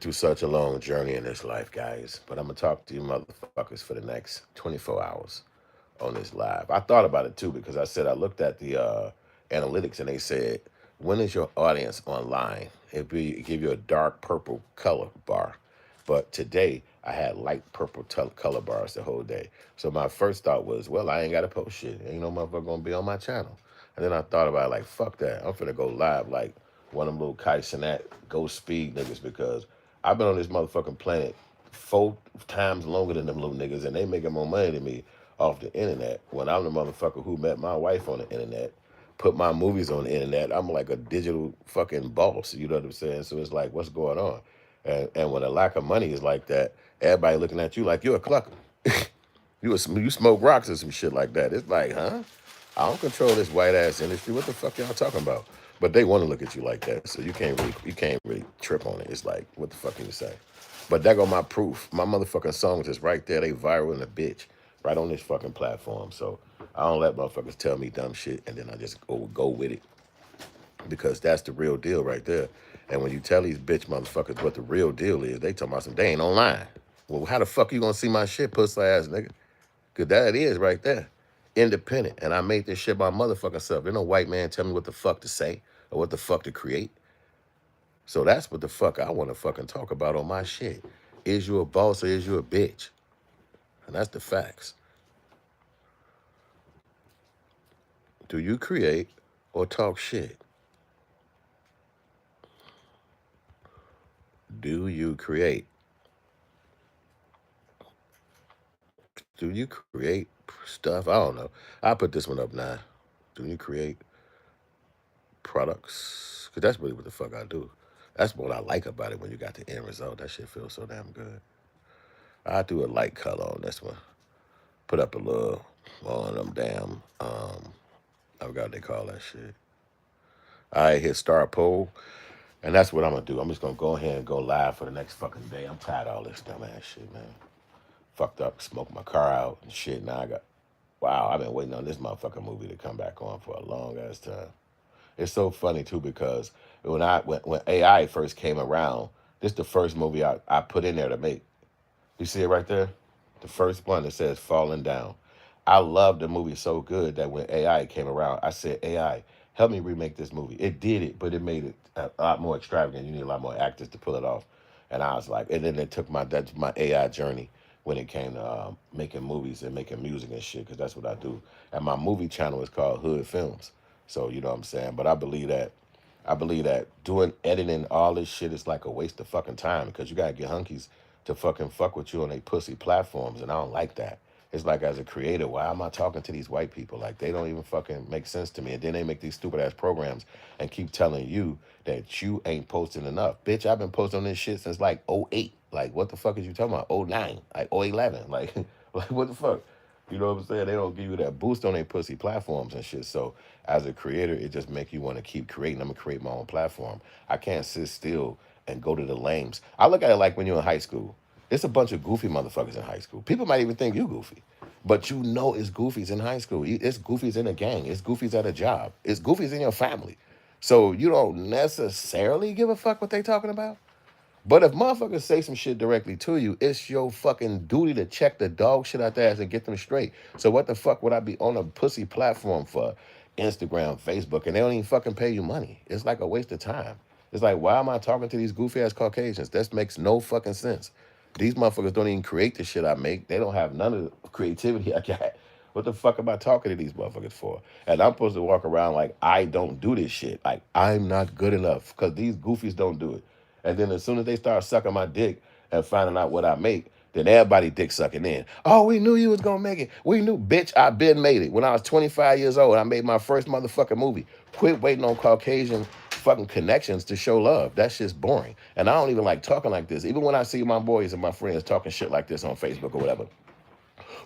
through such a long journey in this life, guys, but I'm gonna talk to you motherfuckers for the next 24 hours on this live. I thought about it too because I said I looked at the analytics and they said, when is your audience online? It give you a dark purple color bar. But today I had light purple color bars the whole day. So my first thought was, well, I ain't got to post shit. Ain't no motherfucker gonna be on my channel. And then I thought about it, like, fuck that. I'm finna go live like one of them little Kai Sinat go speed niggas because I've been on this motherfucking planet 4 times longer than them little niggas and they making more money than me off the internet. When I'm the motherfucker who met my wife on the internet, put my movies on the internet, I'm like a digital fucking boss. You know what I'm saying? So it's like, what's going on? And when a lack of money is like that, everybody looking at you like you're a clucker. You smoke rocks or some shit like that. It's like, huh? I don't control this white ass industry. What the fuck y'all talking about? But they want to look at you like that, so you can't really trip on it. It's like, what the fuck can you say? But that go my proof. My motherfucking songs is right there. They viral in a bitch, right on this fucking platform. So I don't let motherfuckers tell me dumb shit, and then I just go with it because that's the real deal right there. And when you tell these bitch motherfuckers what the real deal is, they talking about some, they ain't online. Well, how the fuck you gonna see my shit, pussy ass nigga? Cause that it is right there. Independent. And I made this shit by motherfucking self. There's no white man tell me what the fuck to say or what the fuck to create. So that's what the fuck I want to fucking talk about on my shit. Is you a boss or is you a bitch? And that's the facts. Do you create or talk shit? Do you create? Do you create stuff? I don't know. I put this one up now. Do you create products? Because that's really what the fuck I do. That's what I like about it when you got the end result. That shit feels so damn good. I do a light color on this one. Put up a little one of them damn, I forgot what they call that shit. I hit start poll, and that's what I'm gonna do. I'm just gonna go ahead and go live for the next fucking day. I'm tired of all this dumb ass shit, man. Fucked up, smoked my car out and shit. Now I got, wow, I've been waiting on this motherfucking movie to come back on for a long ass time. It's so funny too because when AI first came around, this is the first movie I put in there to make. You see it right there? The first one that says Falling Down. I loved the movie so good that when AI came around, I said, AI, help me remake this movie. It did it, but it made it a lot more extravagant. You need a lot more actors to pull it off. And I was like, and then it took that's my AI journey when it came to making movies and making music and shit, because that's what I do. And my movie channel is called Hood Films. So you know what I'm saying? But I believe that doing editing all this shit is like a waste of fucking time because you gotta get hunkies to fucking fuck with you on they pussy platforms, and I don't like that. It's like as a creator, why am I talking to these white people? Like they don't even fucking make sense to me. And then they make these stupid ass programs and keep telling you that you ain't posting enough. Bitch, I've been posting on this shit since like '08. Like what the fuck is you talking about? '09, like '11. Like like what the fuck? You know what I'm saying? They don't give you that boost on their pussy platforms and shit. So as a creator, it just make you want to keep creating. I'm gonna create my own platform. I can't sit still and go to the lames. I look at it like when you're in high school. It's a bunch of goofy motherfuckers in high school. People might even think you goofy. But you know it's goofies in high school. It's goofies in a gang. It's goofies at a job. It's goofies in your family. So you don't necessarily give a fuck what they talking about. But if motherfuckers say some shit directly to you, it's your fucking duty to check the dog shit out there and get them straight. So what the fuck would I be on a pussy platform for? Instagram, Facebook, and they don't even fucking pay you money. It's like a waste of time. It's like, why am I talking to these goofy ass Caucasians? This makes no fucking sense. These motherfuckers don't even create the shit I make. They don't have none of the creativity I got. What the fuck am I talking to these motherfuckers for? And I'm supposed to walk around like I don't do this shit. Like I'm not good enough because these goofies don't do it. And then as soon as they start sucking my dick and finding out what I make, then everybody dick sucking in. Oh, we knew you was gonna make it. We knew, bitch, I been made it. When I was 25 years old, I made my first motherfucking movie. Quit waiting on Caucasian fucking connections to show love. That shit's boring. And I don't even like talking like this. Even when I see my boys and my friends talking shit like this on Facebook or whatever.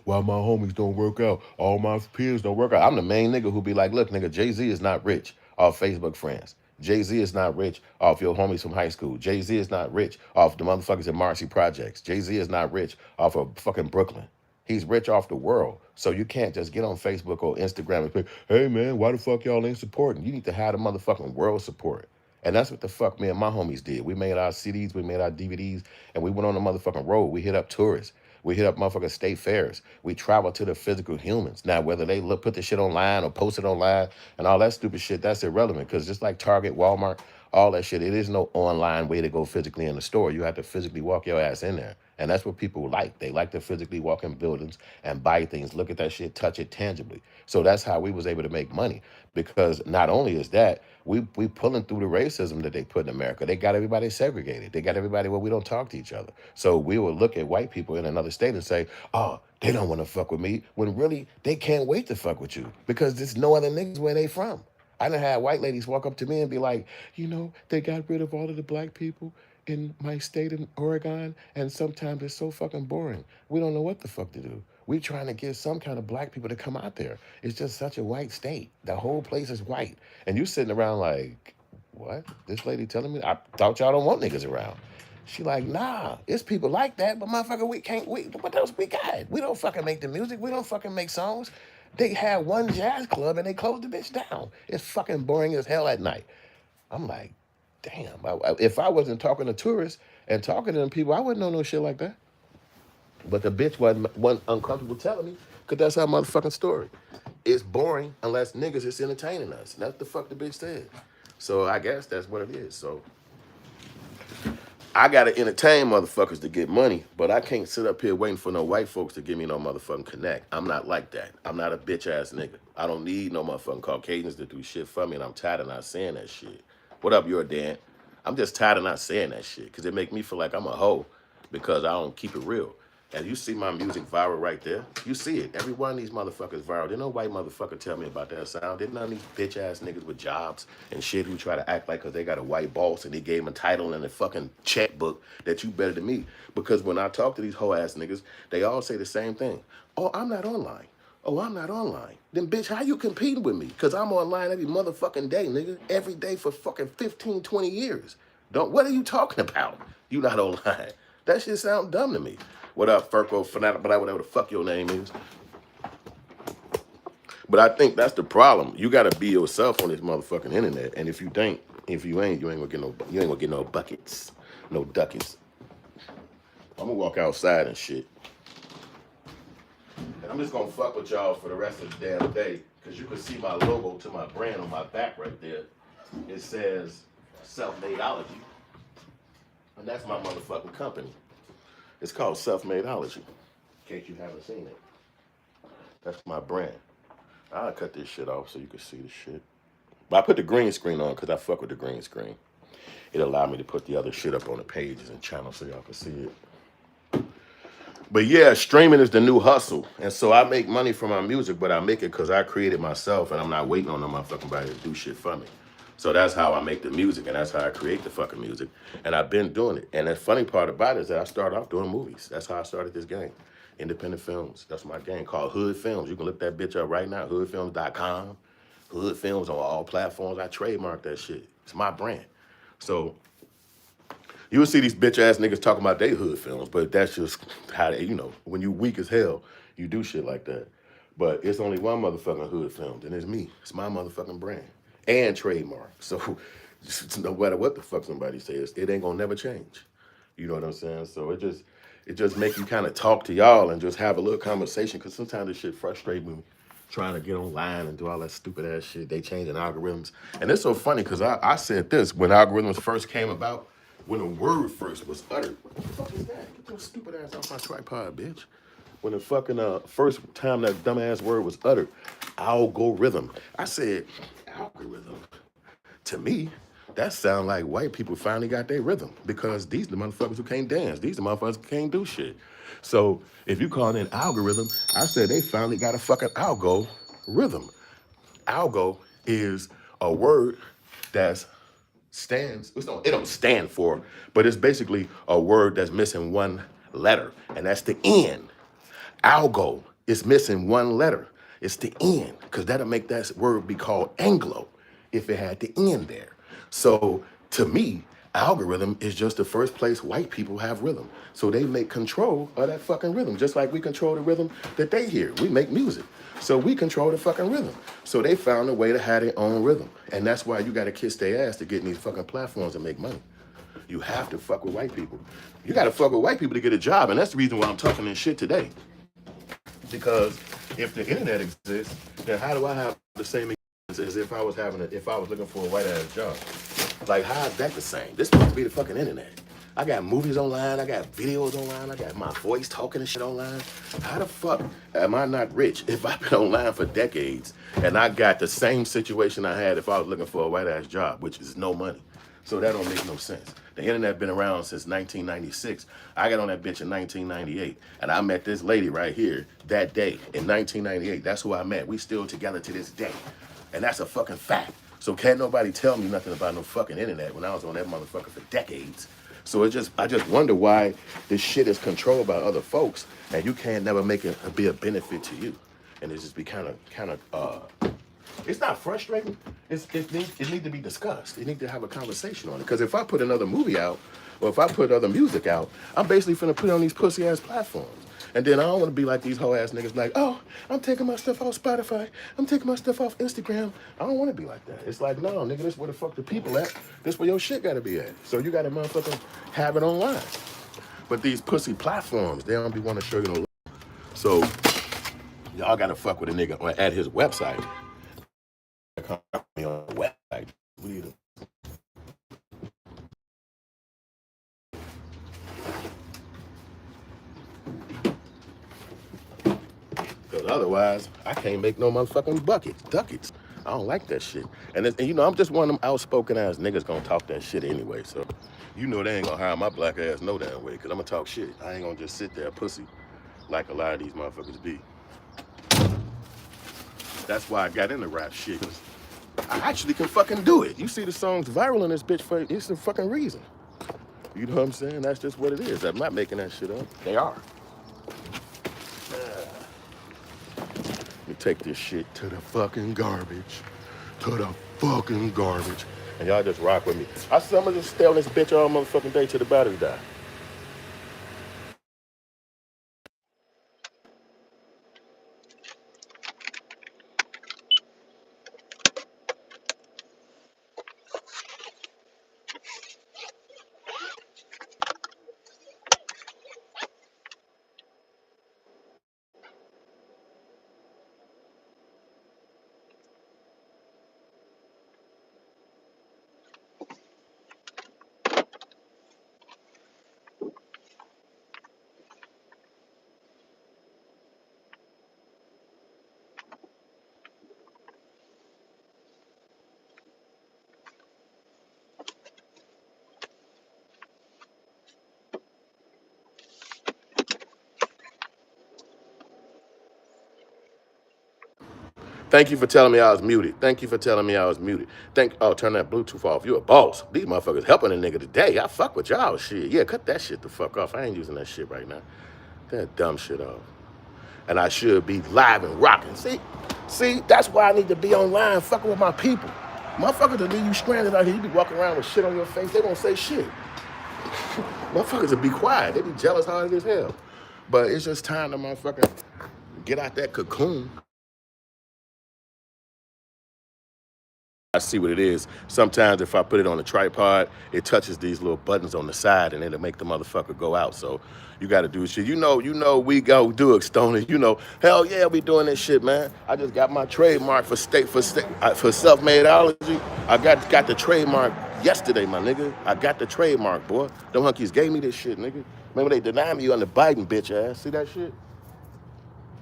Why my homies don't work out? All my peers don't work out. I'm the main nigga who be like, look, nigga, Jay-Z is not rich off Facebook friends. Jay-Z is not rich off your homies from high school. Jay-Z is not rich off the motherfuckers in Marcy Projects. Jay-Z is not rich off of fucking Brooklyn. He's rich off the world. So you can't just get on Facebook or Instagram and say, hey man, why the fuck y'all ain't supporting? You need to have the motherfucking world support. And that's what the fuck me and my homies did. We made our CDs, we made our DVDs, and we went on the motherfucking road. We hit up tourists. We hit up motherfucking state fairs. We traveled to the physical humans. Now, whether they put the shit online or post it online and all that stupid shit, that's irrelevant. Because just like Target, Walmart, all that shit, it is no online way to go physically in the store. You have to physically walk your ass in there. And that's what people like. They like to physically walk in buildings and buy things, look at that shit, touch it tangibly. So that's how we was able to make money. Because not only is that, we pulling through the racism that they put in America. They got everybody segregated. They got everybody where we don't talk to each other. So we will look at white people in another state and say, oh, they don't want to fuck with me, when really they can't wait to fuck with you because there's no other niggas where they from. I done had white ladies walk up to me and be like, they got rid of all of the black people in my state in Oregon, and sometimes it's so fucking boring. We don't know what the fuck to do. We trying to get some kind of black people to come out there. It's just such a white state. The whole place is white. And you sitting around like, what? This lady telling me? I thought y'all don't want niggas around. She like, nah, it's people like that, but motherfucker, what else we got? We don't fucking make the music. We don't fucking make songs. They had one jazz club and they closed the bitch down. It's fucking boring as hell at night. I'm like, damn, if I wasn't talking to tourists and talking to them people, I wouldn't know no shit like that. But the bitch wasn't uncomfortable telling me, because that's our motherfucking story. It's boring unless niggas is entertaining us. And that's the fuck the bitch said. So I guess that's what it is. So I gotta entertain motherfuckers to get money, but I can't sit up here waiting for no white folks to give me no motherfucking connect. I'm not like that. I'm not a bitch ass nigga. I don't need no motherfucking Caucasians to do shit for me, and I'm tired of not saying that shit. What up, you're Dan? I'm just tired of not saying that shit, because it make me feel like I'm a hoe, because I don't keep it real. And you see my music viral right there. You see it. Every one of these motherfuckers viral. Didn't no white motherfucker tell me about that sound. Didn't none of these bitch ass niggas with jobs and shit who try to act like because they got a white boss and they gave them a title and a fucking checkbook that you better than me. Because when I talk to these hoe ass niggas, they all say the same thing. Oh, I'm not online. Oh, I'm not online. Then bitch, how you competing with me? Because I'm online every motherfucking day, nigga. Every day for fucking 15, 20 years. What are you talking about? You not online. That shit sound dumb to me. What up, Furco, Fanatic, but whatever the fuck your name is. But I think that's the problem. You gotta be yourself on this motherfucking internet. And if you ain't, you ain't gonna get no buckets, no ducats. I'm gonna walk outside and shit. And I'm just gonna fuck with y'all for the rest of the damn day. Cause you can see my logo to my brand on my back right there. It says Selfmadeology. And that's my motherfucking company. It's called Selfmadeology, in case you haven't seen it. That's my brand. I'll cut this shit off so you can see the shit. But I put the green screen on because I fuck with the green screen. It allowed me to put the other shit up on the pages and channels so y'all can see it. But yeah, streaming is the new hustle. And so I make money from my music, but I make it because I created myself and I'm not waiting on no motherfucking body to do shit for me. So that's how I make the music, and that's how I create the fucking music. And I've been doing it. And the funny part about it is that I started off doing movies. That's how I started this game. Independent films. That's my game called Hood Films. You can look that bitch up right now, hoodfilms.com. Hood Films on all platforms. I trademarked that shit. It's my brand. So you'll see these bitch ass niggas talking about they hood films, but that's just how they, when you weak as hell, you do shit like that. But it's only one motherfucking hood film, and it's me. It's my motherfucking brand. And trademark. So no matter what the fuck somebody says, it ain't gonna never change. You know what I'm saying? So it just make you kind of talk to y'all and just have a little conversation, because sometimes this shit frustrates me trying to get online and do all that stupid ass shit. They changing algorithms. And it's so funny because I said this when algorithms first came about, when a word first was uttered. What the fuck is that? Get your stupid ass off my tripod, bitch. When the fucking first time that dumbass word was uttered, algorithm. I said, algorithm? To me, that sound like white people finally got their rhythm, because these the motherfuckers who can't dance. These the motherfuckers who can't do shit. So if you call it an algorithm, I said they finally got a fucking algo rhythm. Algo is a word that stands, it don't stand for, but it's basically a word that's missing one letter, and that's the N. Algo is missing one letter. It's the N, because that'll make that word be called Anglo if it had the N there. So to me, algorithm is just the first place white people have rhythm. So they make control of that fucking rhythm, just like we control the rhythm that they hear. We make music. So we control the fucking rhythm. So they found a way to have their own rhythm. And that's why you gotta kiss their ass to get in these fucking platforms and make money. You have to fuck with white people. You gotta fuck with white people to get a job. And that's the reason why I'm talking this shit today. Because if the internet exists, then how do I have the same experience as if I was looking for a white ass job? Like, how is that the same? This supposed to be the fucking internet. I got movies online, I got videos online, I got my voice talking and shit online. How the fuck am I not rich if I've been online for decades and I got the same situation I had if I was looking for a white ass job, which is no money? So that don't make no sense. The internet been around since 1996. I got on that bitch in 1998, and I met this lady right here that day in 1998. That's who I met. We still together to this day, and that's a fucking fact. So can't nobody tell me nothing about no fucking internet when I was on that motherfucker for decades. So I just wonder why this shit is controlled by other folks, and you can't never make it be a benefit to you, and it just be kind of it's not frustrating. It needs to be discussed. It need to have a conversation on it. Because if I put another movie out, or if I put other music out, I'm basically finna put it on these pussy ass platforms. And then I don't want to be like these hoe ass niggas like, oh, I'm taking my stuff off Spotify. I'm taking my stuff off Instagram. I don't want to be like that. It's like, no, nigga, this where the fuck the people at. This where your shit gotta be at. So you gotta motherfucking have it online. But these pussy platforms, they don't be want to show you no love. So y'all gotta fuck with a nigga at his website. Me on the website. Because otherwise, I can't make no motherfucking ducats. I don't like that shit. And you know, I'm just one of them outspoken ass niggas gonna talk that shit anyway. So, you know they ain't gonna hire my black ass no damn way. Because I'm gonna talk shit. I ain't gonna just sit there pussy like a lot of these motherfuckers be. That's why I got into rap shit. I actually can fucking do it. You see the songs viral in this bitch for it's a fucking reason. You know what I'm saying? That's just what it is. I'm not making that shit up. They are. Let me take this shit to the fucking garbage. To the fucking garbage. And y'all just rock with me. I'm gonna just stay on this bitch all motherfucking day till the battery die. Thank you for telling me I was muted. Thank you for telling me I was muted. Turn that Bluetooth off. You a boss. These motherfuckers helping a nigga today. I fuck with y'all shit. Yeah, cut that shit the fuck off. I ain't using that shit right now. That dumb shit off. And I should be live and rocking. See, that's why I need to be online fucking with my people. Motherfuckers will leave you stranded out here. You be walking around with shit on your face. They won't say shit. Motherfuckers will be quiet. They be jealous hard as hell. But it's just time to motherfucking get out that cocoon. I see what it is. Sometimes if I put it on a tripod, it touches these little buttons on the side and it'll make the motherfucker go out. So you gotta do shit. You know, we go do it, Stoner. You know, hell yeah, we doing this shit, man. I just got my trademark for Selfmadeology. I got the trademark yesterday, my nigga. I got the trademark, boy. Them hunkies gave me this shit, nigga. Remember they denied me under Biden, bitch ass. See that shit?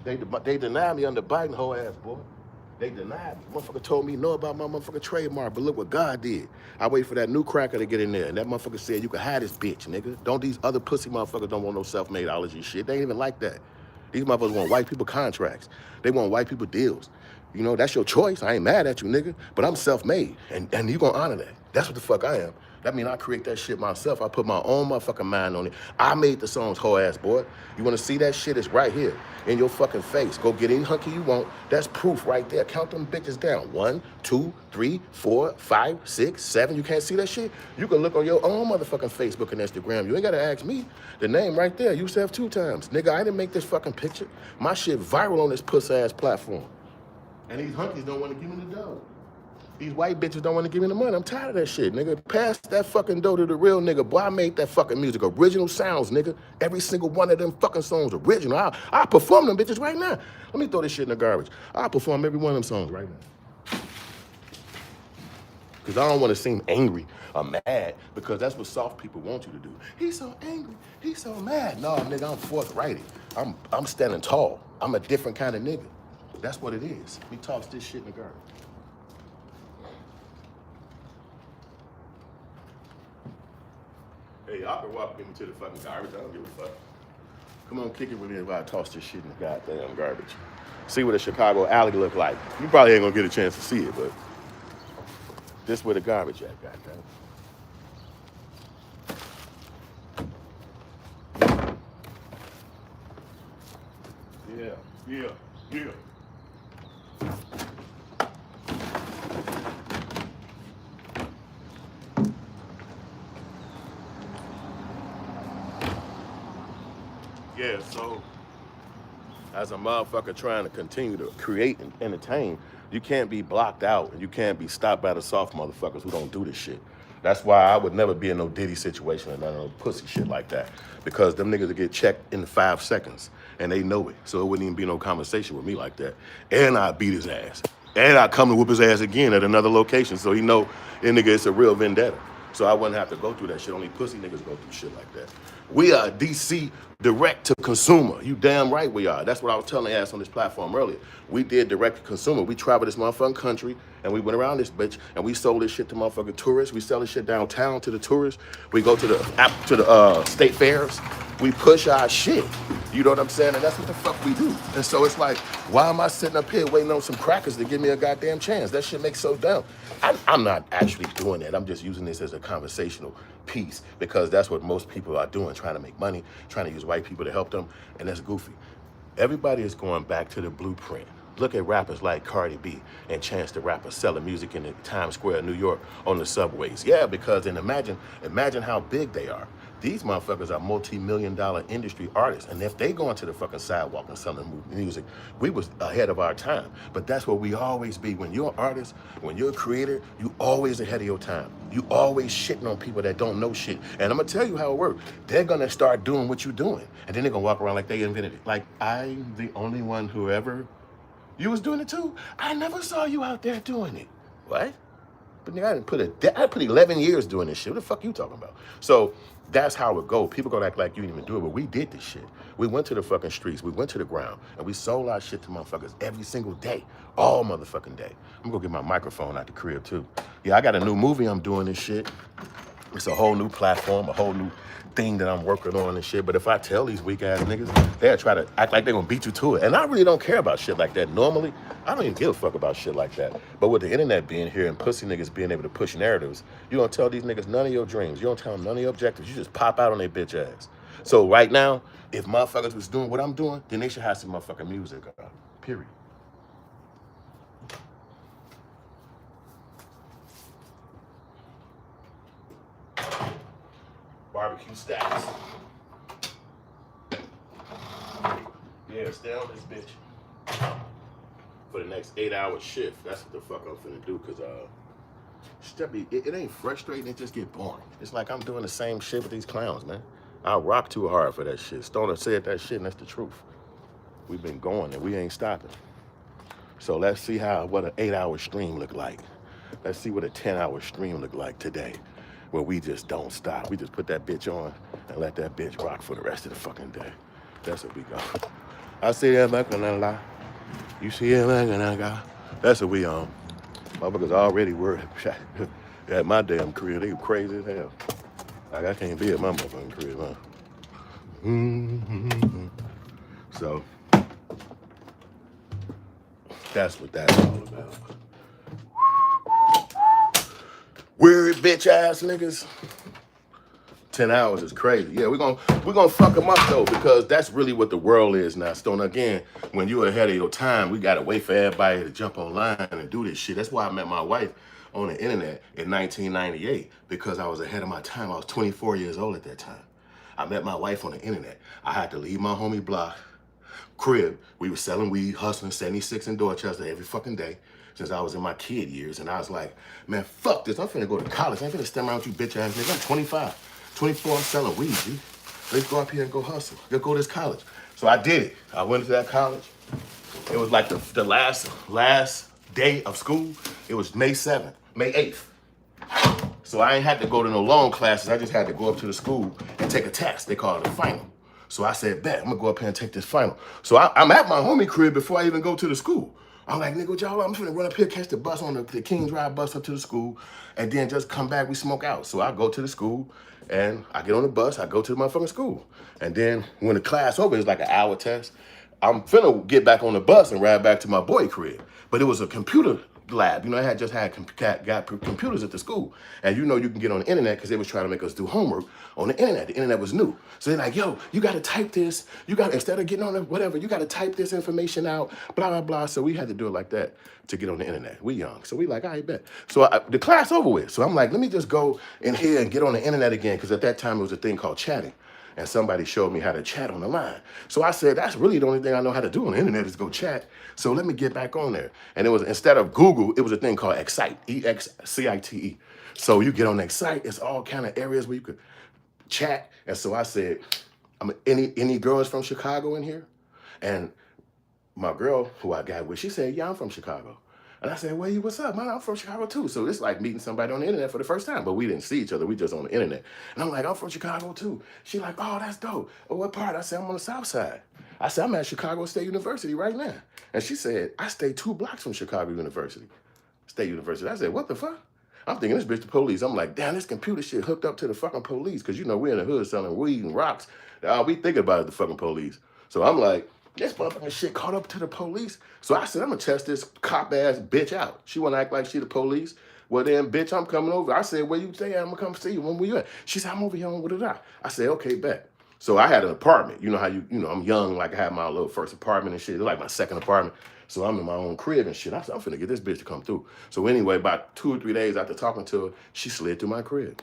They denied me under Biden, whole ass, boy. They denied me. Motherfucker told me no about my motherfucking trademark, but look what God did. I wait for that new cracker to get in there, and that motherfucker said you can hide this bitch, nigga. Don't these other pussy motherfuckers don't want no self-madeology shit. They ain't even like that. These motherfuckers want white people contracts. They want white people deals. You know, that's your choice. I ain't mad at you, nigga, but I'm self-made, and you gonna honor that. That's what the fuck I am. That mean I create that shit myself. I put my own motherfucking mind on it. I made the songs, whole ass boy. You wanna see that shit? It's right here in your fucking face. Go get any hunky you want. That's proof right there. Count them bitches down. 1, 2, 3, 4, 5, 6, 7. You can't see that shit? You can look on your own motherfucking Facebook and Instagram. You ain't gotta ask me. The name right there, Yusef Two Times. Nigga, I didn't make this fucking picture. My shit viral on this puss ass platform. And these hunkies don't wanna give me the dough. These white bitches don't want to give me the money. I'm tired of that shit, nigga. Pass that fucking dough to the real nigga. Boy, I made that fucking music. Original sounds, nigga. Every single one of them fucking songs original. I'll perform them bitches right now. Let me throw this shit in the garbage. I'll perform every one of them songs right now. Because I don't want to seem angry or mad, because that's what soft people want you to do. He's so angry. He's so mad. No, nigga, I'm forthright. I'm standing tall. I'm a different kind of nigga. That's what it is. We toss this shit in the garbage. Hey, y'all can walk me to the fucking garbage. I don't give a fuck. Come on, kick it with me while I toss this shit in the goddamn garbage. See what a Chicago alley look like. You probably ain't gonna get a chance to see it, but this where the garbage at, goddamn. Yeah. Yeah, so as a motherfucker trying to continue to create and entertain, you can't be blocked out and you can't be stopped by the soft motherfuckers who don't do this shit. That's why I would never be in no Diddy situation or none of no pussy shit like that. Because them niggas would get checked in 5 seconds and they know it. So it wouldn't even be no conversation with me like that. And I'd beat his ass. And I'd come to whoop his ass again at another location so he know, nigga, it's a real vendetta. So I wouldn't have to go through that shit. Only pussy niggas go through shit like that. We are DC direct to consumer. You damn right we are. That's what I was telling the ass on this platform earlier. We did direct to consumer. We traveled this motherfucking country and we went around this bitch and we sold this shit to motherfucking tourists. We sell this shit downtown to the tourists. We go to the state fairs. We push our shit. You know what I'm saying? And that's what the fuck we do. And so it's like, why am I sitting up here waiting on some crackers to give me a goddamn chance? That shit makes so dumb. I'm not actually doing that. I'm just using this as a conversational piece because that's what most people are doing, trying to make money, trying to use white people to help them, and that's goofy. Everybody is going back to the blueprint. Look at rappers like Cardi B and Chance the Rapper selling music in the Times Square of New York on the subways. Yeah, because then imagine how big they are. These motherfuckers are multi-million-dollar industry artists, and if they go into the fucking sidewalk and selling music, we was ahead of our time. But that's what we always be. When you're an artist, when you're a creator, you always ahead of your time. You always shitting on people that don't know shit. And I'm gonna tell you how it works. They're gonna start doing what you're doing, and then they're gonna walk around like they invented it. Like, I'm the only one who ever... You was doing it too? I never saw you out there doing it. What? But nigga, I put 11 years doing this shit. What the fuck you talking about? So that's how it go. People gonna act like you didn't even do it, but we did this shit. We went to the fucking streets, we went to the ground, and we sold our shit to motherfuckers every single day, all motherfucking day. I'm gonna get my microphone out the crib too. Yeah, I got a new movie I'm doing this shit. It's a whole new platform, a whole new thing that I'm working on and shit. But if I tell these weak ass niggas, they'll try to act like they're gonna beat you to it. And I really don't care about shit like that. Normally, I don't even give a fuck about shit like that. But with the internet being here and pussy niggas being able to push narratives, you don't tell these niggas none of your dreams. You don't tell them none of your objectives. You just pop out on their bitch ass. So right now, if motherfuckers was doing what I'm doing, then they should have some motherfucking music. Period. Barbecue stacks. Yeah, stay on this bitch for the next 8-hour shift. That's what the fuck I'm finna do, cause it ain't frustrating, it just get boring. It's like I'm doing the same shit with these clowns, man. I rock too hard for that shit. Stoner said that shit, and that's the truth. We've been going and we ain't stopping. So let's see what an 8-hour stream look like. Let's see what a 10-hour stream look like today, where we just don't stop. We just put that bitch on and let that bitch rock for the rest of the fucking day. That's what we go. I see that back on that lie. You see that back on that guy. That's what we on. Motherfuckers already worried. At my damn career, they crazy as hell. Like, I can't be at my motherfucking career, huh? So, that's what that's all about. Weird bitch ass niggas. 10 hours is crazy. Yeah, we're gonna fuck them up though, because that's really what the world is now. Stone, again, when you're ahead of your time, we gotta wait for everybody to jump online and do this shit. That's why I met my wife on the internet in 1998, because I was ahead of my time. I was 24 years old at that time. I met my wife on the internet. I had to leave my homie block crib. We were selling weed, hustling 76 in Dorchester every fucking day since I was in my kid years. And I was like, man, fuck this. I'm finna go to college. I ain't finna stand around with you bitch ass niggas. I'm 25, 24, I'm selling weed, G. Let's go up here and go hustle. Let's go to this college. So I did it. I went to that college. It was like the last day of school. It was May 7th, May 8th. So I ain't had to go to no long classes. I just had to go up to the school and take a test. They call it a final. So I said, bet, I'm gonna go up here and take this final. So I'm at my homie crib before I even go to the school. I'm like, nigga, what y'all, I'm finna run up here, catch the bus on the King Drive bus up to the school, and then just come back, we smoke out. So I go to the school, and I get on the bus, I go to the motherfucking school. And then when the class over, it's like an hour test, I'm finna get back on the bus and ride back to my boy crib. But it was a computer lab. You know, I had just had got computers at the school. And you know you can get on the internet because they was trying to make us do homework on the internet. The internet was new. So they're like, yo, you got to type this. You got to, instead of getting on the whatever, you got to type this information out, blah, blah, blah. So we had to do it like that to get on the internet. We young. So we like, all right, bet. So the class over with. So I'm like, let me just go in here and get on the internet again, because at that time it was a thing called chatting. And somebody showed me how to chat on the line. So I said, that's really the only thing I know how to do on the internet is go chat. So let me get back on there. And it was, instead of Google, it was a thing called Excite, E-X-C-I-T-E. So you get on Excite, it's all kind of areas where you could chat. And so I said, any girls from Chicago in here? And my girl, who I got with, she said, yeah, I'm from Chicago. And I said, well, what's up, man? I'm from Chicago too. So it's like meeting somebody on the internet for the first time, but we didn't see each other. We just on the internet. And I'm like, I'm from Chicago too. She like, oh, that's dope. Oh, what part? I said, I'm on the South Side. I said, I'm at Chicago State University right now. And she said, I stay 2 blocks from Chicago University, State University. I said, what the fuck? I'm thinking this bitch the police. I'm like, damn, this computer shit hooked up to the fucking police. Cause you know, we're in the hood selling weed and rocks. All we thinking about is the fucking police. So I'm like, this motherfucking shit caught up to the police. So I said, I'm gonna test this cop ass bitch out. She wanna act like she the police. Well then, bitch, I'm coming over. I said, where you stay? I'm gonna come see you. When were you at? She said, I'm over here on with it. I said, okay, bet. So I had an apartment. You know how I'm young, like I had my little first apartment and shit. It was like my second apartment. So I'm in my own crib and shit. I said, I'm finna get this bitch to come through. So anyway, about 2 or 3 days after talking to her, she slid through my crib.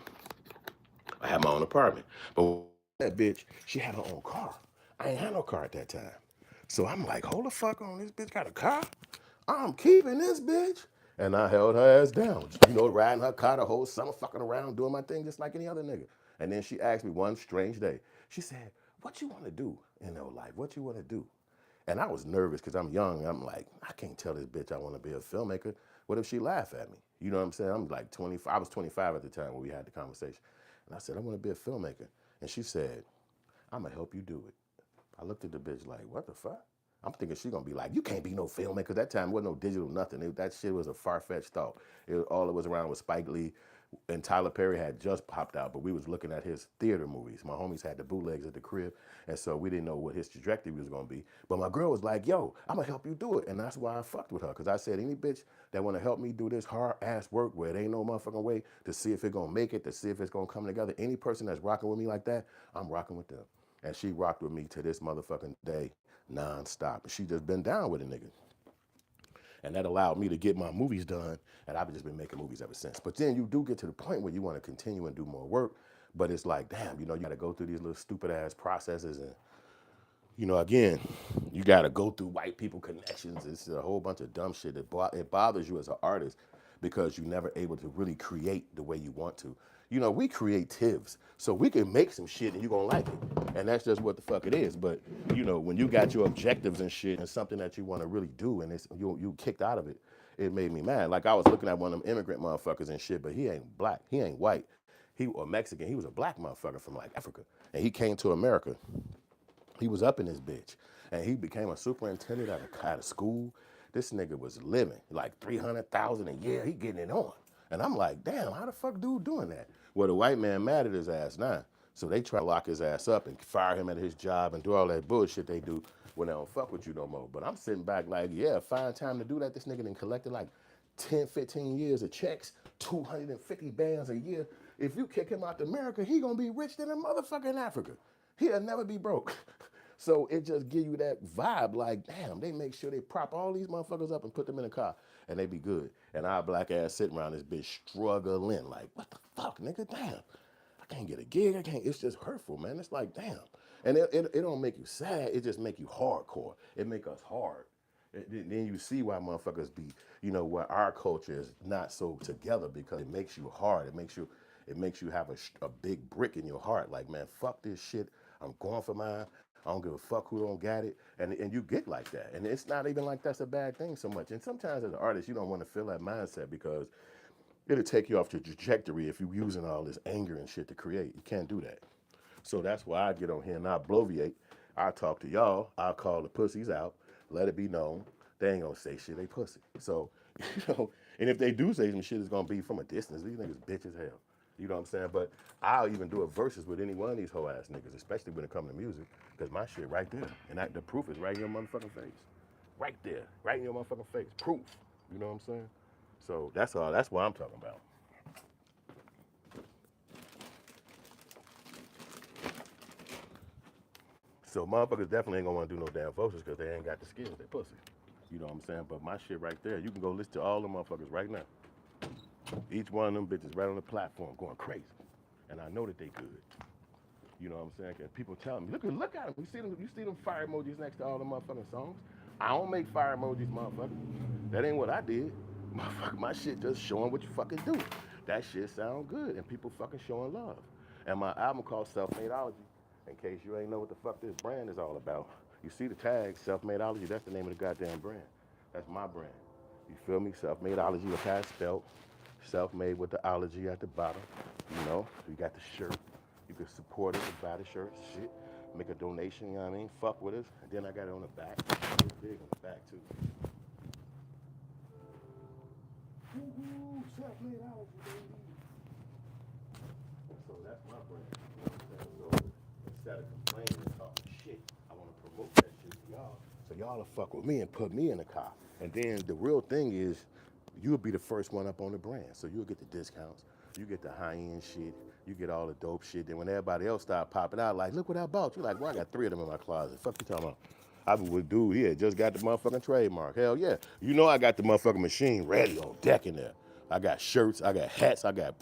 I had my own apartment. But that bitch, she had her own car. I ain't had no car at that time. So I'm like, hold the fuck on, this bitch got a car? I'm keeping this bitch. And I held her ass down. You know, riding her car the whole summer, fucking around, doing my thing just like any other nigga. And then she asked me one strange day, she said, what you want to do in your life? What you want to do? And I was nervous because I'm young. I'm like, I can't tell this bitch I want to be a filmmaker. What if she laugh at me? You know what I'm saying? I'm like 25. I was 25 at the time when we had the conversation. And I said, I want to be a filmmaker. And she said, I'm going to help you do it. I looked at the bitch like, what the fuck? I'm thinking she gonna be like, you can't be no filmmaker. That time wasn't no digital nothing. That shit was a far-fetched thought. All it was around was Spike Lee, and Tyler Perry had just popped out, but we was looking at his theater movies. My homies had the bootlegs at the crib, and so we didn't know what his trajectory was gonna be. But my girl was like, yo, I'm gonna help you do it. And that's why I fucked with her, because I said, any bitch that wanna help me do this hard-ass work where it ain't no motherfucking way to see if it gonna make it, to see if it's gonna come together, any person that's rocking with me like that, I'm rocking with them. And she rocked with me to this motherfucking day, non-stop. She just been down with a nigga. And that allowed me to get my movies done, and I've just been making movies ever since. But then you do get to the point where you want to continue and do more work, but it's like, damn, you got to go through these little stupid ass processes, and again, you got to go through white people connections. It's a whole bunch of dumb shit. It bothers you as an artist because you're never able to really create the way you want to. We creatives, so we can make some shit and you're gonna like it. And that's just what the fuck it is. But, when you got your objectives and shit and something that you wanna really do and you kicked out of it, it made me mad. Like I was looking at one of them immigrant motherfuckers and shit, but he ain't black, he ain't white. He or Mexican, he was a black motherfucker from like Africa. And he came to America. He was up in this bitch. And he became a superintendent at a school. This nigga was living like 300,000 a year. He getting it on. And I'm like, damn, how the fuck dude doing that? Well, the white man mad at his ass now. So they try to lock his ass up and fire him at his job and do all that bullshit they do when they don't fuck with you no more. But I'm sitting back like, yeah, find time to do that. This nigga done collected like 10, 15 years of checks, 250 bands a year. If you kick him out to America, he gonna be rich than a motherfucker in Africa. He'll never be broke. So it just give you that vibe like, damn, they make sure they prop all these motherfuckers up and put them in a car and they be good. And our black ass sitting around this bitch struggling like, what the fuck, nigga, damn. I can't get a gig, I can't, it's just hurtful, man. It's like, damn. And it don't make you sad, it just make you hardcore. It make us hard. Then you see why motherfuckers be, why our culture is not so together because it makes you hard. It makes you have a big brick in your heart. Like, man, fuck this shit. I'm going for mine. I don't give a fuck who don't got it. And you get like that. And it's not even like that's a bad thing so much. And sometimes as an artist, you don't want to feel that mindset because it'll take you off your trajectory if you're using all this anger and shit to create. You can't do that. So that's why I get on here and I bloviate. I talk to y'all. I call the pussies out. Let it be known. They ain't gonna say shit. They pussy. So, and if they do say some shit, it's gonna be from a distance. These niggas bitch as hell. You know what I'm saying? But I'll even do a verses with any one of these hoe ass niggas, especially when it comes to music, because my shit right there. And the proof is right in your motherfucking face. Right there. Right in your motherfucking face. Proof. You know what I'm saying? So that's all. That's what I'm talking about. So motherfuckers definitely ain't gonna wanna do no damn verses because they ain't got the skills. They pussy. You know what I'm saying? But my shit right there, you can go listen to all the motherfuckers right now. Each one of them bitches right on the platform going crazy. And I know that they good. You know what I'm saying? Cause people tell me, look at them. You see them fire emojis next to all the motherfucking songs? I don't make fire emojis, motherfucker. That ain't what I did. Motherfucker, my shit just showing what you fucking do. That shit sound good and people fucking showing love. And my album called Selfmadeology. In case you ain't know what the fuck this brand is all about. You see the tag, Selfmadeology, that's the name of the goddamn brand. That's my brand. You feel me? Selfmadeology, that's how it's spelled. Self-made with the ology at the bottom. You got the shirt. You can support us and buy the shirt, shit. Make a donation, you know what I mean? Fuck with us. And then I got it on the back. It's big on the back, too. Woo-hoo, Selfmadeology, baby. So that's my brand. You know what I'm saying? So instead of complaining and talking shit, I want to promote that shit to y'all. So y'all will fuck with me and put me in the car. And then the real thing is, you'll be the first one up on the brand. So you'll get the discounts. You get the high-end shit. You get all the dope shit. Then when everybody else start popping out, like, look what I bought. You're like, well, I got 3 of them in my closet. Fuck you talking about? I was with dude here, just got the motherfucking trademark. Hell yeah. You know I got the motherfucking machine ready on deck in there. I got shirts, I got hats, I got...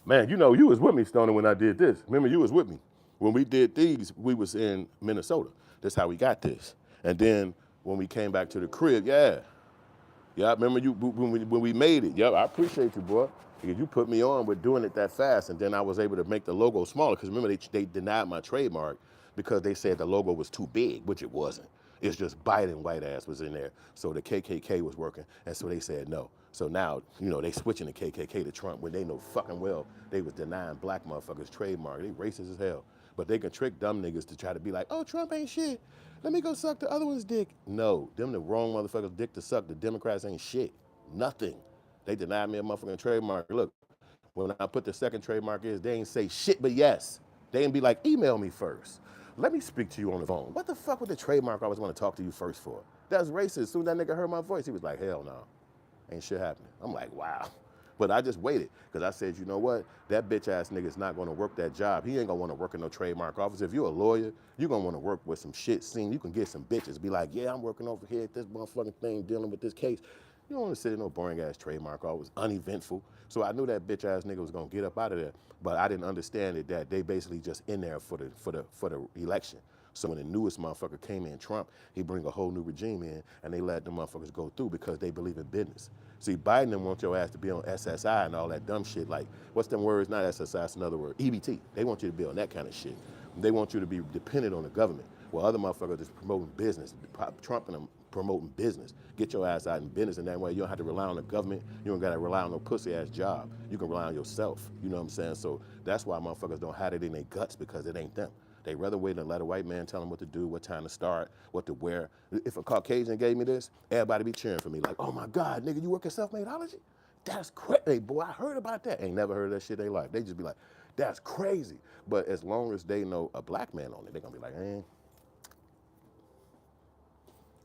Man, you was with me, Stoner, when I did this. Remember, you was with me. When we did these, we was in Minnesota. That's how we got this. And then when we came back to the crib, yeah. Yeah, I remember you when we made it. Yeah, I appreciate you, boy. Because you put me on with doing it that fast, and then I was able to make the logo smaller. Because remember, they denied my trademark because they said the logo was too big, which it wasn't. It's just Biden white ass was in there. So the KKK was working, and so they said no. So now, they switching the KKK to Trump when they know fucking well they was denying black motherfuckers trademark. They racist as hell. But they can trick dumb niggas to try to be like, oh, Trump ain't shit. Let me go suck the other one's dick. No, them the wrong motherfuckers' dick to suck. The Democrats ain't shit. Nothing. They denied me a motherfucking trademark. Look, when I put the second trademark is, they ain't say shit but yes. They ain't be like, email me first. Let me speak to you on the phone. What the fuck would the trademark always want to talk to you first for? That's racist. As soon as that nigga heard my voice, he was like, hell no. Ain't shit happening. I'm like, wow. But I just waited because I said, you know what? That bitch ass nigga's not going to work that job. He ain't going to want to work in no trademark office. If you're a lawyer, you're going to want to work with some shit scene. You can get some bitches. Be like, yeah, I'm working over here at this motherfucking thing dealing with this case. You don't want to sit in no boring ass trademark office, uneventful. So I knew that bitch ass nigga was going to get up out of there. But I didn't understand it that they basically just in there for the election. So when the newest motherfucker came in, Trump, he bring a whole new regime in, and they let the motherfuckers go through because they believe in business. See, Biden didn't want your ass to be on SSI and all that dumb shit. Like, what's them words? Not SSI, it's another word. EBT. They want you to be on that kind of shit. They want you to be dependent on the government. While other motherfuckers is promoting business. Trump and them promoting business. Get your ass out in business, and that way you don't have to rely on the government. You don't got to rely on no pussy-ass job. You can rely on yourself. You know what I'm saying? So that's why motherfuckers don't have it in their guts, because it ain't them. They rather wait and let a white man tell them what to do, what time to start, what to wear. If a Caucasian gave me this, everybody be cheering for me like, oh my God, nigga, you work at Selfmadeology? That's crazy, boy, I heard about that. Ain't never heard of that shit in their life. They just be like, that's crazy. But as long as they know a black man on it, they're gonna be like, eh.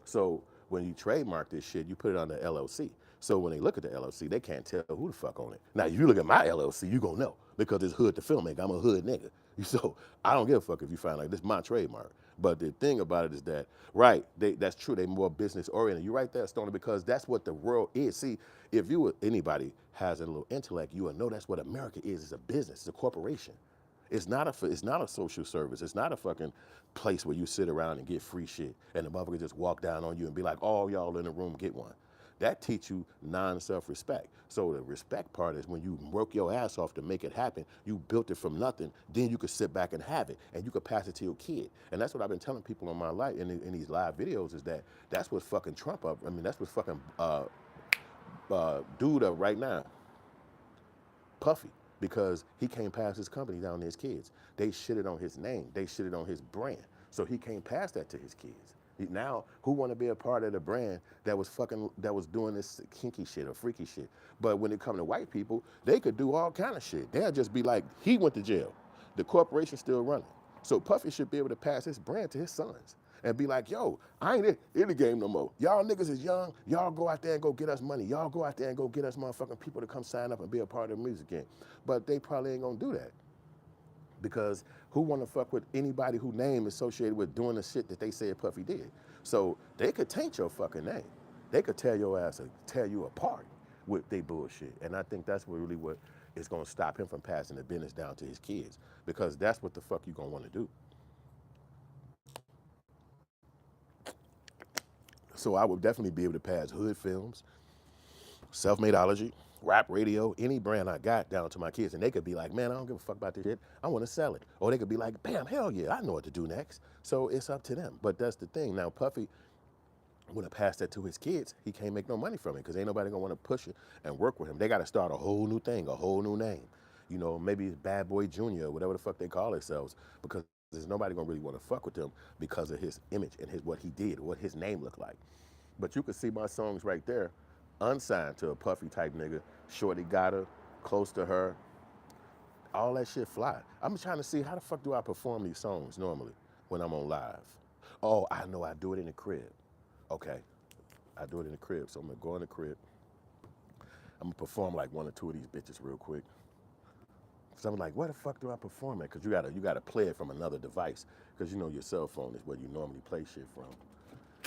So when you trademark this shit, you put it on the LLC. So when they look at the LLC, they can't tell who the fuck on it. Now, if you look at my LLC, you gonna know because it's hood to filmmaker. I'm a hood nigga. So I don't give a fuck if you find like this is my trademark. But the thing about it is that, right, that's true. They more business oriented. You're right there, Stoner, because that's what the world is. See, if you anybody has a little intellect, you will know that's what America is. It's a business. It's a corporation. It's not a social service. It's not a fucking place where you sit around and get free shit and the motherfucker just walk down on you and be like, all y'all in the room get one. That teach you non-self-respect. So the respect part is when you work your ass off to make it happen, you built it from nothing, then you could sit back and have it, and you could pass it to your kid. And that's what I've been telling people in my life, in these live videos, is that that's what fucking Trump up. I mean, that's what fucking dude up right now, Puffy, because he can't pass his company down to his kids. They shitted on his name. They shitted on his brand. So he can't pass that to his kids. Now, who want to be a part of the brand that was doing this kinky shit or freaky shit? But when it come to white people, they could do all kind of shit. They'll just be like, he went to jail. The corporation's still running. So Puffy should be able to pass his brand to his sons and be like, yo, I ain't in the game no more. Y'all niggas is young. Y'all go out there and go get us money. Y'all go out there and go get us motherfucking people to come sign up and be a part of the music game. But they probably ain't gonna do that because who want to fuck with anybody whose name is associated with doing the shit that they said Puffy did? So they could taint your fucking name. They could tear your ass, tear you apart with they bullshit. And I think that's really what is gonna stop him from passing the business down to his kids, because that's what the fuck you gonna want to do. So I would definitely be able to pass Hood Films, Selfmadeology, rap radio, any brand I got down to my kids. And they could be like, man, I don't give a fuck about this shit. I want to sell it. Or they could be like, bam, hell yeah, I know what to do next. So it's up to them. But that's the thing. Now, Puffy, when I pass that to his kids, he can't make no money from it because ain't nobody going to want to push it and work with him. They got to start a whole new thing, a whole new name. You know, maybe it's Bad Boy Jr., whatever the fuck they call themselves, because there's nobody going to really want to fuck with them because of his image and what he did, what his name looked like. But you can see my songs right there, unsigned to a Puffy type nigga. Shorty got her, close to her, all that shit fly. I'm trying to see how the fuck do I perform these songs normally when I'm on live. Oh, I know I do it in the crib. Okay, I do it in the crib. So I'm gonna go in the crib. I'm gonna perform like one or two of these bitches real quick. So I'm like, where the fuck do I perform at? Cause you gotta play it from another device. Cause you know your cell phone is where you normally play shit from.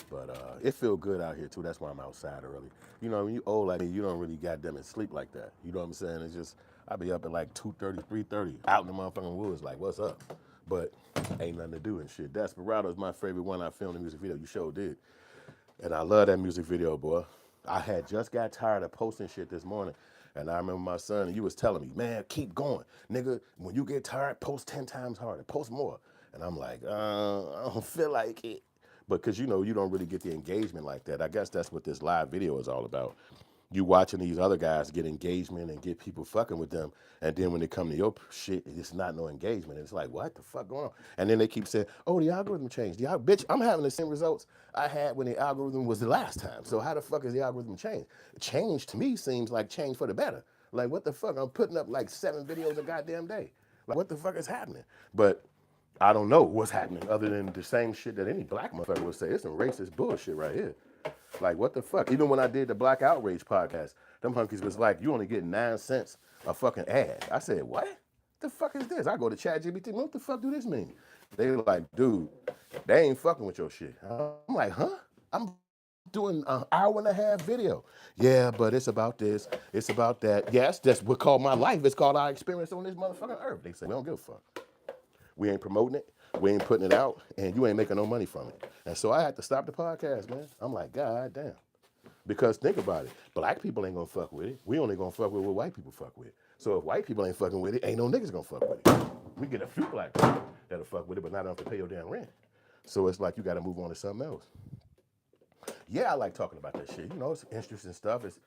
But it feel good out here too. That's why I'm outside early. You know, when you old like me, you don't really goddamn it sleep like that. You know what I'm saying? It's just I be up at like 2:30, 3:30, out in the motherfucking woods, like what's up? But ain't nothing to do and shit. Desperado is my favorite one I filmed the music video. You sure did. And I love that music video, boy. I had just got tired of posting shit this morning. And I remember my son, and you was telling me, man, keep going. Nigga, when you get tired, post 10 times harder, post more. And I'm like, I don't feel like it. But because you know, you don't really get the engagement like that. I guess that's what this live video is all about. You watching these other guys get engagement and get people fucking with them, and then when they come to your shit, it's not no engagement. It's like, what the fuck going on? And then they keep saying, oh, the algorithm changed. Bitch, I'm having the same results I had when the algorithm was the last time. So how the fuck is the algorithm changed? Change to me seems like change for the better. Like, what the fuck? I'm putting up like 7 videos a goddamn day. Like, what the fuck is happening? But I don't know what's happening other than the same shit that any black motherfucker would say. It's some racist bullshit right here. Like, what the fuck? Even when I did the Black Outrage podcast, them hunkies was like, you only get 9 cents a fucking ad. I said, what? The fuck is this? I go to ChatGPT, what the fuck do this mean? They were like, dude, they ain't fucking with your shit. I'm like, huh? I'm doing an hour and a half video. Yeah, but it's about this, it's about that. Yes, that's what called my life. It's called our experience on this motherfucking earth. They say, we don't give a fuck. We ain't promoting it. We ain't putting it out, and you ain't making no money from it. And so I had to stop the podcast, man. I'm like, God damn. Because think about it. Black people ain't gonna fuck with it. We only gonna fuck with what white people fuck with. So if white people ain't fucking with it, ain't no niggas gonna fuck with it. We get a few black people that'll fuck with it, but not enough to pay your damn rent. So it's like you gotta move on to something else. Yeah, I like talking about that shit. You know, it's interesting stuff. It's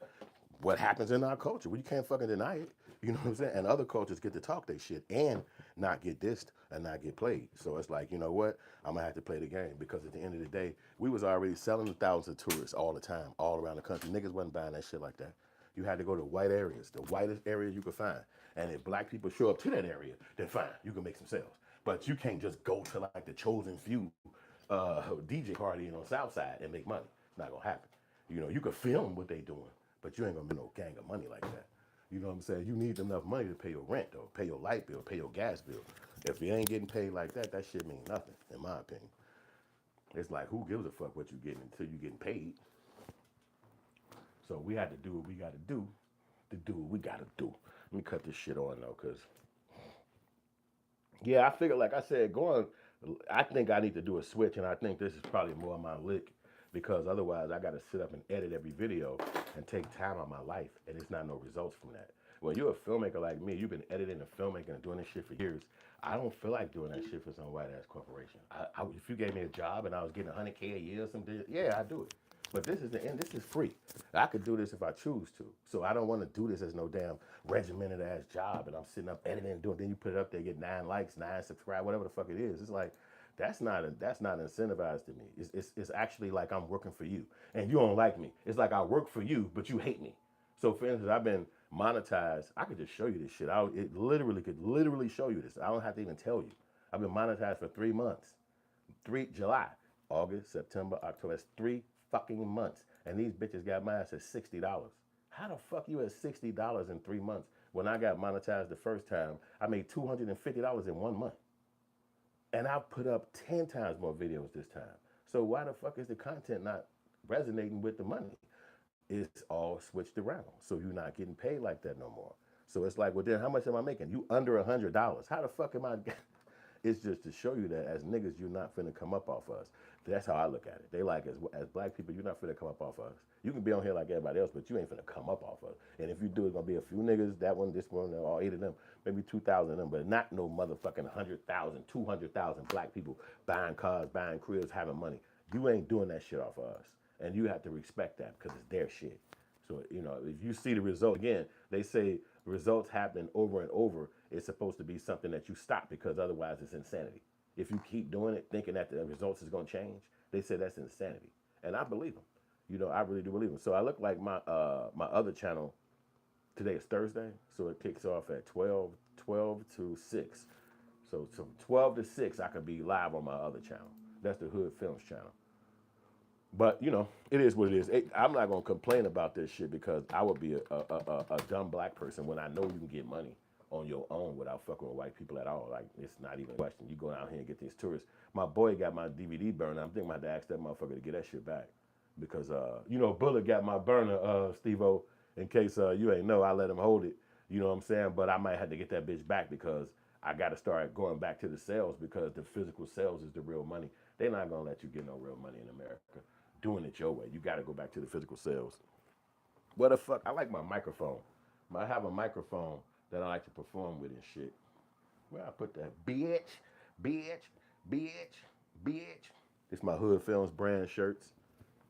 what happens in our culture. Well, you can't fucking deny it. You know what I'm saying? And other cultures get to talk their shit and not get dissed and not get played. So it's like, you know what? I'm gonna have to play the game because at the end of the day, we was already selling to thousands of tourists all the time, all around the country. Niggas wasn't buying that shit like that. You had to go to white areas, the whitest areas you could find. And if black people show up to that area, then fine, you can make some sales. But you can't just go to like the chosen few DJ party on the South Side and make money. It's not gonna happen. You know, you could film what they doing, But you ain't gonna be no gang of money like that. You know what I'm saying? You need enough money to pay your rent though, pay your light bill, pay your gas bill. If you ain't getting paid like that, that shit mean nothing, in my opinion. It's like who gives a fuck what you getting until you getting paid. So we had to do what we gotta do to do what we gotta do. Let me cut this shit on though, cause yeah, I figured like I said, going I think I need to do a switch and I think this is probably more my lick because otherwise I gotta sit up and edit every video and take time out of my life and it's not no results from that. When you're a filmmaker like me, you've been editing and filmmaking and doing this shit for years. I don't feel like doing that shit for some white ass corporation. If you gave me a job and I was getting 100K a year or something, yeah, I'd do it. But this is the end. This is free. I could do this if I choose to. So I don't want to do this as no damn regimented ass job. And I'm sitting up editing and doing. Then you put it up there, get 9 likes, 9 subscribe, whatever the fuck it is. It's like that's not incentivized to me. It's actually like I'm working for you and you don't like me. It's like I work for you, but you hate me. So for instance, I've been monetized. I could just show you this shit. It literally could literally show you this. I don't have to even tell you. I've been monetized for 3 months. July, August, September, October. That's 3 fucking months. And these bitches got mine at $60. How the fuck you at $60 in 3 months? When I got monetized the first time, I made $250 in 1 month. And I put up 10 times more videos this time. So why the fuck is the content not resonating with the money? It's all switched around. So you're not getting paid like that no more. So it's like, well, then how much am I making? You under $100. How the fuck am I? It's just to show you that as niggas, you're not finna come up off us. That's how I look at it. They like, as black people, you're not finna come up off us. You can be on here like everybody else, but you ain't finna come up off us. And if you do, it's gonna be a few niggas, that one, this one, all 8 of them, maybe 2,000 of them, but not no motherfucking 100,000, 200,000 black people buying cars, buying cribs, having money. You ain't doing that shit off of us. And you have to respect that because it's their shit. So, you know, if you see the result, again, they say results happen over and over. It's supposed to be something that you stop because otherwise it's insanity. If you keep doing it thinking that the results is going to change, they say that's insanity. And I believe them. You know, I really do believe them. So I look like my other channel, today is Thursday, so it kicks off at 12 to 6. So 12 to 6, I could be live on my other channel. That's the Hood Films channel. But you know, it is what it is. I'm not gonna complain about this shit because I would be a dumb black person when I know you can get money on your own without fucking with white people at all. Like it's not even a question. You go down here and get these tourists. My boy got my DVD burner. I'm thinking I have to ask that motherfucker to get that shit back because you know Bullet got my burner, Steve-O. In case you ain't know, I let him hold it. You know what I'm saying? But I might have to get that bitch back because I got to start going back to the sales because the physical sales is the real money. They're not gonna let you get no real money in America doing it your way. You got to go back to the physical sales. What the fuck? I like my microphone. I have a microphone that I like to perform with and shit. Where I put that? Bitch, bitch, bitch, bitch. It's my Hood Films brand shirts.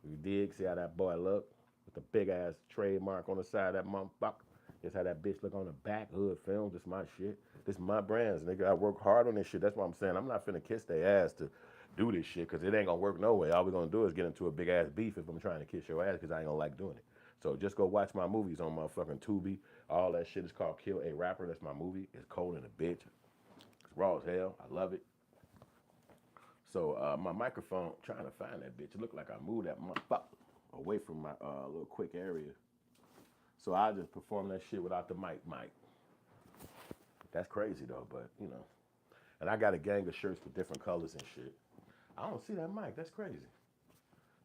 You dig? See how that boy look? With the big ass trademark on the side of that motherfucker. That's how that bitch look on the back. Hood Films. This my shit. This my brands, nigga. I work hard on this shit. That's what I'm saying. I'm not finna kiss their ass to do this shit because it ain't gonna work no way. All we gonna do is get into a big ass beef if I'm trying to kiss your ass because I ain't gonna like doing it. So just go watch my movies on my fucking Tubi. All that shit is called Kill a Rapper. That's my movie. It's cold in a bitch. It's raw as hell. I love it. So my microphone, trying to find that bitch. It looked like I moved that motherfucker away from my little quick area. So I just perform that shit without the mic. That's crazy though, but you know. And I got a gang of shirts with different colors and shit. I don't see that mic. That's crazy.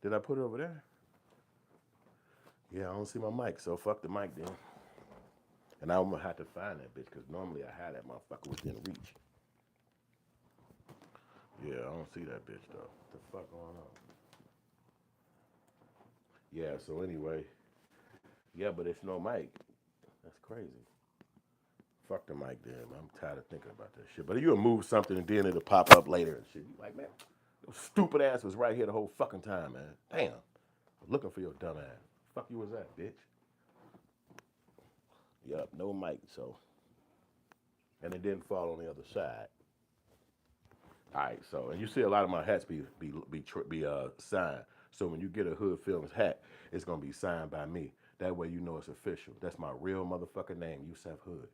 Did I put it over there? Yeah, I don't see my mic, so fuck the mic then. And I'm gonna have to find that bitch because normally I had that motherfucker within reach. Yeah, I don't see that bitch though. What the fuck going on? Yeah, so anyway. Yeah, but it's no mic. That's crazy. Fuck the mic then. I'm tired of thinking about that shit. But you'll move something and then it'll pop up later and shit. You like, man, your stupid ass was right here the whole fucking time, man. Damn. Looking for your dumb ass. Fuck you was that, bitch? Yup, no mic, so. And it didn't fall on the other side. All right, so and you see a lot of my hats be signed. So when you get a Hood Films hat, it's gonna be signed by me. That way you know it's official. That's my real motherfucking name, Yusef Hood.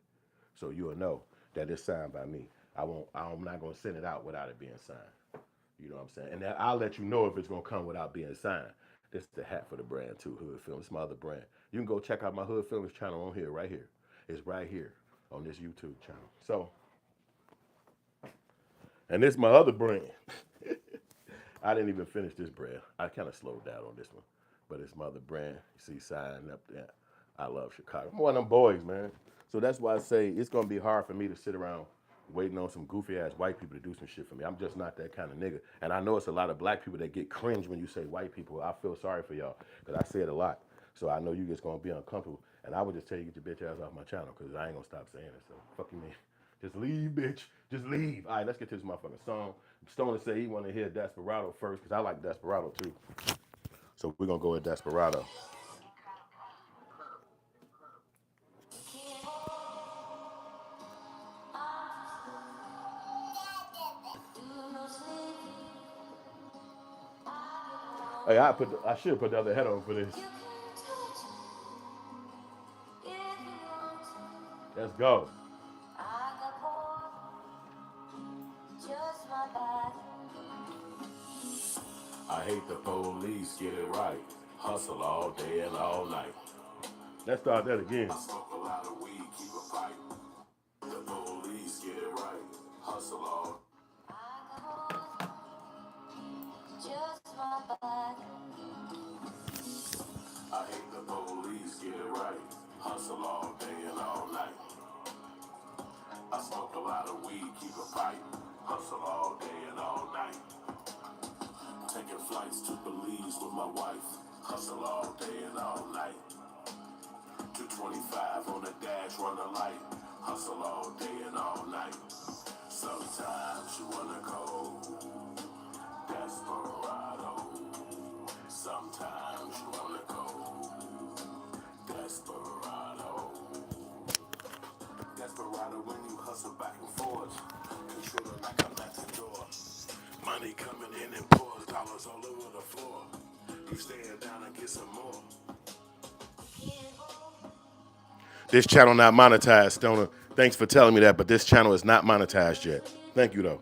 So you'll know that it's signed by me. I'm not gonna send it out without it being signed. You know what I'm saying? And I'll let you know if it's gonna come without being signed. This is the hat for the brand too, Hood Films. It's my other brand. You can go check out my Hood Films channel on here, right here. It's right here on this YouTube channel. So, and this is my other brand. I didn't even finish this brand. I kind of slowed down on this one, but it's my other brand. You see, sign up there. I love Chicago. I'm one of them boys, man. So that's why I say it's gonna be hard for me to sit around waiting on some goofy ass white people to do some shit for me. I'm just not that kind of nigga. And I know it's a lot of black people that get cringe when you say white people. I feel sorry for y'all because I say it a lot. So I know you just gonna be uncomfortable. And I would just tell you get your bitch ass off my channel because I ain't gonna stop saying it. So fuck you, man. Just leave, bitch. Just leave. All right, let's get to this motherfucking song. Stoner say he want to hear Desperado first because I like Desperado too. So we're gonna go with Desperado. Hey, I should put the other head on for this. Let's go. I hate the police, get it right. Hustle all day and all night. Let's start that again. I smoke a lot of weed, keep a pipe. The police, get it right. Hustle all. I hate the police, get it right. Hustle all day and all night. I smoke a lot of weed, keep a pipe. Hustle all day and all night. Taking flights to Belize with my wife. Hustle all day and all night. 225 on the dash, run the light. Hustle all day and all night. Sometimes you wanna go Desperado. Sometimes you wanna go Desperado. Desperado when you hustle back and forth. Controller like a matador. Money coming in pours, dollars all over the floor. You stand down and get some more. This channel not monetized, Stoner. Thanks for telling me that, but this channel is not monetized yet. Thank you, though.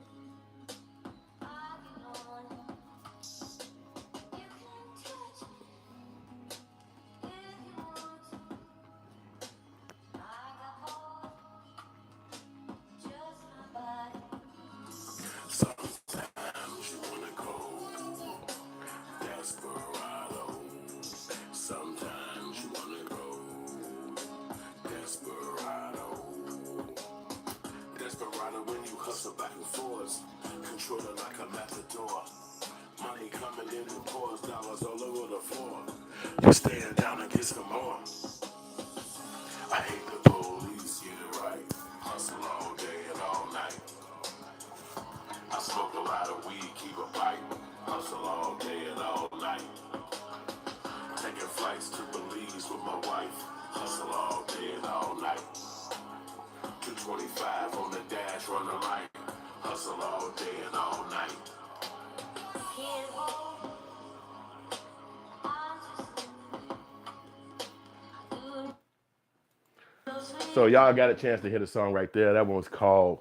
Sometimes you wanna go Desperado. Sometimes you wanna go Desperado. Desperado when you hustle back and forth. Controller like a matador. Money coming in and pours, dollars all over the floor. You stand down and get some more. I hate the police, get it right. Hustle all day and all night. I smoke a lot of weed, keep a pipe. Hustle all day and all night. Taking flights to Belize with my wife. Hustle all day and all night. 225 on the dash, run the light. Hustle all day and all night. So y'all got a chance to hear the song right there. That one's called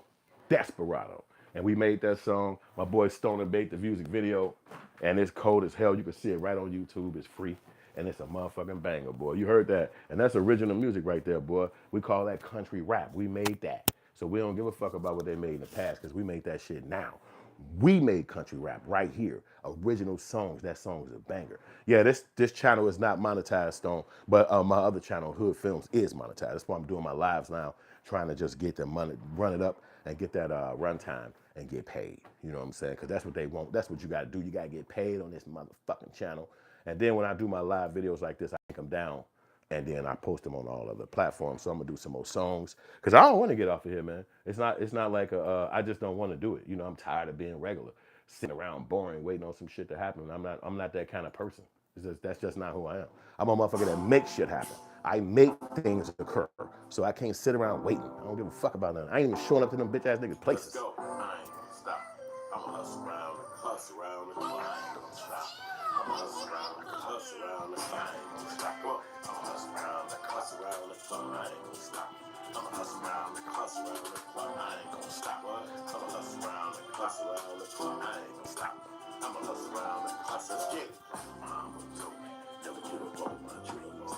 Desperado. And we made that song. My boy Stoner made the music video. And it's cold as hell. You can see it right on YouTube. It's free. And it's a motherfucking banger, boy. You heard that. And that's original music right there, boy. We call that country rap. We made that. So we don't give a fuck about what they made in the past because we made that shit now. We made country rap right here. Original songs. That song is a banger. Yeah, this channel is not monetized, Stone, but my other channel, Hood Films, is monetized. That's why I'm doing my lives now, trying to just get the money, run it up, and get that runtime and get paid. You know what I'm saying? Because that's what they want. That's what you got to do. You got to get paid on this motherfucking channel. And then when I do my live videos like this, I take them down and then I post them on all other platforms. So I'm gonna do some more songs because I don't want to get off of here, man. It's not like I just don't want to do it. You know, I'm tired of being regular, sitting around boring, waiting on some shit to happen. I'm not that kind of person. That's just not who I am. I'm a motherfucker that makes shit happen. I make things occur, so I can't sit around waiting. I don't give a fuck about nothing. I ain't even showing up to them bitch ass niggas places. Let's go. I ain't gonna stop. I'ma hustle around and cuss around and I ain't gonna stop. I'ma hustle around and cuss around and I ain't gonna stop. I'ma hustle around and cuss around and I ain't gonna stop. I'ma hustle around and cuss around and I ain't gonna stop. I'ma hustle around and cuss around and I ain't gonna stop. I'ma hustle around and cuss. Let's get it. I'm a dope. want my dreams.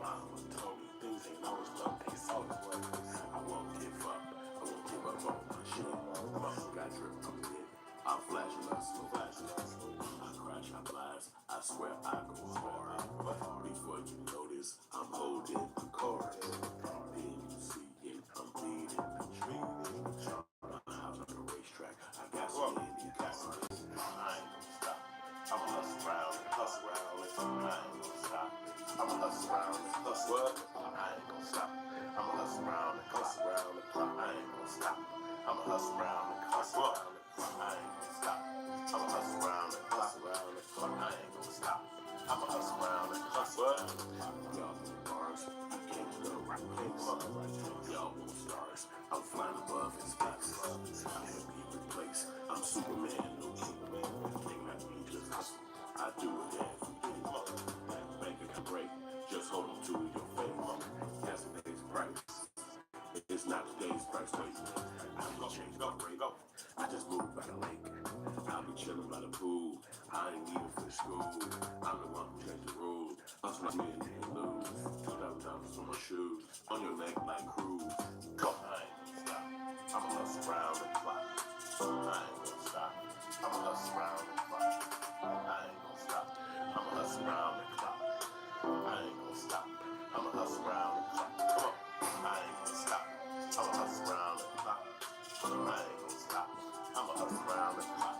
Mama told me things ain't always what they thought it was. I won't give up. I won't give up on my shit. Mama got drip from me. I'm flashing us, I crash, I blast. I swear I go hard. But before you notice, I'm holding the chorus. Then you see it, I'm bleeding, I'm treating. My house like a racetrack. I got some in the gas. I ain't gonna stop. I'ma hustle around and hustle around. I ain't gonna stop. I'ma hustle around and hustle up. I ain't gonna stop. I'ma hustle around and hustle around. I ain't gonna stop. I'ma hustle around and hustle up. I ain't gonna stop. I'ma hustle around and hustle around. I ain't gonna stop. I'ma hustle around and hustle up. Y'all want bars, I can't go right place. Y'all want stars, I'm flying above in space. I can't be replaced. I'm Superman, no Superman. Think like me, just hustle. I do it every day. Bank can break, just hold on to your faith. Yesterday's price. It's not today's price, wait. I can change the rate. I just moved by the lake. I'll be chilling by the pool. I ain't even for school. I'm the one who changed the rules. I'm trying me and you lose. $2,000 for my shoes. On your neck like cruise. Go, I ain't gonna stop. I'ma hustle around the clock. I ain't gonna stop. I'ma hustle around the clock. I ain't gonna stop. I'ma hustle around the clock. I ain't gonna stop. I'ma hustle around the clock. Come on. I ain't gonna stop. I'ma hustle around the clock. I ain't gonna stop. I'ma hustle around the clock.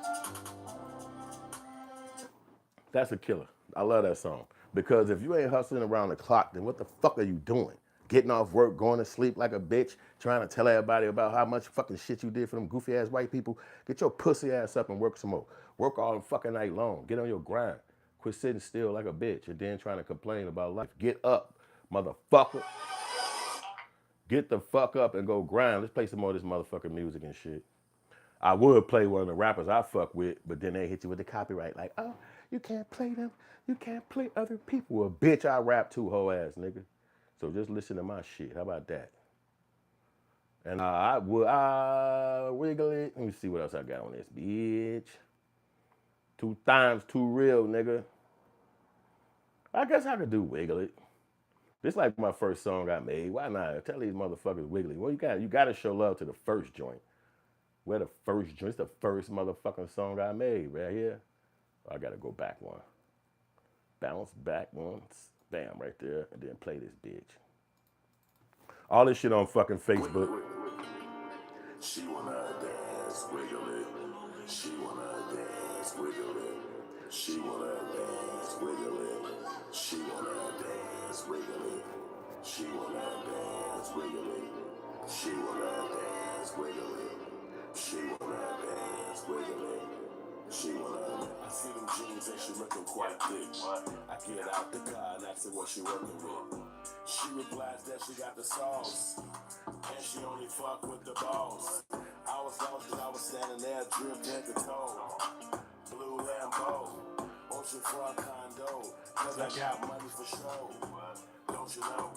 That's a killer. I love that song. Because if you ain't hustling around the clock, then what the fuck are you doing? Getting off work, going to sleep like a bitch, trying to tell everybody about how much fucking shit you did for them goofy ass white people. Get your pussy ass up and work some more. Work all fucking night long. Get on your grind. Quit sitting still like a bitch and then trying to complain about life. Get up, motherfucker. Get the fuck up and go grind. Let's play some more of this motherfucking music and shit. I would play one of the rappers I fuck with, but then they hit you with the copyright. Like, oh, you can't play them. You can't play other people. Well, bitch, I rap too, hoe ass nigga. So just listen to my shit. How about that? And I would wiggle it. Let me see what else I got on this, bitch. 2 times too real, nigga. I guess I could do wiggle it. This like my first song I made. Why not? Tell these motherfuckers wiggly. Well, you gotta show love to the first joint. Where the first joint? It's the first motherfucking song I made right here. I gotta go back one. Bounce back once. Bam, right there. And then play this bitch. All this shit on fucking Facebook. She wanna dance, wiggle it. She wanna dance, wiggle it. She wanna dance, wiggle it. She wanna dance, wiggle it. She wanna dance, wiggle it. She wanna dance, wiggle it. She wanna dance, wiggle it. She wanna. I see them jeans and she looking quite thick. I get out the car and ask her what she working with. She replies that she got the sauce, and she only fuck with the boss. I was lost cause I was standing there dripped head to toe. Blue Lambo, oceanfront condo, cause I got money for show. Don't you know?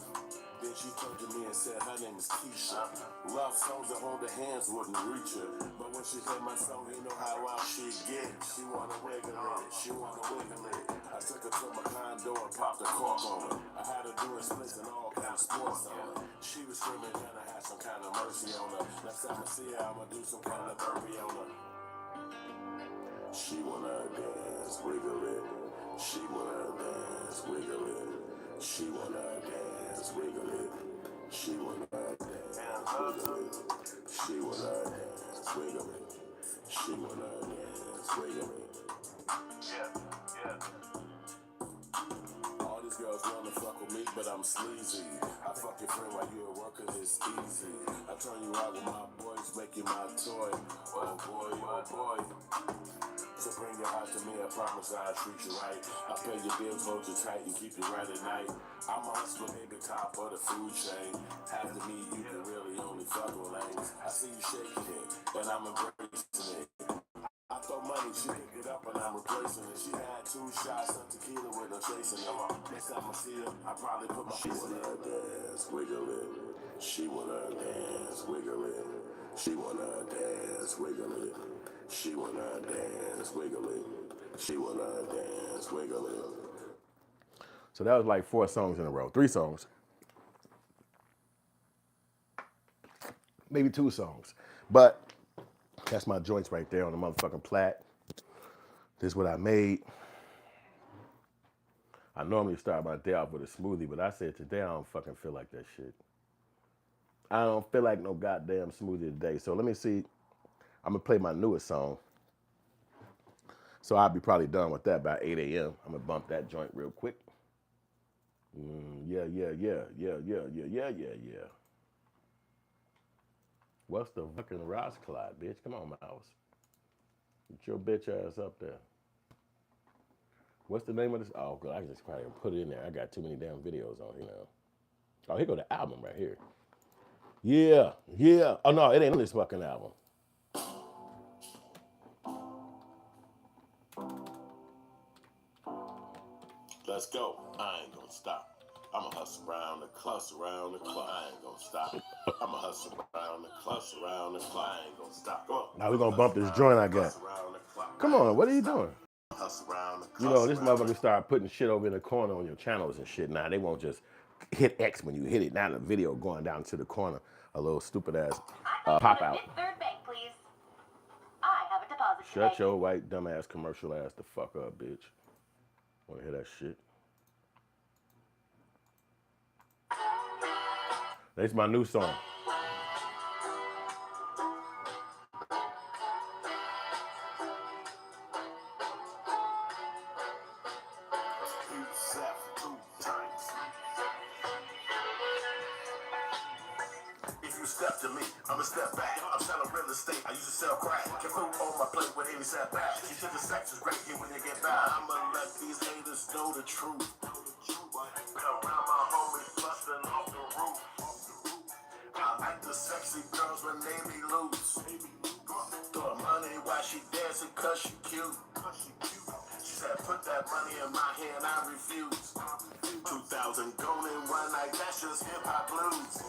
Then she turned to me and said her name is Keisha. Love songs that hold her hands wouldn't reach her, but when she heard my song, you know how out she get. She wanna wiggle it, she wanna wiggle it. I took her to my condo and popped a cork on her. I had her doing splits and all kind of sports on her. She was screaming, can I have some kind of mercy on her? Next time I see her, I'ma do some kind of burpee on her. She wanna dance, wiggle it. She wanna dance, wiggle it. She wanna dance, wiggle it. She wanna dance, wiggle it. She wanna dance, wiggle it. She wanna dance, wiggle it. Yeah. All these girls wanna fuck with me, but I'm sleazy. I fuck your friend while you at work 'cause it's easy. I turn you out with my boys, make you my toy. Oh boy, oh boy. So bring your heart to me, I promise I'll treat you right. I'll pay your bills, hold you tight, and keep you right at night. I'm a hustler, baby, top of the food chain. After me, you can really only fuck with lanes. I see you shaking it, and I'm embracing it. I throw money, she pick it up, and I'm replacing it. She had 2 shots of tequila with no chasing it. Next time I see her, I probably put my face in it. She wanna dance, wiggle it. She wanna dance, wiggle it. She wanna dance, wiggle it. She wanna dance, wiggle it. She wanna dance, wiggle it. So that was like 4 songs in a row, 3 songs, maybe 2 songs. But that's my joints right there on the motherfucking plat. This is what I made. I normally start my day off with a smoothie, but I said today I don't fucking feel like that shit. I don't feel like no goddamn smoothie today. So let me see. I'm gonna play my newest song. So I'll be probably done with that by 8 a.m. I'm gonna bump that joint real quick. Yeah. What's the fucking Ross Clyde, bitch? Come on, Mouse. Get your bitch ass up there. What's the name of this? Oh, God, I can just probably put it in there. I got too many damn videos on here now. Oh, here go the album right here. Yeah. Oh, no, it ain't on this fucking album. Let's go. I ain't gonna stop. I'ma hustle around the clock, I ain't gonna stop. I'ma hustle around the clock, I ain't gonna stop. Go on. Now we're gonna bump this joint I got. Come on, what are you doing? You know, this motherfucker start putting shit over in the corner on your channels and shit. Now they won't just hit X when you hit it. Now the video going down to the corner, a little stupid ass pop out. Third bank, please. I have a deposit. Shut your white dumbass commercial ass the fuck up, bitch. Wanna hear that shit? That's my new song. Yusef Two Times. If you step to me, I'ma step back. I'm selling real estate. I used to sell crack. Can food on my plate with any setback. You should the sex is great here when they get back. I'ma let these haters know the truth. Been around my homies busting off the roof. I like the sexy girls when they be loose. Throw money while she dancing cause she cute. She said put that money in my hand, I refuse. 2,000 gone in one night, that's just hip hop blues.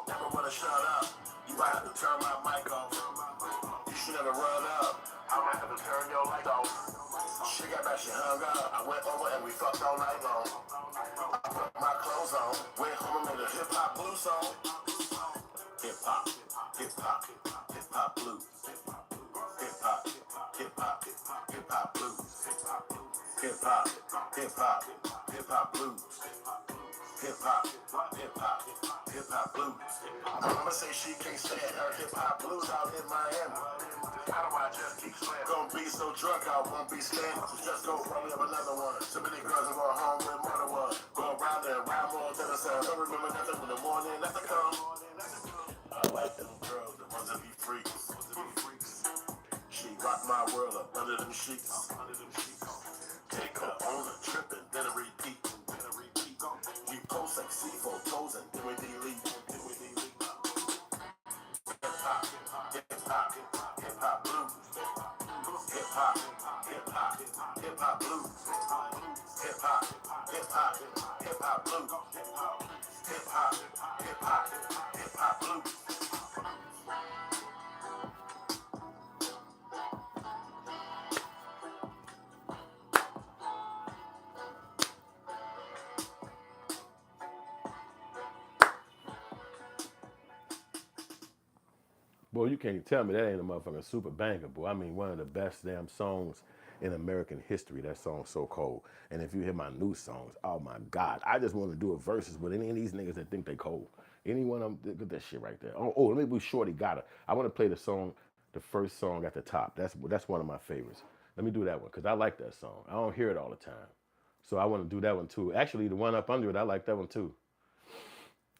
Never wanna shut up, you might have to turn my mic off. You should never run up, I might have to turn your light off. She got back, she hung up, I went over and we fucked all night long. I put my clothes on, went home and made a hip hop blues song. Hip hop, hip hop, hip hop blues. Hip hop, hip hop, hip hop blues. Hip hop, hip hop, hip hop blues. Hip hop, hip hop, hip hop blues. Mama say she can't stand her hip hop blues out in Miami. How do I just keep slaying? Gonna be so drunk I won't be standing. Just go roll up another one. So many girls are going home with more than one. Go around and around more than the sun. Don't remember nothing in the morning, nothing come. I like them girls, the ones that be freaks. She rock my world up under them sheets. Take her on a trip and then a repeat. We post like C-photos and then we delete. Hip hop, hip hop, hip hop blues. Hip hop, hip hop, hip hop blues. Hip hop, hip hop, hip hop blues. Hip hop, hip hop, hip hop blues. Boy, you can't tell me that ain't a motherfucking super banger, boy. I mean, one of the best damn songs in American history. That song's so cold. And if you hear my new songs, oh my God, I just want to do a verses with any of these niggas that think they cold. Any one of them, get that shit right there. Oh, let me be Shorty Gotta. I want to play the song, the first song at the top. That's one of my favorites. Let me do that one because I like that song. I don't hear it all the time. So I want to do that one too. Actually, the one up under it, I like that one too.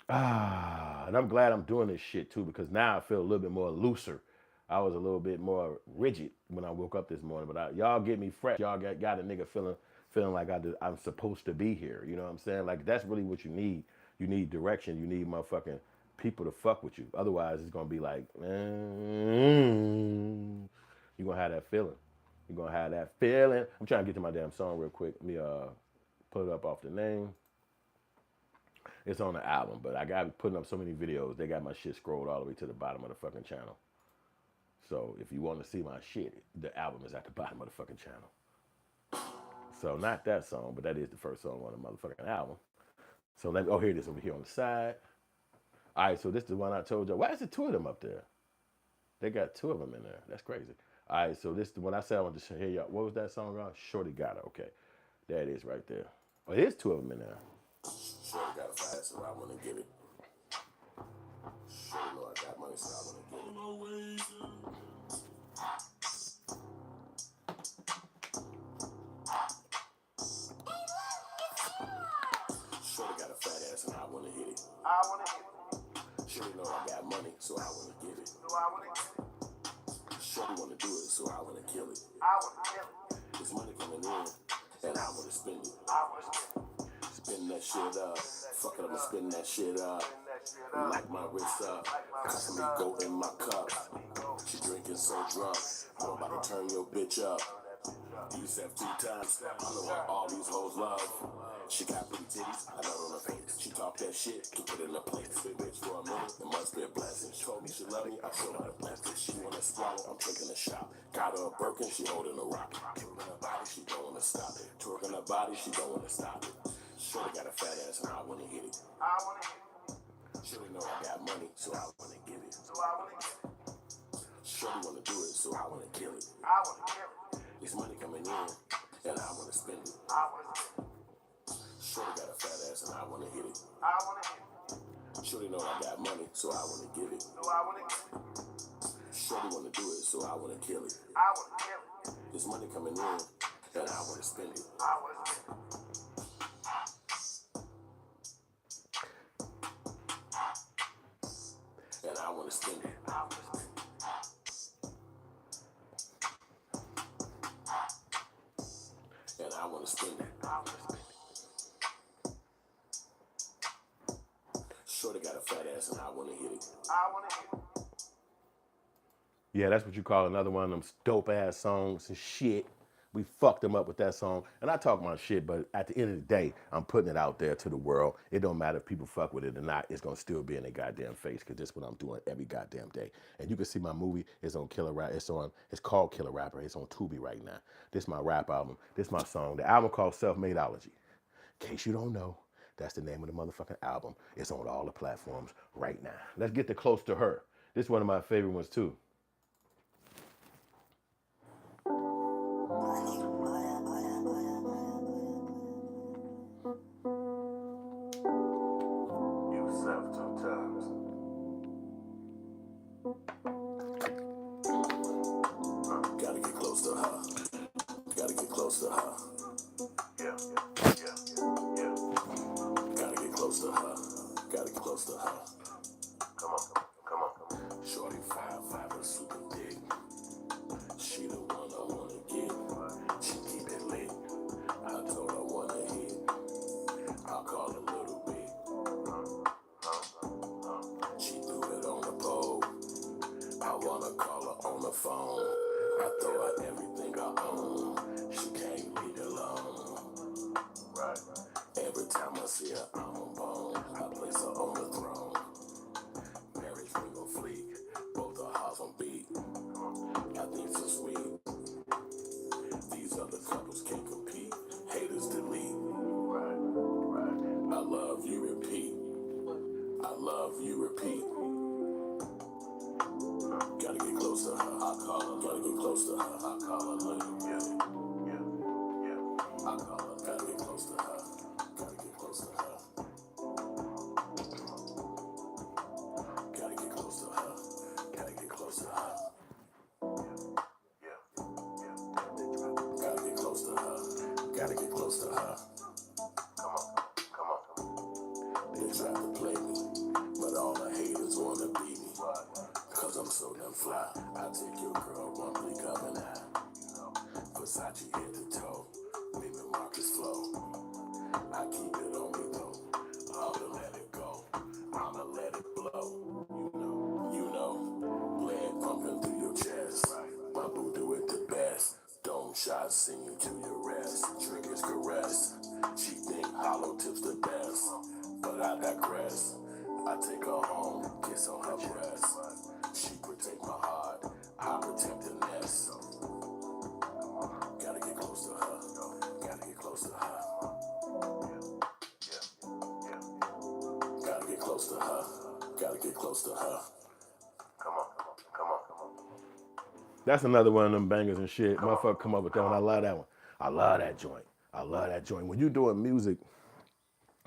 And I'm glad I'm doing this shit too because now I feel a little bit more looser. I was a little bit more rigid when I woke up this morning, but y'all get me fresh. Y'all got a nigga feeling like I'm supposed to be here. You know what I'm saying? Like that's really what you need. You need direction. You need motherfucking people to fuck with you. Otherwise, it's gonna be like, you're gonna have that feeling. You're gonna have that feeling. I'm trying to get to my damn song real quick. Let me put it up off the name. It's on the album, but I got putting up so many videos. They got my shit scrolled all the way to the bottom of the fucking channel. So if you want to see my shit, the album is at the bottom of the fucking channel. So not that song, but that is the first song on the motherfucking album. So here it is over here on the side. All right, so this is the one I told you. Why is it two of them up there? They got two of them in there. That's crazy. All right, so this is the one I said I wanted to hear y'all. What was that song on? Shorty Got It. Okay, there it is right there. Oh, it is two of them in there. Shorty got a fast, so I wanna get it. Shorty know I got money, so I wanna get it. Shorty got a fat ass, and I wanna hit it. Shorty know I got money, so I wanna get it. Shorty wanna do it, so I wanna kill it. This money coming in, and I wanna spend it. Spin that shit up. Fuck it, I'ma spin that shit up. Like my wrist up. Cause me go in my cup. She drinking so drunk. I'm about to turn your bitch up. Yusef Two Times. I know what all these hoes love. She got pretty titties, I know on her face. She talk that shit, can put it in a place. Big bitch for a minute, it must be a blessing. She told me she love me, I showed her the blessing. She wanna swallow, I'm taking a shot. Got her a Birkin, she holding a rocket. Twerking her body, she don't wanna stop it. Twerking her body, she don't wanna stop it. Shorty got a fat ass and I wanna hit it. Shorty know I got money, so I wanna give it. Shorty wanna do it, so I wanna kill it. This money coming in, and I wanna spend it. Shorty got a fat ass and I wanna hit it. Shorty know I got money, so I wanna give it. Shorty wanna do it, so I wanna kill it. This money coming in, and I wanna spend it. And I wanna spend it. And I wanna spend it. Shorty got a fat ass and I wanna hit it. Yeah, that's what you call another one of them dope ass songs and shit. We fucked them up with that song. And I talk my shit, but at the end of the day, I'm putting it out there to the world. It don't matter if people fuck with it or not. It's gonna still be in their goddamn face because that's what I'm doing every goddamn day. And you can see my movie is on Killer Rap. It's called Killer Rapper. It's on Tubi right now. This is my rap album. This is my song. The album called Selfmadeology. In case you don't know, that's the name of the motherfucking album. It's on all the platforms right now. Let's get to Close to Her. This is one of my favorite ones too. Yusef Two Times. Gotta get close to her. Gotta get close to her. Yeah. Gotta get close to her. Gotta get close to her. Come on. Shorty 5'5" and super thick. She the one I wanna get. She keep it lit. I told her I wanna hit. I'll call a little bit. She threw it on the pole. I wanna call her on the phone. I throw her everything I own. She can't leave it alone. Right. Every time I see her, I'm on bone. I place her on the throne. Marriage ring on fleek. Both our hearts on beat. I think so sweet. These other couples can't compete. Haters delete. Right. I love you, repeat. I love you, repeat. Gotta get close to her. I call her. Gotta get close to her. I call her later. Yeah. I call her. Gotta get close to her. Gotta get close to her. Gotta get close to her. Gotta get close to her. Gotta get close to her. Gotta get close to her. Come on. They tried to play me, but all the haters wanna beat me. Cause I'm so damn fly. I take your girl one blink of an eye. Versace head to toe. Neiman Marcus flow. I keep it on me though. I'ma let it go. I'ma let it blow. You know. Blood pumping through your chest. My boo do it the best. Dome shots sing you to your rest. Triggers caress. She think hollow tips the best. But I digress. I take her home, kiss on her breast. She protect my heart, I protect the nest. Gotta get close to her. Gotta get to her. Gotta get close to her. Come on, come on, come on. That's another one of them bangers and shit. Motherfucker come up with that one. I love that one. I love that joint. I love that joint. When you're doing music,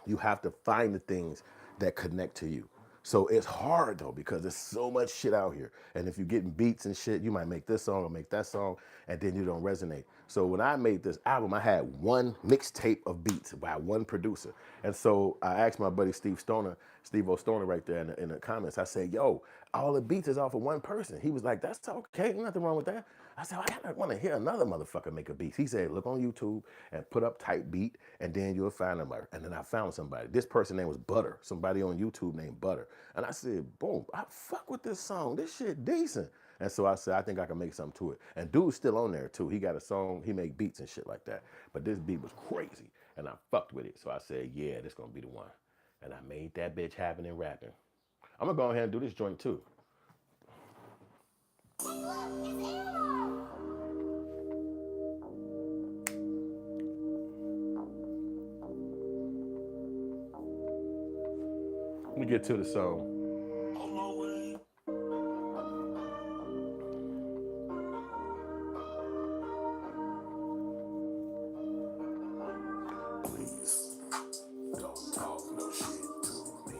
you have to find the things that connect to you. So it's hard though because there's so much shit out here. And if you're getting beats and shit, you might make this song or make that song, and then you don't resonate. So when I made this album, I had one mixtape of beats by one producer. And so I asked my buddy Steve O'Stoner right there in the comments, I said, yo, all the beats is off of one person. He was like, that's okay, nothing wrong with that. I said, I want to hear another motherfucker make a beat. He said, look on YouTube and put up type beat, and then you'll find them. And then I found somebody. This person name was Butter. Somebody on YouTube named Butter. And I said, boom, I fuck with this song. This shit decent. And so I said, I think I can make something to it. And dude's still on there too. He got a song, he make beats and shit like that. But this beat was crazy, and I fucked with it. So I said, yeah, this gonna be the one. And I made that bitch happen in rapping. I'm gonna go ahead and do this joint too. Let me get to the song. Please, don't talk no shit to me.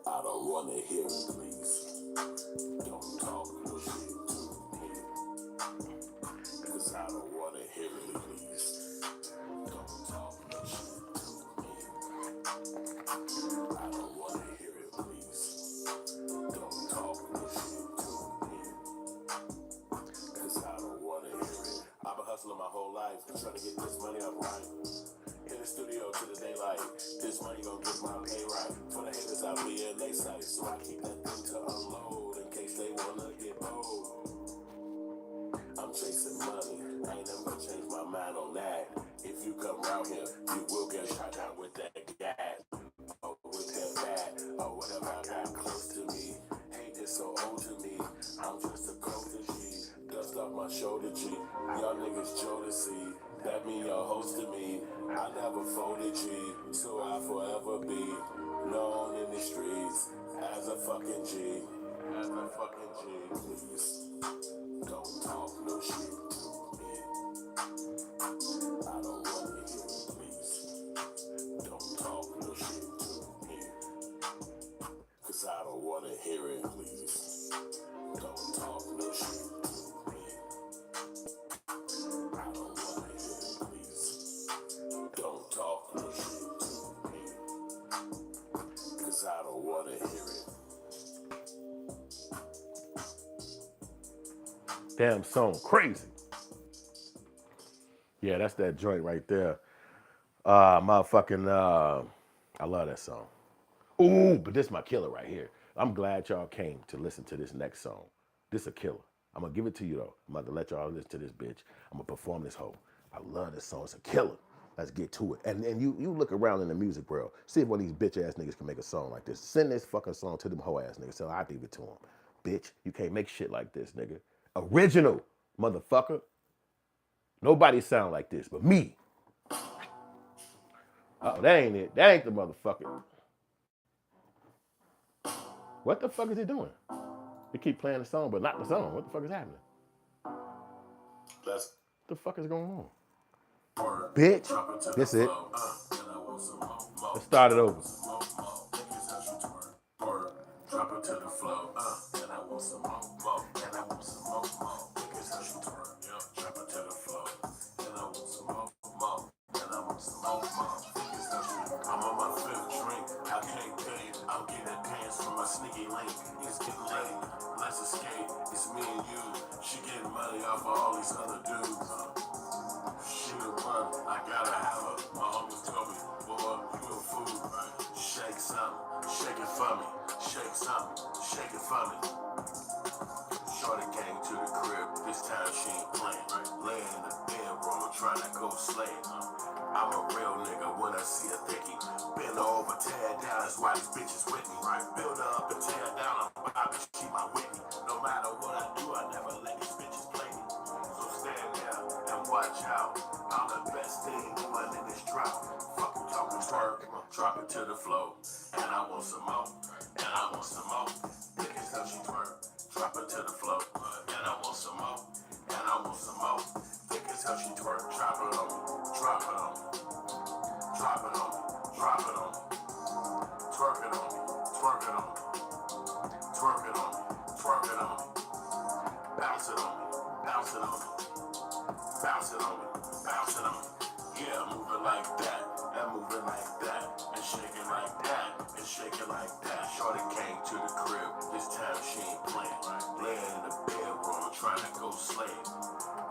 I don't wanna hear it, please. Don't talk no shit to me. Cause I don't wanna hear it, please. Don't talk no shit to me. I don't wanna hear it, please. Don't talk no shit to me. Cause I don't wanna hear it. I've been hustling my whole life, trying to get this money up right. In the studio to the daylight, this money gon' get my pay right. For the haters out here in they sight, so I keep that thing to unload in case they wanna get bold. I'm chasing money, I ain't never gonna change my mind on that. If you come around here, you will get shot down with that gas. Or with that bat, or whatever I got close to me. Hate is so old to me, I'm just a coaster G. Dust off my shoulder G, y'all niggas Jodeci. That mean y'all host to me. I never folded G, so I'll forever be known in the streets as a fucking G. As a fucking G. Please, don't talk no shit to me. I don't wanna hear it, please. Don't talk no shit to me. Cause I don't wanna hear it, please. Don't talk no shit to me. I don't wanna hear it, please. Don't talk no shit to me. Cause I don't wanna hear it. Damn song, crazy. Yeah, that's that joint right there. Motherfucking, I love that song. Ooh, but this is my killer right here. I'm glad y'all came to listen to this next song. This is a killer. I'm gonna give it to you though. I'm about to let y'all listen to this bitch. I'm gonna perform this hoe. I love this song. It's a killer. Let's get to it. And you look around in the music world. See if one of these bitch ass niggas can make a song like this. Send this fucking song to them hoe ass niggas. Tell them I give it to them. Bitch, you can't make shit like this, nigga. Original, motherfucker. Nobody sound like this but me. Oh, that ain't it. That ain't the motherfucker. What the fuck is he doing? He keep playing the song, but not the song. What the fuck is happening? Let's What the fuck is going on? Bitch, this it. Let's start it over. drop it to the floor, and I want some more, and I want some more. Niggas how you twerk, drop it to the floor, and I want some more, and I want some more. Niggas how you, I'm on my fifth drink, I can't pay, I'm getting pants from my sneaky link. It's getting late, let's escape. It's me and you. She getting money off of all these other dudes. She the one, I gotta have her. My homies told me, boy, you a fool. Shake something, shake it for me. Shake something, shake it for me. Shorty came to the crib, this time she ain't playing. Laying in the bedroom, trying to go slay. I'm a real nigga when I see a thickie. Bend over, tear down, that's why these bitches with me. Build her up and tear down, I'm Bobby, she my Whitney. No matter what I do, I never let these bitches play me. So stand there and watch out. I'm the best thing going in this drop. Fuck you talking twerk. drop it to the floor. And I want some more, and I want some more. Thick as hell she twerk, drop it to the floor. And I want some more, and I want some more. Thick as hell she twerk, drop it on me, drop it on me, drop it on me, drop it on me. Twerk it on me, twerk it on me, twerk it on me, twerk it on me. Bounce it on me, bounce it on me, bounce it on me, bounce it on me. Yeah, move it like that, and move it like that, and shake it like that, and shake it like that. Shorty came to the crib, this time she ain't playing. Laying in the bedroom, trying to go slay.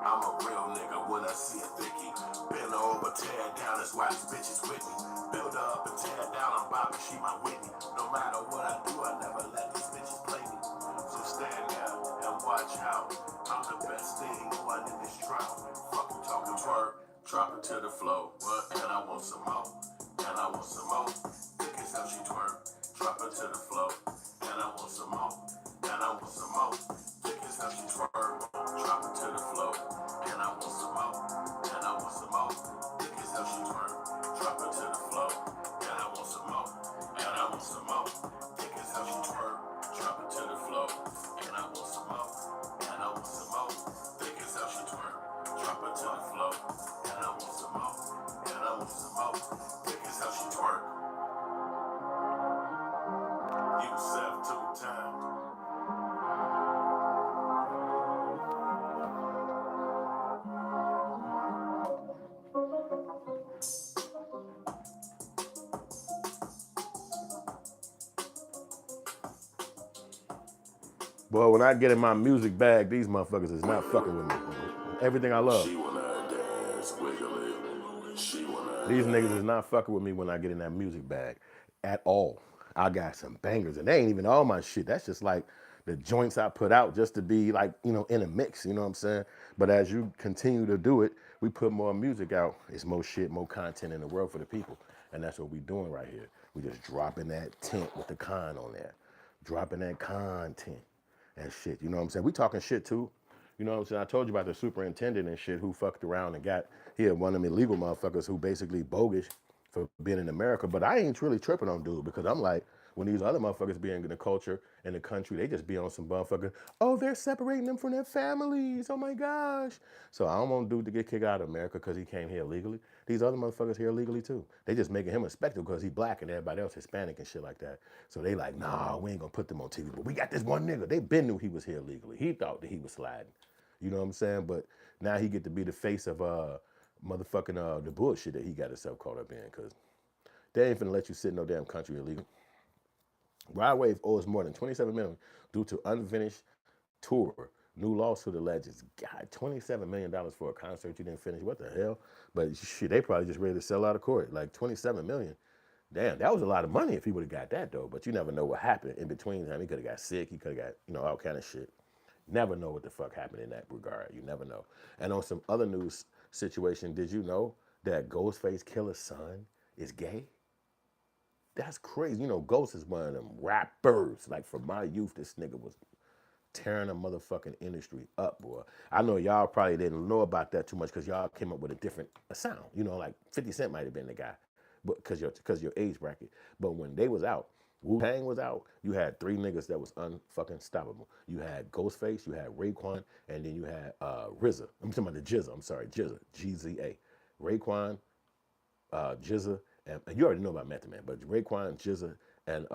I'm a real nigga when I see a thickie. Bend her over, tear it down, that's why these bitches with me. Build her up and tear it down, I'm Bobby, she my Whitney. No matter what I do, I never let these bitches play me. So stand there and watch out. I'm the best thing going in this drought. Fuck you talking twerk, drop it to the floor. And I want some more, and I want some more. Thick as hell she twerk, drop it to the floor. And I want some more, and I want some more. Thick as hell she twerk, drop it to the floor. And I want some more, and I want some more. Thick as hell she twerk, drop it to the floor. And I want some more, and I want some more. Thick as hell she twerk, drop it to the floor. And I want some more, and I want some more. Thick as hell she twerk, drop it to the floor. And I want some more, and I want some more. Thick as hell she twerk. Yusef Two Times. Well, when I get in my music bag, these motherfuckers is not fucking with me. Everything I love. She wanna dance, wiggle it. She wanna These niggas is not fucking with me when I get in that music bag at all. I got some bangers, and they ain't even all my shit. That's just like the joints I put out just to be like, in a mix, you know what I'm saying? But as you continue to do it, we put more music out. It's more shit, more content in the world for the people. And that's what we doing right here. We just dropping that tent with the con on there. Dropping that content and shit. You know what I'm saying? We talking shit too. You know what I'm saying? I told you about the superintendent and shit who fucked around and got here one of them illegal motherfuckers who basically bogus for being in America. But I ain't really tripping on dude because I'm like, when these other motherfuckers be in the culture in the country, they just be on some motherfucker, oh, they're separating them from their families. Oh my gosh. So I don't want dude to get kicked out of America because he came here illegally. These other motherfuckers here illegally too. They just making him a spectacle because he black and everybody else Hispanic and shit like that. So they like, nah, we ain't gonna put them on TV. But we got this one nigga. They been knew he was here illegally. He thought that he was sliding. You know what I'm saying? But now he get to be the face of motherfucking the bullshit that he got himself caught up in because they ain't finna let you sit in no damn country illegal. Rod Wave owes more than $27 million due to unfinished tour. New lawsuit alleges, God, $27 million for a concert you didn't finish. What the hell? But shit, they probably just ready to sell out of court. Like $27 million. Damn, that was a lot of money if he would have got that though. But you never know what happened in between time. He could have got sick. He could have got, all kind of shit. Never know what the fuck happened in that regard. You never know. And on some other news situation, did you know that Ghostface Killer's son is gay? That's crazy. Ghost is one of them rappers. Like from my youth, this nigga was tearing the motherfucking industry up, boy. I know y'all probably didn't know about that too much because y'all came up with a different sound. Like 50 Cent might have been the guy, but because your age bracket. But when they was out, Tang was out, you had three niggas that was unfucking stoppable. You had Ghostface, you had Raekwon, and then you had RZA. I'm talking about the GZA. I'm sorry, GZA, GZA. Raekwon, GZA, and you already know about Method Man, but Raekwon, GZA, and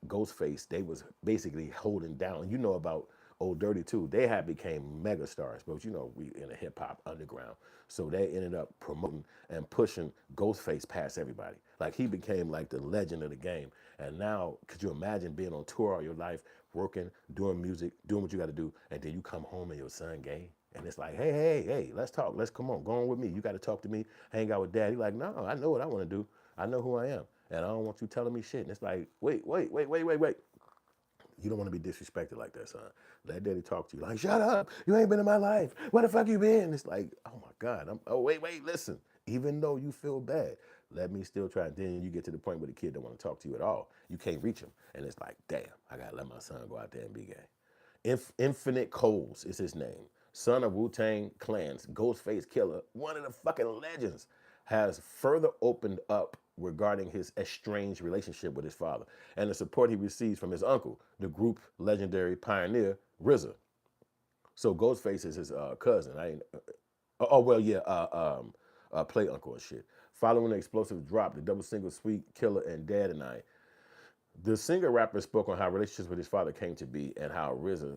Ghostface, they was basically holding down. You know about Old Dirty too. They had became mega stars, but we in a hip hop underground. So they ended up promoting and pushing Ghostface past everybody. Like he became like the legend of the game. And now, could you imagine being on tour all your life, working, doing music, doing what you got to do, and then you come home and your son gay? And it's like, hey, let's talk. Let's come on, go on with me. You got to talk to me, hang out with daddy. Like, no, I know what I want to do. I know who I am. And I don't want you telling me shit. And it's like, wait. You don't want to be disrespected like that, son. Let daddy talk to you. Like, shut up. You ain't been in my life. Where the fuck you been? It's like, oh my God. Wait, listen. Even though you feel bad, let me still try. Then you get to the point where the kid don't want to talk to you at all. You can't reach him. And it's like, damn, I got to let my son go out there and be gay. Infinite Coles is his name. Son of Wu-Tang Clan's Ghostface Killer, one of the fucking legends, has further opened up regarding his estranged relationship with his father and the support he receives from his uncle, the group legendary pioneer RZA. So Ghostface is his cousin. I ain't. Oh well, yeah. Play uncle and shit. Following the explosive drop, the double single "Sweet Killer" and "Dad and I," the singer rapper spoke on how relationships with his father came to be and how RZA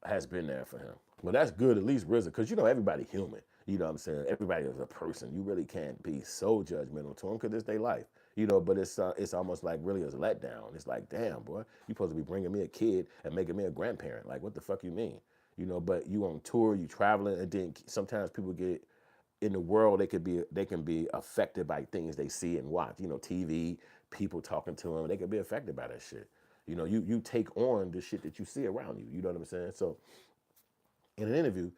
has been there for him. Well, that's good, at least RZA, because you know everybody human. You know what I'm saying? Everybody is a person. You really can't be so judgmental to them because it's their life. You know, but it's almost like really a letdown. It's like, damn, boy, you supposed to be bringing me a kid and making me a grandparent. Like, what the fuck you mean? You know, but you on tour, you traveling, and then sometimes people get in the world they can be affected by things they see and watch. You know, TV, people talking to them, they can be affected by that shit. You know, you take on the shit that you see around you. You know what I'm saying? So in an interview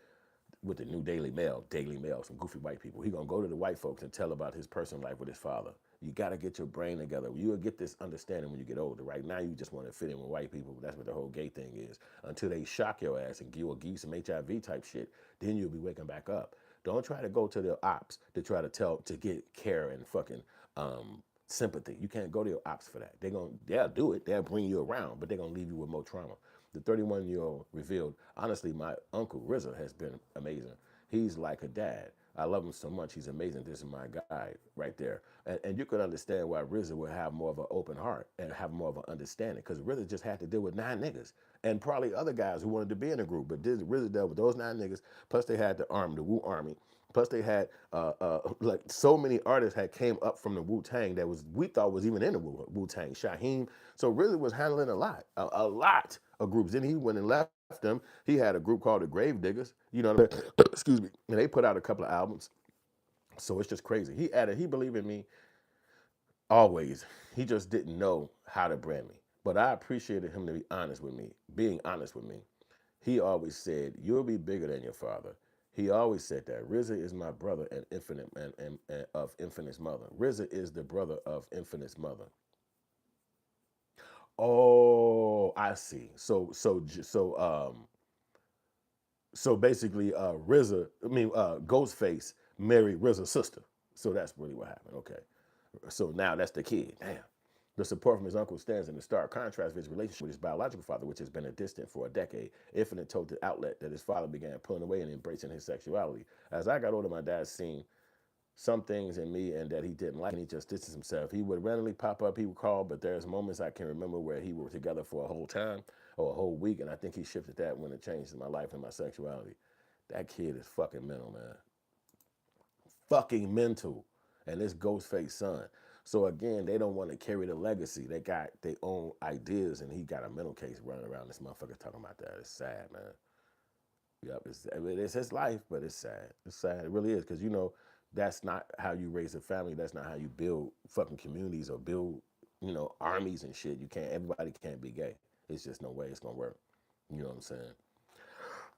with the new Daily Mail, some goofy white people, he gonna go to the white folks and tell about his personal life with his father. You gotta get your brain together. You will get this understanding when you get older. Right now, you just want to fit in with white people. That's what the whole gay thing is. Until they shock your ass and give you some HIV type shit, then you'll be waking back up. Don't try to go to the ops to try to get care and fucking sympathy. You can't go to your ops for that. They'll do it. They'll bring you around, but they're gonna leave you with more trauma. The 31-year-old revealed, honestly, my uncle RZA has been amazing. He's like a dad. I love him so much. He's amazing. This is my guy right there. And you can understand why RZA would have more of an open heart and have more of an understanding, because RZA just had to deal with 9 niggas and probably other guys who wanted to be in a group. But RZA dealt with those 9 niggas. Plus they had the army, the Wu Army. Plus they had like so many artists had came up from the Wu Tang that we thought was even in the Wu Tang. Shaheem. So RZA was handling a lot of groups. Then he went and left them. He had a group called the Grave Diggers. You know, excuse me. And they put out a couple of albums. So it's just crazy. He believed in me always. He just didn't know how to brand me. But I appreciated him to be honest with me, being honest with me. He always said, "You'll be bigger than your father." He always said that RZA is my brother and infinite and of Infinite's mother. RZA is the brother of Infinite's mother. Oh, I see. So basically, Ghostface married RZA's sister. So that's really what happened. Okay. So now that's the kid. Damn. The support from his uncle stands in the stark contrast of his relationship with his biological father, which has been a distant for a decade. Infinite told the outlet that his father began pulling away and embracing his sexuality. As I got older, my dad seen some things in me and that he didn't like, and he just distanced himself. He would randomly pop up, he would call, but there's moments I can remember where he were together for a whole time or a whole week, and I think he shifted that when it changed my life and my sexuality. That kid is fucking mental, man. Fucking mental. And this Ghostface son. So again, they don't want to carry the legacy. They got their own ideas, and he got a mental case running around this motherfucker talking about that. It's sad, man. Yep, it's his life, but it's sad. It's sad. It really is, because you know that's not how you raise a family. That's not how you build fucking communities or build, armies and shit. You can't. Everybody can't be gay. It's just no way it's gonna work. You know what I'm saying?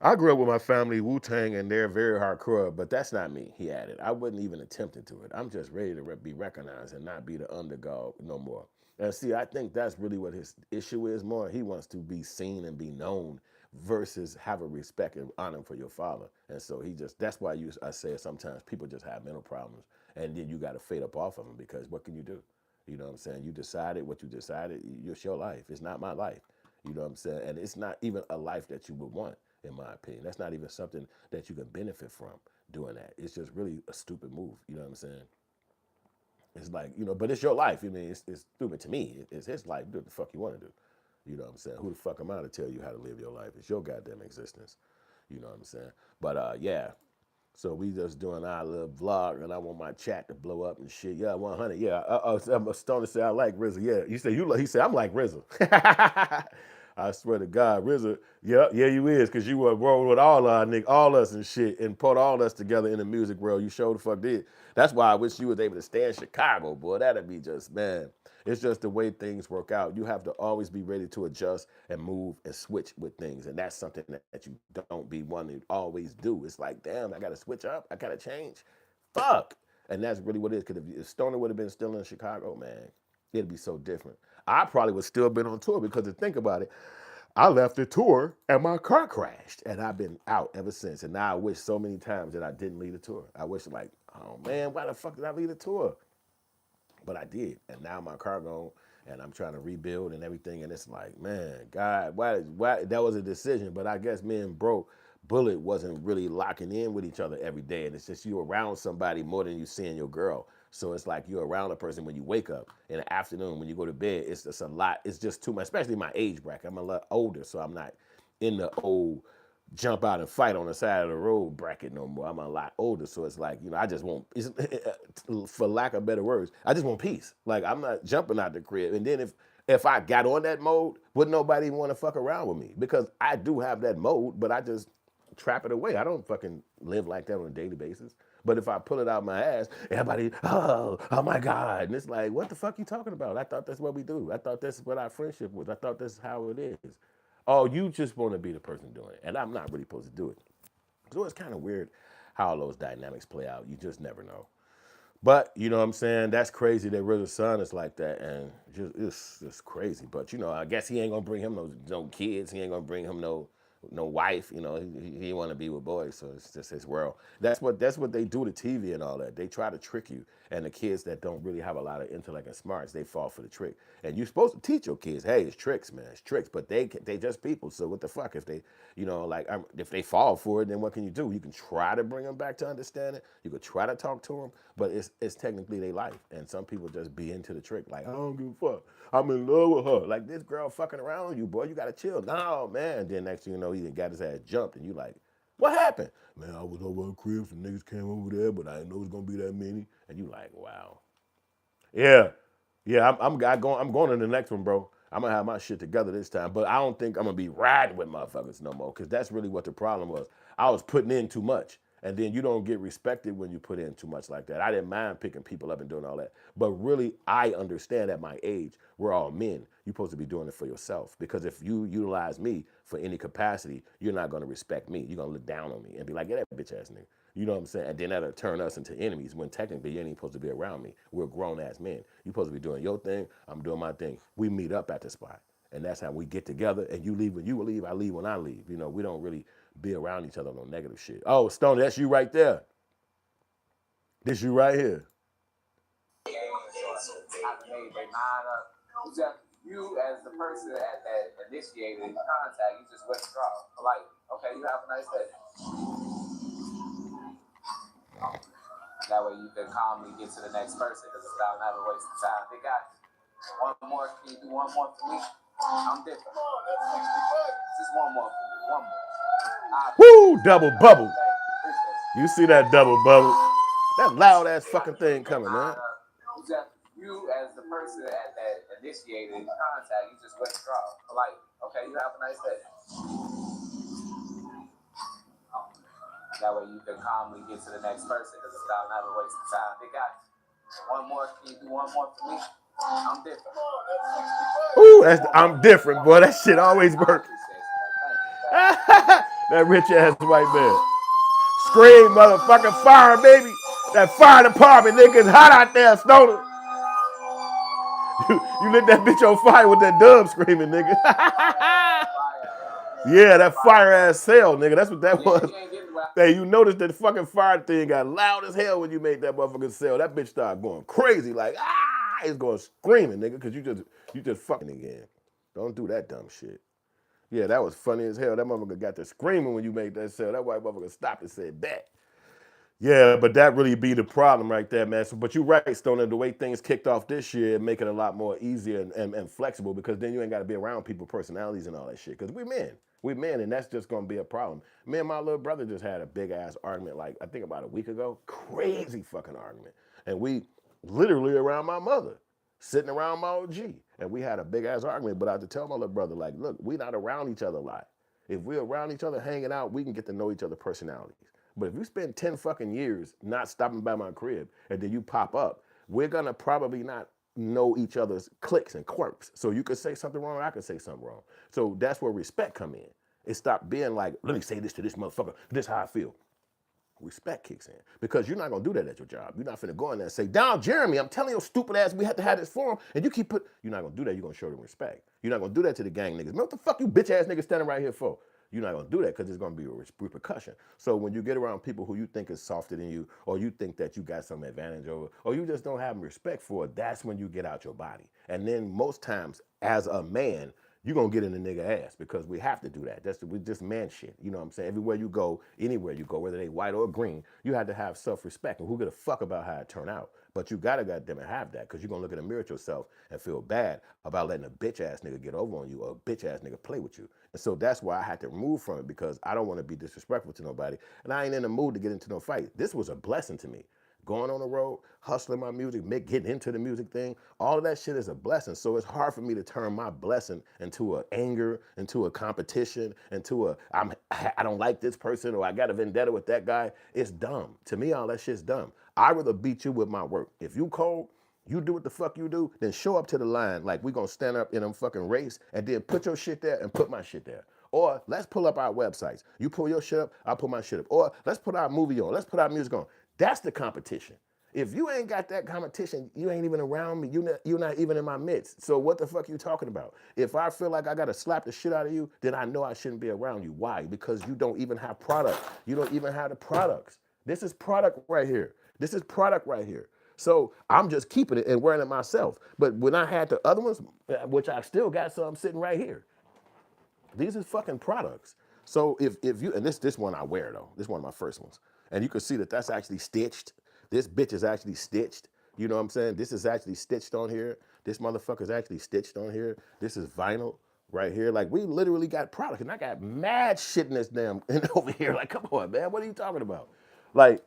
I grew up with my family, Wu Tang, and they're very hardcore, but that's not me, he added. I wasn't even attempting to it. I'm just ready to be recognized and not be the underdog no more. And see, I think that's really what his issue is more. He wants to be seen and be known versus have a respect and honor for your father. And so that's why I say sometimes people just have mental problems, and then you got to fade up off of them, because what can you do? You know what I'm saying? You decided what you decided. It's your life. It's not my life. You know what I'm saying? And it's not even a life that you would want, in my opinion. That's not even something that you can benefit from doing that. It's just really a stupid move. You know what I'm saying? It's like, but it's your life. I mean, it's stupid to me. It's his life. Do what the fuck you want to do. You know what I'm saying? Who the fuck am I to tell you how to live your life? It's your goddamn existence. You know what I'm saying? But yeah. So we just doing our little vlog, and I want my chat to blow up and shit. Yeah, 100. Yeah. I'm a stoner say I like RZA. Yeah. You say you like. He said I'm like RZA. I swear to God, RZA. Yeah, you is, cause you were rolling with all us and shit, and put all us together in the music world. You sure the fuck did. That's why I wish you was able to stay in Chicago, boy. That'd be just, man. It's just the way things work out. You have to always be ready to adjust and move and switch with things. And that's something that you don't be one to always do. It's like, damn, I got to switch up. I got to change. Fuck. And that's really what it is. Because if Stoner would have been still in Chicago, man, it'd be so different. I probably would still been on tour, because to think about it, I left the tour and my car crashed. And I've been out ever since. And now I wish so many times that I didn't leave the tour. I wish, like, oh man, why the fuck did I leave the tour? But I did, and now my car gone, and I'm trying to rebuild and everything, and it's like, man, God, why that was a decision, but I guess me and bro Bullet wasn't really locking in with each other every day, and it's just you around somebody more than you seeing your girl. So it's like you're around a person when you wake up in the afternoon, when you go to bed. It's just a lot. It's just too much, especially my age bracket. I'm a lot older, so I'm not in the old jump out and fight on the side of the road bracket no more. I'm a lot older, so it's like, I just want, for lack of better words, I just want peace. Like, I'm not jumping out the crib. And then if I got on that mode, would nobody want to fuck around with me? Because I do have that mode, but I just trap it away. I don't fucking live like that on a daily basis. But if I pull it out my ass, everybody, oh my God. And it's like, what the fuck you talking about? I thought that's what we do. I thought that's what our friendship was. I thought that's how it is. Oh, you just want to be the person doing it. And I'm not really supposed to do it. So it's kind of weird how those dynamics play out. You just never know. But you know what I'm saying? That's crazy that Rizzo's son is like that, and it's crazy. But I guess he ain't gonna bring him no kids. He ain't gonna bring him no wife. He want to be with boys, so it's just his world. That's what they do to TV and all that. They try to trick you, and the kids that don't really have a lot of intellect and smarts, they fall for the trick. And you're supposed to teach your kids, hey, it's tricks, man, it's tricks. But they just people. So what the fuck if they, if they fall for it, then what can you do? You can try to bring them back to understand it. You could try to talk to them, but it's technically their life. And some people just be into the trick, like I don't give a fuck. I'm in love with her. Like this girl fucking around with you, boy. You gotta chill. No, man. And then next thing you know, he got his ass jumped, and you like, what happened? Man, I was over at the crib, some niggas came over there, but I didn't know it was gonna be that many. And you like, wow. Yeah, yeah. I'm going to the next one, bro. I'm gonna have my shit together this time, but I don't think I'm gonna be riding with motherfuckers no more, because that's really what the problem was. I was putting in too much, and then you don't get respected when you put in too much like that. I didn't mind picking people up and doing all that, but really, I understand at my age, we're all men. You're supposed to be doing it for yourself, because if you utilize me for any capacity, you're not gonna respect me. You're gonna look down on me and be like, yeah, that bitch ass nigga. You know what I'm saying? And then that'll turn us into enemies when technically you ain't even supposed to be around me. We're grown ass men. You're supposed to be doing your thing. I'm doing my thing. We meet up at the spot. And that's how we get together. And you leave when you leave. I leave when I leave. We don't really be around each other on no negative shit. Oh, Stone, that's you right there. This you right here. You as the person that initiated contact, you just withdraw. Like, okay, you have a nice day. That way you can calmly get to the next person, because it's without never wasting time. They got one more. Can you do one more for me? I'm different. Just one more for me. One more. Woo! Double bubble. You see that double bubble? That loud ass fucking thing coming, man. You as the person that initiated contact, you just withdraw. Like, okay, you have a nice day. That way you can calmly get to the next person, because it's without never wasting time. They got one more. Can you do one more for me? I'm different. Ooh, I'm different, boy. That shit always work. That rich ass white man. Scream, motherfucking fire, baby. That fire department, nigga, it's hot out there, Stoner. You lit that bitch on fire with that dub screaming, nigga. Yeah, that fire ass cell, nigga. That's what that was. Hey, you noticed that fucking fire thing got loud as hell when you made that motherfucking cell. That bitch started going crazy, like it's going screaming, nigga, because you just fucking again. Don't do that dumb shit. Yeah, that was funny as hell. That motherfucker got to screaming when you made that cell. That white motherfucker stopped and said that. Yeah, but that really be the problem right there, man. So, but you're right, Stoner. The way things kicked off this year make it a lot more easier and flexible, because then you ain't got to be around people's personalities and all that shit. Because we're men. We're men, and that's just going to be a problem. Me and my little brother just had a big-ass argument, like, I think about a week ago. Crazy fucking argument. And we literally around my mother, sitting around my OG. And we had a big-ass argument, but I had to tell my little brother, like, look, we're not around each other a lot. If we're around each other, hanging out, we can get to know each other's personalities. But if you spend 10 fucking years not stopping by my crib, and then you pop up, we're gonna probably not know each other's cliques and quirks. So you could say something wrong, I could say something wrong. So that's where respect come in. It stopped being like, let me say this to this motherfucker, this is how I feel. Respect kicks in. Because you're not gonna do that at your job. You're not finna go in there and say, down Jeremy, I'm telling your stupid ass we have to have this forum, and you keep you're not gonna do that, you're gonna show them respect. You're not gonna do that to the gang niggas. Man, what the fuck you bitch ass niggas standing right here for? You're not gonna do that because it's gonna be a repercussion. So when you get around people who you think is softer than you, or you think that you got some advantage over, or you just don't have respect for, that's when you get out your body. And then most times, as a man, you're gonna get in the nigga ass because we have to do that. We just man shit. You know what I'm saying? Everywhere you go, anywhere you go, whether they white or green, you have to have self-respect. And who give a fuck about how it turn out? But you gotta goddamn it have that because you're gonna look in the mirror at yourself and feel bad about letting a bitch ass nigga get over on you or a bitch ass nigga play with you. And so that's why I had to move from it because I don't want to be disrespectful to nobody. And I ain't in the mood to get into no fight. This was a blessing to me. Going on the road, hustling my music, getting into the music thing, all of that shit is a blessing. So it's hard for me to turn my blessing into a anger, into a competition, into I don't like this person or I got a vendetta with that guy. It's dumb. To me, all that shit's dumb. I'd rather beat you with my work. If you cold, you do what the fuck you do, then show up to the line like we gonna stand up in a fucking race and then put your shit there and put my shit there. Or let's pull up our websites. You pull your shit up, I'll pull my shit up. Or let's put our movie on. Let's put our music on. That's the competition. If you ain't got that competition, you ain't even around me. You're not even in my midst. So what the fuck you talking about? If I feel like I gotta slap the shit out of you, then I know I shouldn't be around you. Why? Because you don't even have product. You don't even have the products. This is product right here. This is product right here. So I'm just keeping it and wearing it myself. But when I had the other ones, which I still got some sitting right here, these are fucking products. So if you, and this one I wear though, this is one of my first ones. And you can see that that's actually stitched. This bitch is actually stitched. You know what I'm saying? This is actually stitched on here. This motherfucker's actually stitched on here. This is vinyl right here. Like we literally got product and I got mad shit in this damn, over here. Like, come on, man, what are you talking about? Like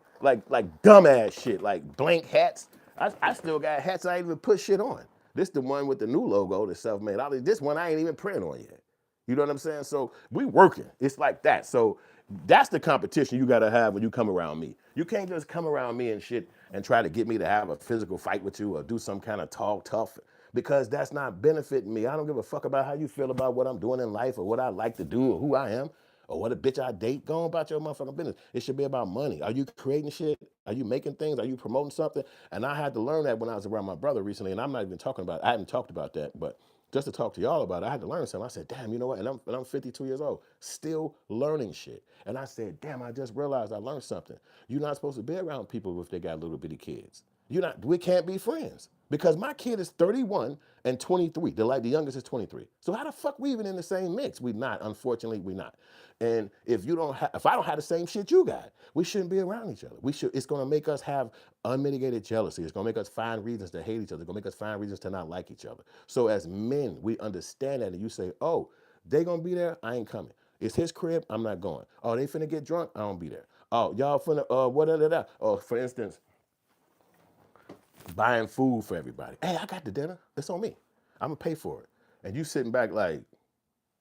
dumbass shit, like blank hats. I still got hats I ain't even put shit on. This the one with the new logo, the Selfmadeology. This one I ain't even printing on yet. You know what I'm saying? So we working. It's like that. So that's the competition you gotta have when you come around me. You can't just come around me and shit and try to get me to have a physical fight with you or do some kind of talk tough because that's not benefiting me. I don't give a fuck about how you feel about what I'm doing in life or what I like to do or who I am or what a bitch I date. Go on about your motherfucking business. It should be about money. Are you creating shit? Are you making things? Are you promoting something? And I had to learn that when I was around my brother recently, and I'm not even talking about, I haven't talked about that, but just to talk to y'all about it, I had to learn something. I said, damn, you know what? And I'm 52 years old, still learning shit. And I said, damn, I just realized I learned something. You're not supposed to be around people if they got little bitty kids. We can't be friends because my kid is 31 and 23. The youngest is 23. So how the fuck we even in the same mix? We not, unfortunately, we not. And if I don't have the same shit you got, we shouldn't be around each other. It's gonna make us have unmitigated jealousy. It's gonna make us find reasons to hate each other. It's gonna make us find reasons to not like each other. So as men, we understand that and you say, oh, they gonna be there, I ain't coming. It's his crib, I'm not going. Oh, they finna get drunk, I don't be there. Oh, y'all finna, what. Oh, for instance, buying food for everybody. Hey, I got the dinner. It's on me. I'm gonna pay for it. And you sitting back like,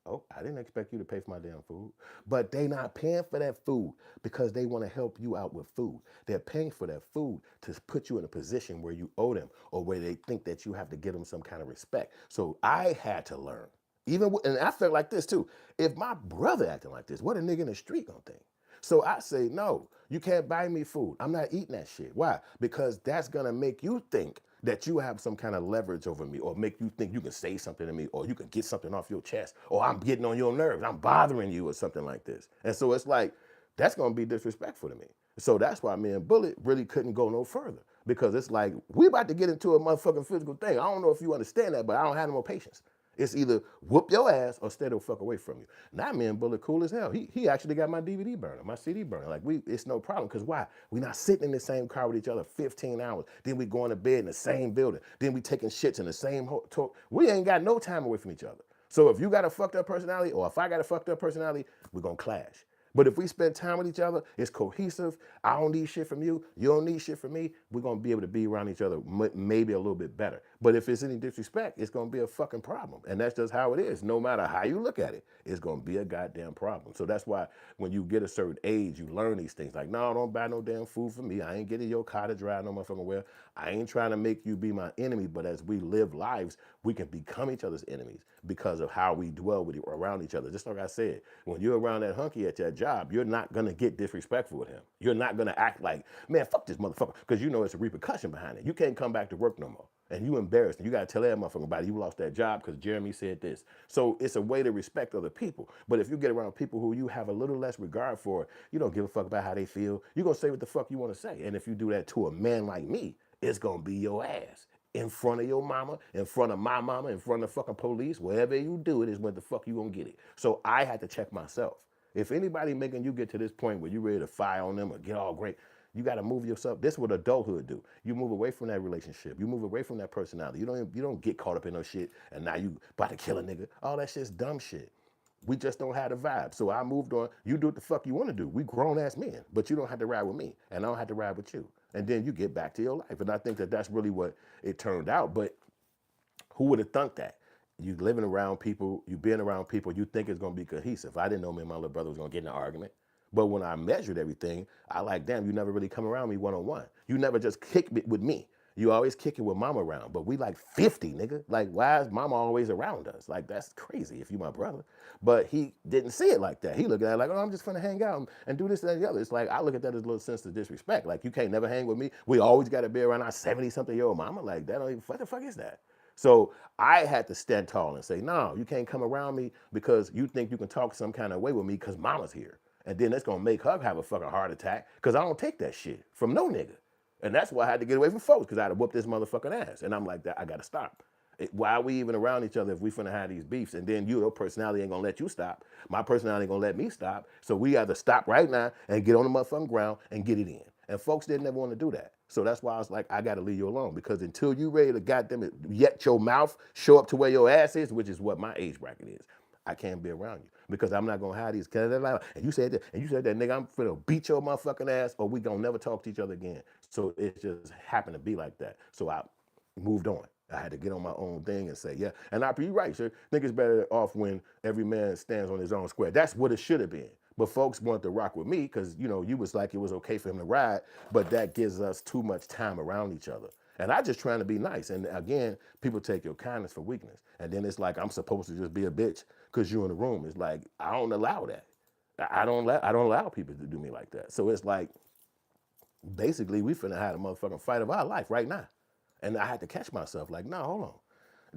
oh, I didn't expect you to pay for my damn food. But they not paying for that food because they want to help you out with food. They're paying for that food to put you in a position where you owe them or where they think that you have to give them some kind of respect. So I had to learn. And I felt like this too. If my brother acting like this, what a nigga in the street gonna think? So I say, no, you can't buy me food. I'm not eating that shit. Why? Because that's gonna make you think that you have some kind of leverage over me or make you think you can say something to me or you can get something off your chest or I'm getting on your nerves, I'm bothering you or something like this. And so it's like, that's gonna be disrespectful to me. So that's why me and Bullet really couldn't go no further because it's like, we about to get into a motherfucking physical thing. I don't know if you understand that, but I don't have no more patience. It's either whoop your ass or stay the fuck away from you. Now me and Bullet cool as hell. He actually got my DVD burner, my CD burner. Like it's no problem. Cause why? We not sitting in the same car with each other 15 hours. Then we going to bed in the same building. Then we taking shits in the same hotel. We ain't got no time away from each other. So if you got a fucked up personality or if I got a fucked up personality, we're gonna clash. But if we spend time with each other, it's cohesive. I don't need shit from you. You don't need shit from me. We're going to be able to be around each other maybe a little bit better. But if it's any disrespect, it's going to be a fucking problem. And that's just how it is. No matter how you look at it, it's going to be a goddamn problem. So that's why when you get a certain age, you learn these things. Like, no, don't buy no damn food for me. I ain't getting your car to drive no motherfucking well. I ain't trying to make you be my enemy. But as we live lives, we can become each other's enemies because of how we dwell around each other. Just like I said, when you're around that hunky at that job, you're not going to get disrespectful with him. You're not going to act like, man, fuck this motherfucker, because you know it's a repercussion behind it. You can't come back to work no more. And you embarrassed. And you got to tell that motherfucker about it. You lost that job because Jeremy said this. So it's a way to respect other people. But if you get around people who you have a little less regard for, you don't give a fuck about how they feel. You're going to say what the fuck you want to say. And if you do that to a man like me, it's going to be your ass. In front of your mama, in front of my mama, in front of the fucking police, wherever you do it is when the fuck you going to get it. So I had to check myself. If anybody making you get to this point where you ready to fire on them or get all great, you got to move yourself. This is what adulthood do. You move away from that relationship. You move away from that personality. You don't get caught up in no shit and now you about to kill a nigga. All that shit's dumb shit. We just don't have the vibe. So I moved on. You do what the fuck you want to do. We grown ass men, but you don't have to ride with me and I don't have to ride with you. And then you get back to your life. And I think that that's really what it turned out. But who would have thunk that? You living around people, you being around people, you think it's gonna be cohesive. I didn't know me and my little brother was gonna get in an argument. But when I measured everything, I like, damn, you never really come around me one-on-one. You never just kick it with me. You always kick it with mama around. But we like 50, nigga. Like, why is mama always around us? Like, that's crazy if you my brother. But he didn't see it like that. He looked at it like, oh, I'm just gonna hang out and do this and the other. It's like, I look at that as a little sense of disrespect. Like, you can't never hang with me. We always gotta be around our 70-something-year-old mama. Like, that don't even, what the fuck is that? So I had to stand tall and say, no, you can't come around me because you think you can talk some kind of way with me because mama's here. And then it's gonna make her have a fucking heart attack because I don't take that shit from no nigga. And that's why I had to get away from folks because I had to whoop this motherfucking ass. And I'm like, that I gotta stop. Why are we even around each other if we finna have these beefs? And then your personality ain't gonna let you stop. My personality ain't gonna let me stop. So we got to stop right now and get on the motherfucking ground and get it in. And folks didn't ever want to do that. So that's why I was like, I got to leave you alone because until you ready to goddamn it, yet your mouth show up to where your ass is, which is what my age bracket is, I can't be around you because I'm not going to have these. And you said that, nigga, I'm finna beat your motherfucking ass or we going to never talk to each other again. So it just happened to be like that. So I moved on. I had to get on my own thing and say, yeah. And you're right, sir. I think it's better off when every man stands on his own square. That's what it should have been. But folks wanted to rock with me because, you was like, it was okay for him to ride, but that gives us too much time around each other. And I just trying to be nice. And again, people take your kindness for weakness. And then it's like, I'm supposed to just be a bitch because you're in the room. It's like, I don't allow that. I don't allow people to do me like that. So it's like, basically, we finna have a motherfucking fight of our life right now. And I had to catch myself like, no, hold on.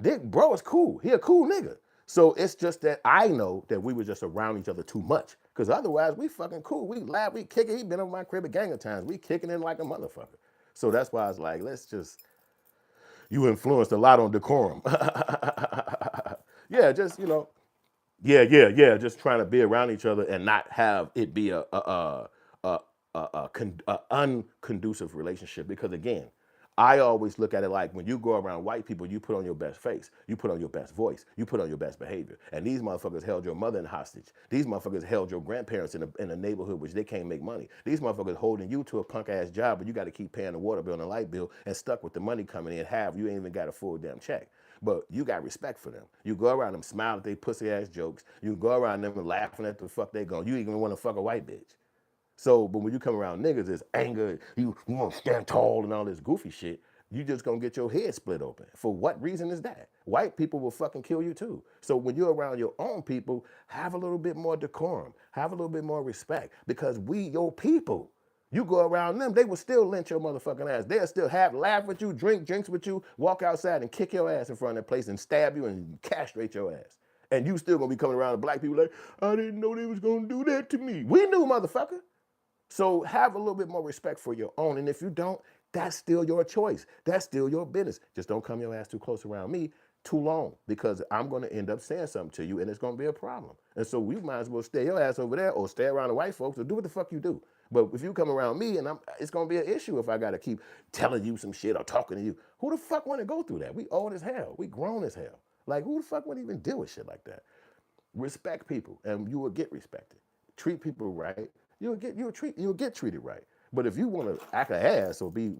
Dick, bro, is cool. He a cool nigga. So it's just that I know that we were just around each other too much. Because otherwise, we fucking cool. We laugh, we kick it. He been over my crib a gang of times. We kicking it like a motherfucker. So that's why I was like, let's just, you influenced a lot on decorum. Yeah, just, just trying to be around each other and not have it be a unconducive relationship. Because again, I always look at it like when you go around white people, you put on your best face, you put on your best voice, you put on your best behavior. And these motherfuckers held your mother in hostage. These motherfuckers held your grandparents in a neighborhood which they can't make money. These motherfuckers holding you to a punk ass job, but you got to keep paying the water bill and the light bill and stuck with the money coming in half. You ain't even got a full damn check. But you got respect for them. You go around them, smile at they pussy ass jokes. You go around them and laughing at the fuck they going. You even want to fuck a white bitch. So, but when you come around niggas, it's anger, you want to stand tall and all this goofy shit. You just gonna get your head split open. For what reason is that? White people will fucking kill you too. So when you're around your own people, have a little bit more decorum, have a little bit more respect because we your people. You go around them, they will still lynch your motherfucking ass. They'll still laugh with you, drink drinks with you, walk outside and kick your ass in front of that place and stab you and castrate your ass. And you still gonna be coming around to black people like, I didn't know they was gonna do that to me. We knew, motherfucker. So have a little bit more respect for your own. And if you don't, that's still your choice. That's still your business. Just don't come your ass too close around me too long because I'm going to end up saying something to you and it's going to be a problem. And so we might as well stay your ass over there or stay around the white folks or do what the fuck you do. But if you come around me and it's going to be an issue if I got to keep telling you some shit or talking to you. Who the fuck want to go through that? We old as hell. We grown as hell. Like who the fuck would even deal with shit like that? Respect people and you will get respected. Treat people right. You'll get treated right. But if you want to act an ass or be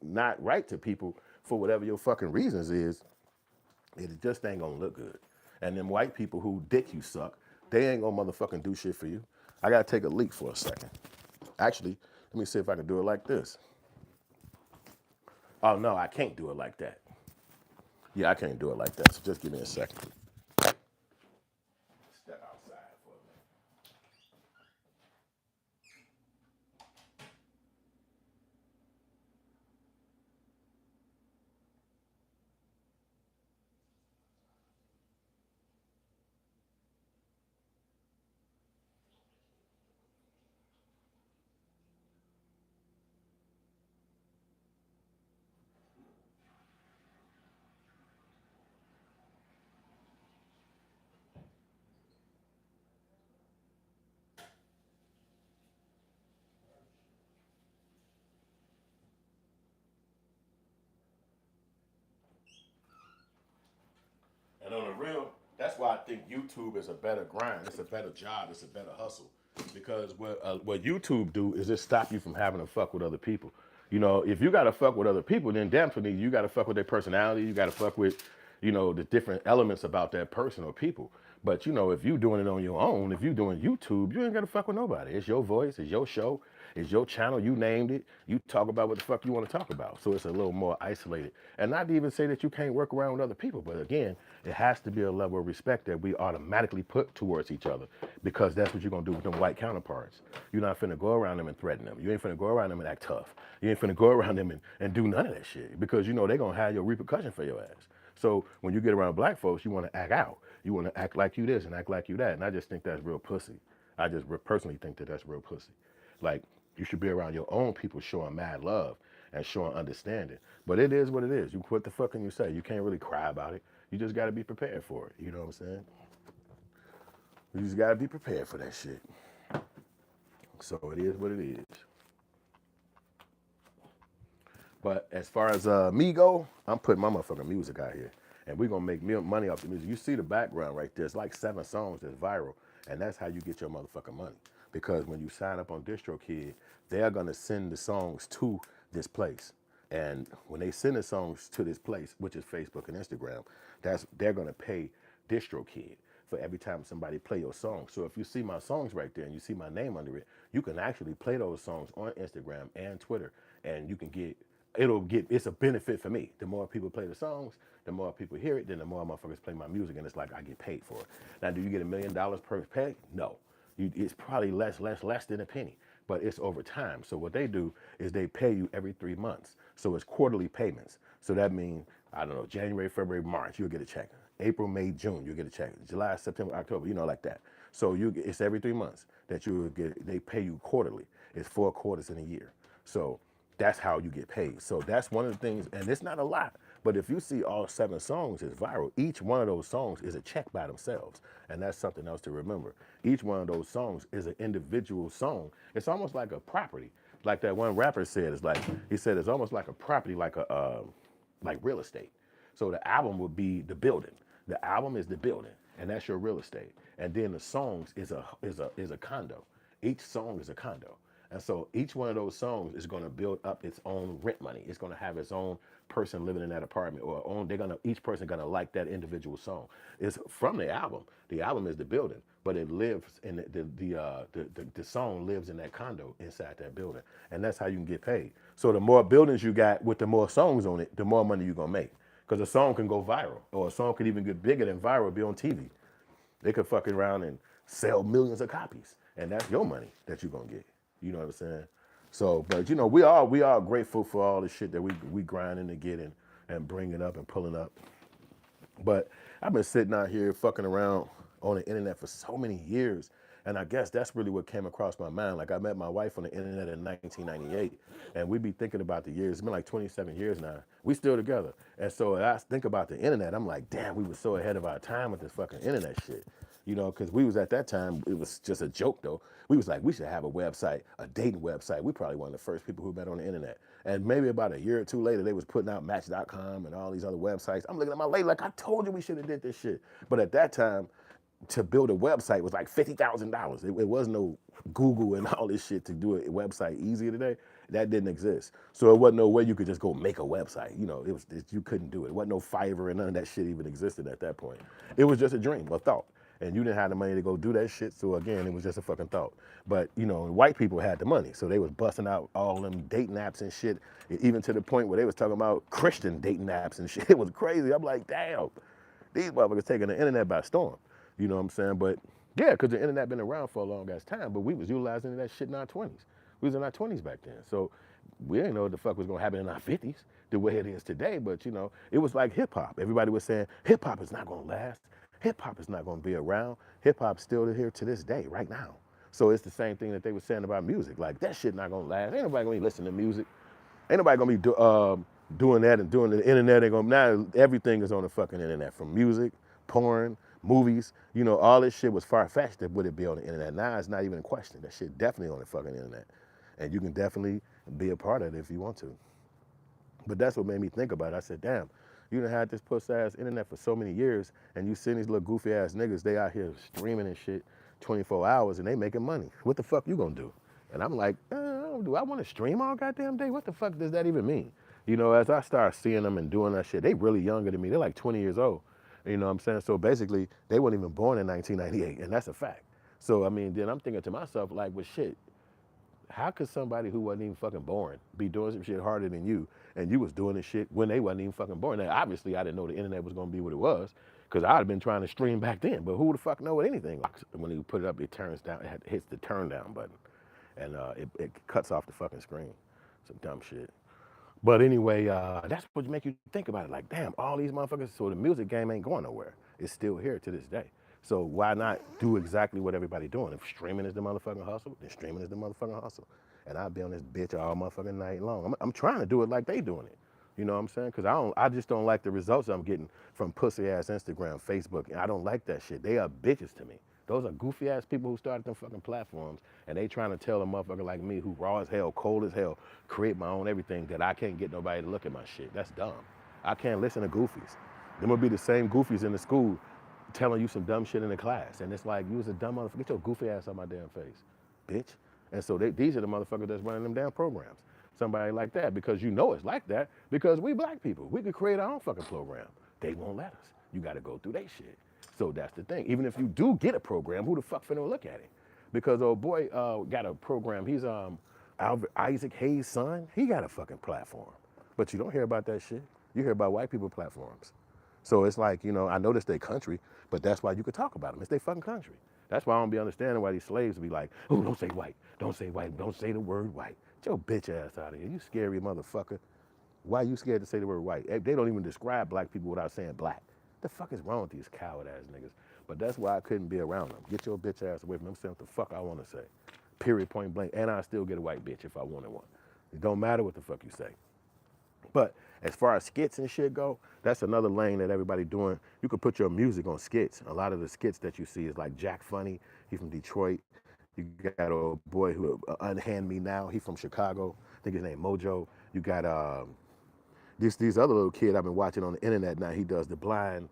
not right to people for whatever your fucking reasons is, it just ain't gonna look good. And them white people who dick you suck, they ain't gonna motherfucking do shit for you. I gotta take a leak for a second. Actually, let me see if I can do it like this. Oh no, I can't do it like that. Yeah, I can't do it like that. So just give me a second. Step outside for a minute. that's why I think YouTube is a better grind. It's a better job. It's a better hustle. Because what YouTube do is just stop you from having to fuck with other people. You know, if you got to fuck with other people, then definitely you got to fuck with their personality. You got to fuck with, you know, the different elements about that person or people. But you know, if you doing it on your own, if you doing YouTube, you ain't got to fuck with nobody. It's your voice. It's your show. It's your channel. You named it. You talk about what the fuck you want to talk about. So it's a little more isolated. And not to even say that you can't work around with other people, but again, it has to be a level of respect that we automatically put towards each other, because that's what you're gonna do with them white counterparts. You're not finna go around them and threaten them. You ain't finna go around them and act tough. You ain't finna go around them and do none of that shit, because you know they're gonna have your repercussion for your ass. So when you get around black folks, you wanna act out. You wanna act like you this and act like you that. And I just think that's real pussy. I just personally think that that's real pussy. Like, you should be around your own people showing mad love and showing understanding. But it is what it is. What the fuck can you say? You can't really cry about it. You just got to be prepared for it. You know what I'm saying? You just got to be prepared for that shit. So it is what it is. But as far as me go, I'm putting my motherfucking music out here. And we're going to make money off the music. You see the background right there. It's like 7 songs that's viral. And that's how you get your motherfucking money. Because when you sign up on DistroKid, they're going to send the songs to this place. And when they send the songs to this place, which is Facebook and Instagram, they're going to pay DistroKid for every time somebody play your song. So if you see my songs right there and you see my name under it, you can actually play those songs on Instagram and Twitter, and you can it's a benefit for me. The more people play the songs, the more people hear it, then the more motherfuckers play my music, and it's like I get paid for it. Now, do you get $1 million per pay? No. It's probably less than a penny, but it's over time. So what they do is they pay you every 3 months. So it's quarterly payments. So that means, I don't know, January, February, March, you'll get a check. April, May, June, you'll get a check. July, September, October, like that. So it's every 3 months that they pay you quarterly. It's 4 quarters in a year. So that's how you get paid. So that's one of the things, and it's not a lot, but if you see all 7 songs is viral, each one of those songs is a check by themselves. And that's something else to remember. Each one of those songs is an individual song. It's almost like a property. Like that one rapper said, he said it's almost like a property, like real estate. So the album would be the building. The album is the building, and that's your real estate. And then the songs is a condo. Each song is a condo. And so each one of those songs is going to build up its own rent money. It's going to have its own person living in that apartment, or each person going to like that individual song. It's from the album. The album is the building, but it lives in the song lives in that condo inside that building, and that's how you can get paid. So the more buildings you got with the more songs on it, the more money you're gonna make. Because a song can go viral, or a song could even get bigger than viral, be on TV. They could fuck around and sell millions of copies, and that's your money that you're gonna get. You know what I'm saying? So, but we are grateful for all the shit that we grinding to get and bringing up and pulling up. But I've been sitting out here fucking around on the internet for so many years, and I guess that's really what came across my mind. Like, I met my wife on the internet in 1998, and we be thinking about the years. It's been like 27 years now. We still together. And so I think about the internet, I'm like, damn, we were so ahead of our time with this fucking internet shit. Because we was at that time, it was just a joke though. We was like, we should have a website, a dating website. We probably one of the first people who met on the internet. And maybe about a year or two later, they was putting out Match.com and all these other websites. I'm looking at my lady like, I told you we should have did this shit. But at that time, to build a website was like $50,000. It was no Google and all this shit to do a website easier today. That didn't exist. So it wasn't no way you could just go make a website. You couldn't do it. It wasn't no Fiverr, and none of that shit even existed at that point. It was just a dream, a thought. And you didn't have the money to go do that shit. So again, it was just a fucking thought. But white people had the money, so they was busting out all them dating apps and shit, even to the point where they was talking about Christian dating apps and shit. It was crazy. I'm like, damn, these motherfuckers taking the internet by storm. You know what I'm saying? But yeah, because the internet been around for a long ass time, but we was utilizing that shit in our 20s. We was in our 20s back then. So we didn't know what the fuck was gonna happen in our 50s the way it is today. But it was like hip hop. Everybody was saying hip hop is not gonna last. Hip hop is not gonna be around. Hip hop's still here to this day, right now. So it's the same thing that they were saying about music. Like, that shit not gonna last. Ain't nobody gonna be listening to music. Ain't nobody gonna be doing that and doing the internet. Now everything is on the fucking internet, from music, porn, movies. All this shit was far-fetched that would it be on the internet. Now it's not even a question. That shit definitely on the fucking internet. And you can definitely be a part of it if you want to. But that's what made me think about it. I said, damn, You done had this puss ass internet for so many years, and you seen these little goofy ass niggas, they out here streaming and shit 24 hours and they making money. What the fuck you gonna do? And I'm like, do I want to stream all goddamn day? What the fuck does that even mean? You know, as I start seeing them and doing that shit, they really younger than me. They're like 20 years old. You know what I'm saying? So basically, they weren't even born in 1998, and that's a fact. So, I mean, then I'm thinking to myself, like, well, shit, how could somebody who wasn't even fucking born be doing some shit harder than you, and you was doing this shit when they wasn't even fucking born? Now, obviously, I didn't know the internet was gonna be what it was, because I'd have been trying to stream back then. But who the fuck know what anything? When you put it up, it turns down. It hits the turn down button, and it cuts off the fucking screen. Some dumb shit. But anyway, that's what make you think about it. Like, damn, all these motherfuckers. So the music game ain't going nowhere. It's still here to this day. So why not do exactly what everybody doing? If streaming is the motherfucking hustle, then streaming is the motherfucking hustle. And I'll be on this bitch all motherfucking night long. I'm trying to do it like they doing it. You know what I'm saying? Because I just don't like the results I'm getting from pussy ass Instagram, Facebook. And I don't like that shit. They are bitches to me. Those are goofy ass people who started them fucking platforms, and they trying to tell a motherfucker like me, who raw as hell, cold as hell, create my own everything, that I can't get nobody to look at my shit. That's dumb. I can't listen to goofies. Them will be the same goofies in the school telling you some dumb shit in the class, and it's like, you was a dumb motherfucker. Get your goofy ass on my damn face, bitch. And so these are the motherfuckers that's running them damn programs. Somebody like that, because you know it's like that, because we black people, we could create our own fucking program. They won't let us. You got to go through their shit. So that's the thing. Even if you do get a program, who the fuck finna look at it? Because old boy got a program. He's Isaac Hayes' son. He got a fucking platform. But you don't hear about that shit. You hear about white people platforms. So it's like, you know, I know this their country, but that's why you could talk about them. It's their fucking country. That's why I don't be understanding why these slaves be like, oh, don't say white. Don't say white. Don't say the word white. Get your bitch ass out of here. You scary motherfucker. Why you scared to say the word white? They don't even describe black people without saying black. The fuck is wrong with these coward ass niggas? But that's why I couldn't be around them. Get your bitch ass away from them. Saying what the fuck I want to say. Period, point blank. And I still get a white bitch if I wanted one. It don't matter what the fuck you say. But as far as skits and shit go, that's another lane that everybody doing. You could put your music on skits. A lot of the skits that you see is like Jack Funny. He from Detroit. You got a boy who Unhand Me Now. He from Chicago. I think his name Mojo. You got these other little kid I've been watching on the internet now. He does the blind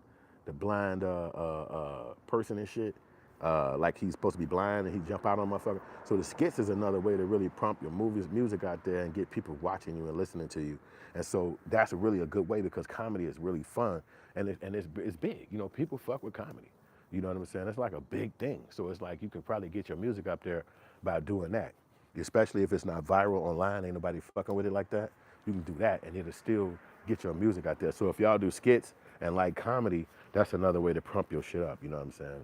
person and shit. Like he's supposed to be blind and he jump out on motherfucker. So the skits is another way to really pump your music out there and get people watching you and listening to you. And so that's really a good way, because comedy is really fun and it's big. You know, people fuck with comedy. You know what I'm saying? It's like a big thing. So it's like you can probably get your music up there by doing that. Especially if it's not viral online, ain't nobody fucking with it like that. You can do that and it'll still get your music out there. So if y'all do skits and like comedy, that's another way to pump your shit up. You know what I'm saying?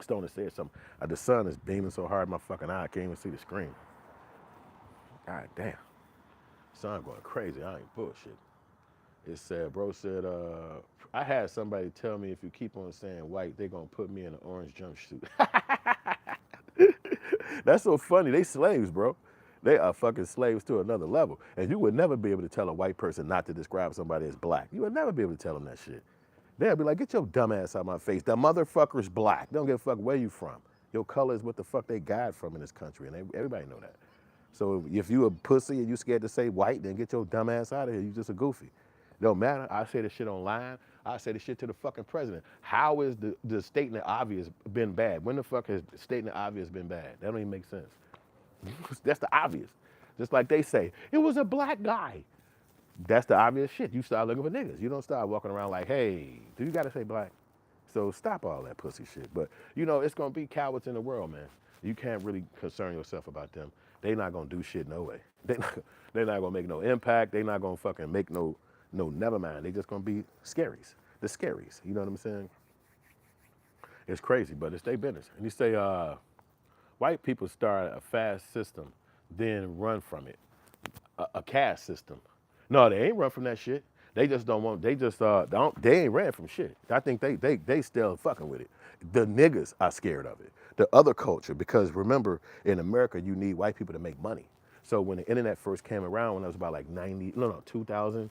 Stoner said something. The sun is beaming so hard my fucking eye, I can't even see the screen. God damn. Sun going crazy. I ain't bullshit. It said, bro said, I had somebody tell me if you keep on saying white, they gonna put me in an orange jumpsuit. That's so funny. They slaves, bro. They are fucking slaves to another level. And you would never be able to tell a white person not to describe somebody as black. You would never be able to tell them that shit. They'll be like, get your dumb ass out of my face. The motherfucker's black. They don't give a fuck where you from. Your color is what the fuck they got from in this country. And everybody know that. So if you a pussy and you scared to say white, then get your dumb ass out of here. You just a goofy. Don't matter. I say this shit online. I say this shit to the fucking president. How is the stating the obvious been bad? When the fuck has stating the obvious been bad? That don't even make sense. That's the obvious. Just like they say, it was a black guy. That's the obvious shit. You start looking for niggas. You don't start walking around like, hey, do you gotta say black? So stop all that pussy shit. But you know, it's gonna be cowards in the world, man. You can't really concern yourself about them. They not gonna do shit no way. They're not gonna make no impact. They not gonna fucking make no, never mind. They just gonna be scaries. The scaries. You know what I'm saying? It's crazy, but it's their business. And you say, white people start a fast system, then run from it. A caste system. No, they ain't run from that shit. They just don't want. They just they ain't ran from shit. I think they still fucking with it. The niggas are scared of it. The other culture, because remember, in America, you need white people to make money. So when the internet first came around, when I was about like 2000,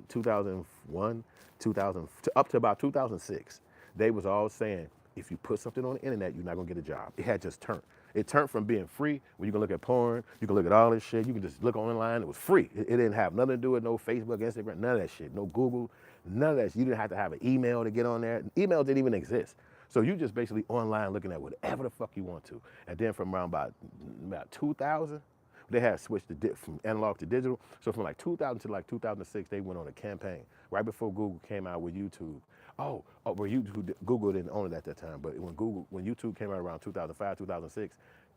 2001, 2000, up to about 2006, they was all saying, if you put something on the internet, you're not gonna get a job. It had just turned. It turned from being free, where you can look at porn, you can look at all this shit, you can just look online, it was free. It didn't have nothing to do with no Facebook, Instagram, none of that shit, no Google, none of that shit. You didn't have to have an email to get on there. Email didn't even exist. So you just basically online looking at whatever the fuck you want to. And then from around about 2000, they had switched from analog to digital. So from like 2000 to like 2006, they went on a campaign right before Google came out with YouTube. Where YouTube, Google didn't own it at that time, but when YouTube came out around 2005, 2006,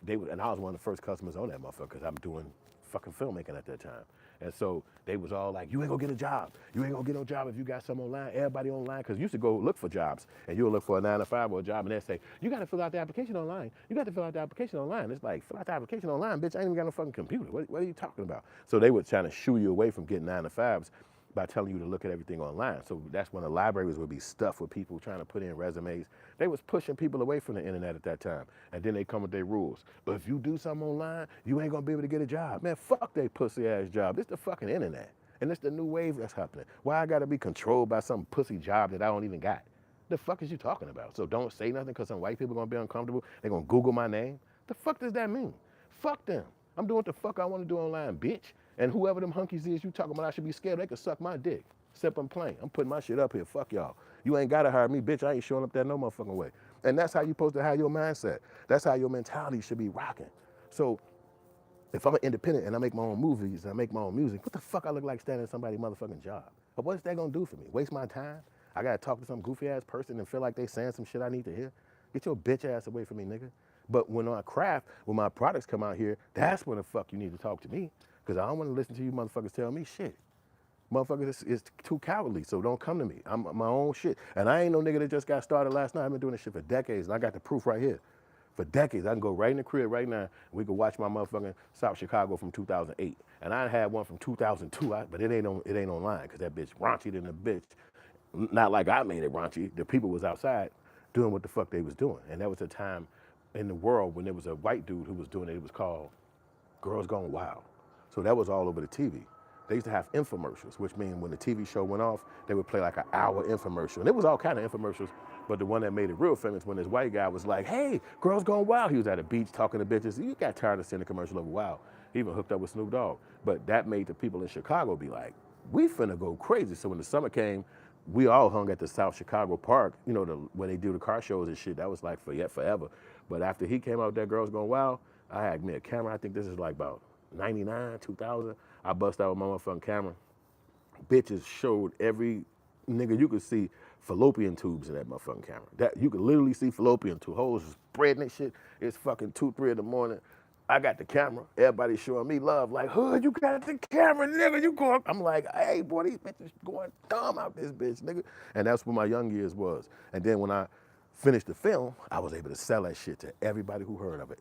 and I was one of the first customers on that motherfucker because I'm doing fucking filmmaking at that time. And so they was all like, you ain't gonna get a job. You ain't gonna get no job if you got something online. Everybody online, because you used to go look for jobs, and you'll look for a 9 to 5 or a job, and they'll say, you gotta fill out the application online. You got to fill out the application online. It's like, fill out the application online, bitch, I ain't even got no fucking computer. What are you talking about? So they were trying to shoo you away from getting 9 to 5s by telling you to look at everything online. So that's when the libraries would be stuffed with people trying to put in resumes. They was pushing people away from the internet at that time. And then they come with their rules. But if you do something online, you ain't gonna be able to get a job. Man, fuck they pussy ass job. This the fucking internet. And it's the new wave that's happening. Why I gotta be controlled by some pussy job that I don't even got? The fuck is you talking about? So don't say nothing because some white people gonna be uncomfortable. They gonna Google my name. The fuck does that mean? Fuck them. I'm doing what the fuck I wanna do online, bitch. And whoever them hunkies is you talking about I should be scared, they can suck my dick. Except I'm playing. I'm putting my shit up here. Fuck y'all. You ain't gotta hire me, bitch. I ain't showing up there no motherfucking way. And that's how you supposed to have your mindset. That's how your mentality should be rocking. So if I'm an independent and I make my own movies and I make my own music, what the fuck I look like standing in somebody's motherfucking job? But what's that gonna do for me? Waste my time? I gotta talk to some goofy ass person and feel like they saying some shit I need to hear? Get your bitch ass away from me, nigga. But when I craft, when my products come out here, that's when the fuck you need to talk to me. Because I don't want to listen to you motherfuckers tell me shit. Motherfuckers is too cowardly, so don't come to me. I'm my own shit. And I ain't no nigga that just got started last night. I've been doing this shit for decades, and I got the proof right here. For decades, I can go right in the crib right now, and we can watch my motherfucking South Chicago from 2008. And I had one from 2002, but it ain't online, because that bitch raunchy than a bitch. Not like I made it raunchy. The people was outside doing what the fuck they was doing. And that was a time in the world when there was a white dude who was doing it. It was called Girls Gone Wild. So that was all over the TV. They used to have infomercials, which means when the TV show went off, they would play like an hour infomercial. And it was all kind of infomercials, but the one that made it real famous when this white guy was like, hey, Girls Gone Wild. He was at a beach talking to bitches. You got tired of seeing the commercial over Wild. He even hooked up with Snoop Dogg. But that made the people in Chicago be like, we finna go crazy. So when the summer came, we all hung at the South Chicago Park, you know, when they do the car shows and shit. That was like forever. But after he came out with that Girls Gone Wild, I had me a camera. I think this is like about 99, 2000. I bust out with my motherfucking camera. Bitches showed every nigga you could see fallopian tubes in that motherfucking camera. That you could literally see fallopian tube holes spreading that shit. It's fucking 2, 3 in the morning. I got the camera. Everybody showing me love. Like, Hood, you got the camera, nigga. You going? I'm like, hey, boy, these bitches going dumb out this bitch, nigga. And that's what my young years was. And then when I finished the film, I was able to sell that shit to everybody who heard of it.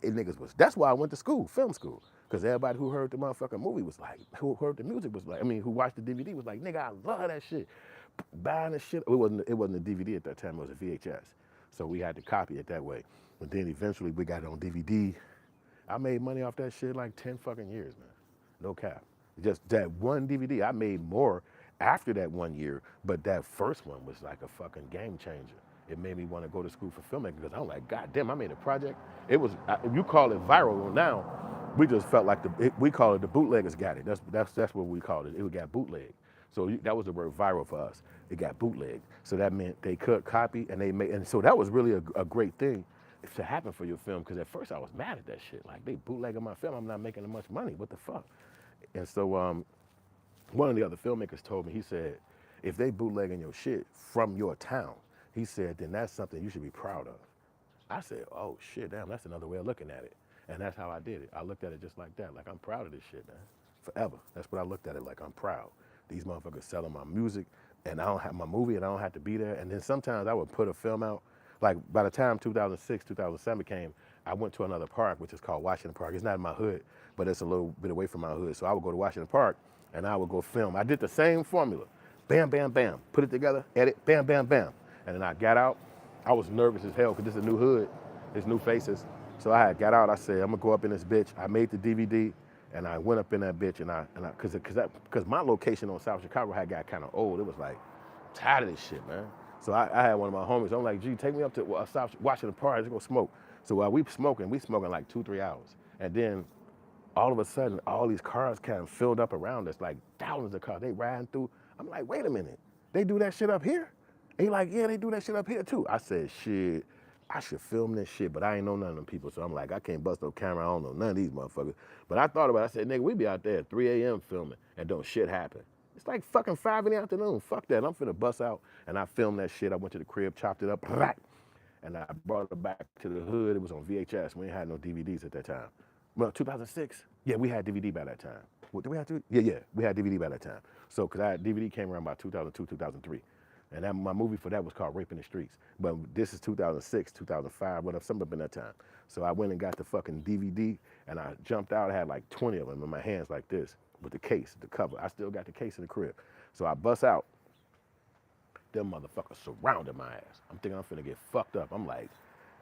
That's why I went to school, film school. Because everybody who heard the motherfucking movie was like, who heard the music was like, who watched the DVD was like, nigga, I love that shit. Buying the shit, it wasn't a DVD at that time, it was a VHS. So we had to copy it that way. But then eventually we got it on DVD. I made money off that shit like 10 fucking years, man. No cap. Just that one DVD, I made more after that 1 year, but that first one was like a fucking game changer. It made me want to go to school for filmmaking because I'm like, God damn, I made a project. It was, if you call it viral now, we just felt like we call it the bootleggers got it. That's what we called it. It got bootleg. So that was the word viral for us. It got bootleg. So that meant they could copy and so that was really a great thing to happen for your film, because at first I was mad at that shit. Like, they bootlegging my film, I'm not making that much money, what the fuck? And so one of the other filmmakers told me, he said, if they bootlegging your shit from your town, he said, then that's something you should be proud of. I said, oh shit, damn, that's another way of looking at it. And that's how I did it. I looked at it just like that, like I'm proud of this shit, man. Forever. That's what I looked at it like, I'm proud. These motherfuckers selling my music, and I don't have my movie, and I don't have to be there. And then sometimes I would put a film out. Like, by the time 2006, 2007 came, I went to another park, which is called Washington Park. It's not in my hood, but it's a little bit away from my hood. So I would go to Washington Park, and I would go film. I did the same formula. Bam, bam, bam. Put it together, edit, bam, bam, bam. And then I got out. I was nervous as hell, because this is a new hood. There's new faces. So I got out. I said, I'm going to go up in this bitch. I made the DVD, and I went up in that bitch, because my location on South Chicago had got kind of old. It was like, I'm tired of this shit, man. So I had one of my homies. I'm like, gee, take me up to South Washington Park. Let's go smoke. So while we smoking like 2-3 hours. And then all of a sudden, all these cars kind of filled up around us, like thousands of cars. They riding through. I'm like, wait a minute, they do that shit up here? And he like, yeah, they do that shit up here too. I said, shit, I should film this shit, but I ain't know none of them people. So I'm like, I can't bust no camera. I don't know none of these motherfuckers. But I thought about it. I said, nigga, we be out there at 3 a.m. filming and don't shit happen. It's like fucking 5 in the afternoon. Fuck that. I'm finna bust out. And I filmed that shit. I went to the crib, chopped it up, and I brought it back to the hood. It was on VHS. We ain't had no DVDs at that time. Well, 2006. Yeah, we had DVD by that time. What, did we have to? Yeah, we had DVD by that time. So, because DVD came around by 2002, 2003. And that, my movie for that was called Rape in the Streets. But this is 2006, 2005, whatever, something up in that time. So I went and got the fucking DVD, and I jumped out. I had like 20 of them in my hands like this with the case, the cover. I still got the case in the crib. So I bust out. Them motherfuckers surrounded my ass. I'm thinking I'm finna get fucked up. I'm like,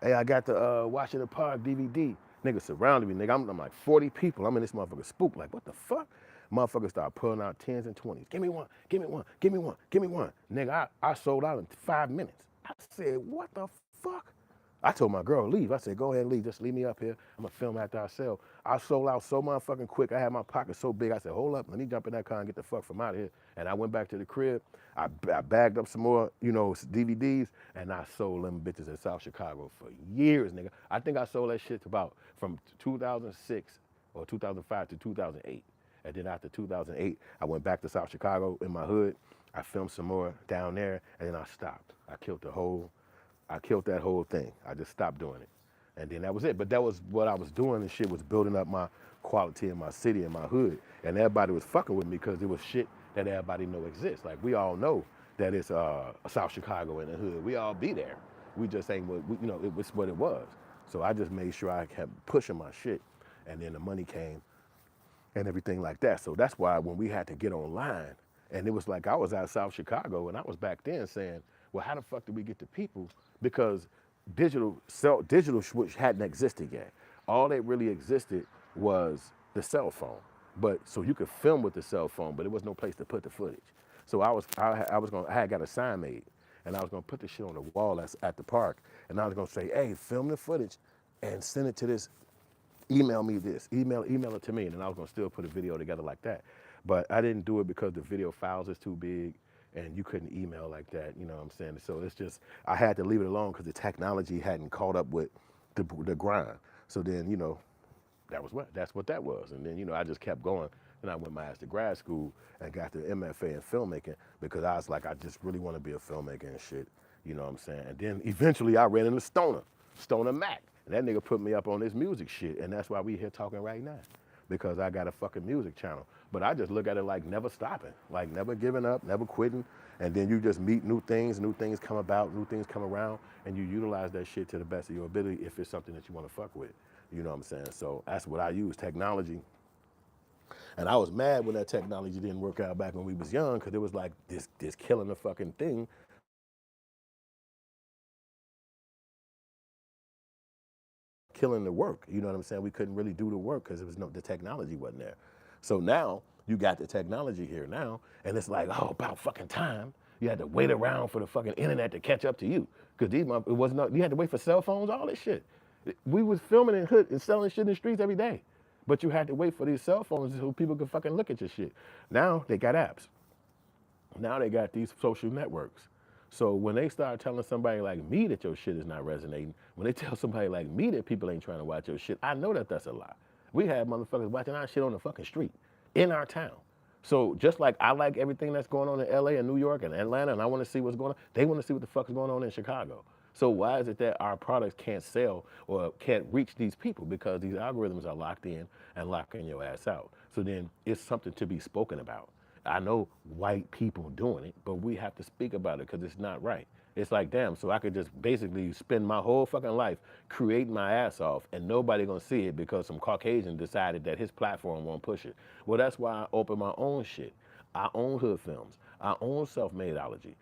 hey, I got the Washington Park DVD. Niggas surrounded me, nigga. I'm like 40 people. I'm in this motherfucker spook. Like, what the fuck? Motherfuckers start pulling out 10s and 20s. Give me one, give me one, give me one, give me one. Nigga, I sold out in 5 minutes. I said, what the fuck? I told my girl, leave. I said, go ahead and leave. Just leave me up here. I'm gonna film after I sell. I sold out so motherfucking quick. I had my pocket so big. I said, hold up, let me jump in that car and get the fuck from out of here. And I went back to the crib. I bagged up some more, DVDs, and I sold them bitches in South Chicago for years, nigga. I think I sold that shit about from 2006 or 2005 to 2008. And then after 2008, I went back to South Chicago in my hood. I filmed some more down there, and then I stopped. I killed that whole thing. I just stopped doing it. And then that was it. But that was what I was doing, and shit was building up my quality in my city, in my hood. And everybody was fucking with me because it was shit that everybody know exists. Like, we all know that it's South Chicago in the hood. We all be there. We just ain't what, it was what it was. So I just made sure I kept pushing my shit. And then the money came and everything like that. So that's why when we had to get online, and it was like I was out of South Chicago, and I was back then saying, well, how the fuck did we get to people? Because digital switch hadn't existed yet. All that really existed was the cell phone. But so you could film with the cell phone, but there was no place to put the footage. So I had got a sign made, and I was gonna put the shit on the wall at the park, and I was gonna say, hey, film the footage and send it to this. Email me this, email it to me, and then I was gonna still put a video together like that. But I didn't do it because the video files is too big, and you couldn't email like that, you know what I'm saying? So it's just, I had to leave it alone because the technology hadn't caught up with the grind. So then, that's what that was. And then, I just kept going, and I went my ass to grad school and got the MFA in filmmaking because I was like, I just really want to be a filmmaker and shit, you know what I'm saying? And then eventually I ran into Stoner Mac. And that nigga put me up on this music shit, and that's why we here talking right now, because I got a fucking music channel. But I just look at it like never stopping, like never giving up, never quitting, and then you just meet new things come about, new things come around, and you utilize that shit to the best of your ability if it's something that you want to fuck with, you know what I'm saying? So that's what I use, technology. And I was mad when that technology didn't work out back when we was young, because it was like this killing the fucking thing. Killing the work, you know what I'm saying? We couldn't really do the work because the technology wasn't there. So now you got the technology here now, and it's like, oh, about fucking time. You had to wait around for the fucking internet to catch up to you, because it wasn't. You had to wait for cell phones, all this shit. We was filming in hood and selling shit in the streets every day, but you had to wait for these cell phones so people could fucking look at your shit. Now they got apps. Now they got these social networks. So when they start telling somebody like me that your shit is not resonating, when they tell somebody like me that people ain't trying to watch your shit, I know that that's a lie. We had motherfuckers watching our shit on the fucking street, in our town. So just like I like everything that's going on in LA and New York and Atlanta, and I want to see what's going on, they want to see what the fuck is going on in Chicago. So why is it that our products can't sell or can't reach these people? Because these algorithms are locked in and locking your ass out. So then it's something to be spoken about. I know white people doing it, but we have to speak about it because it's not right. It's like, damn, so I could just basically spend my whole fucking life creating my ass off and nobody gonna see it because some Caucasian decided that his platform won't push it. Well, that's why I open my own shit. I own Hood Films. I own Selfmadeology.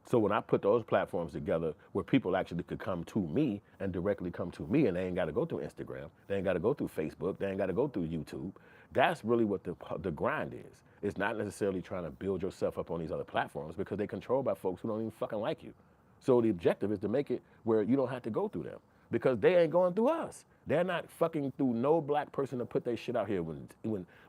So when I put those platforms together where people actually could come to me and directly come to me, and they ain't got to go through Instagram, they ain't got to go through Facebook, they ain't got to go through YouTube, that's really what the grind is. It's not necessarily trying to build yourself up on these other platforms because they're controlled by folks who don't even fucking like you. So the objective is to make it where you don't have to go through them. because they ain't going through us. They're not fucking through no black person to put their shit out here. When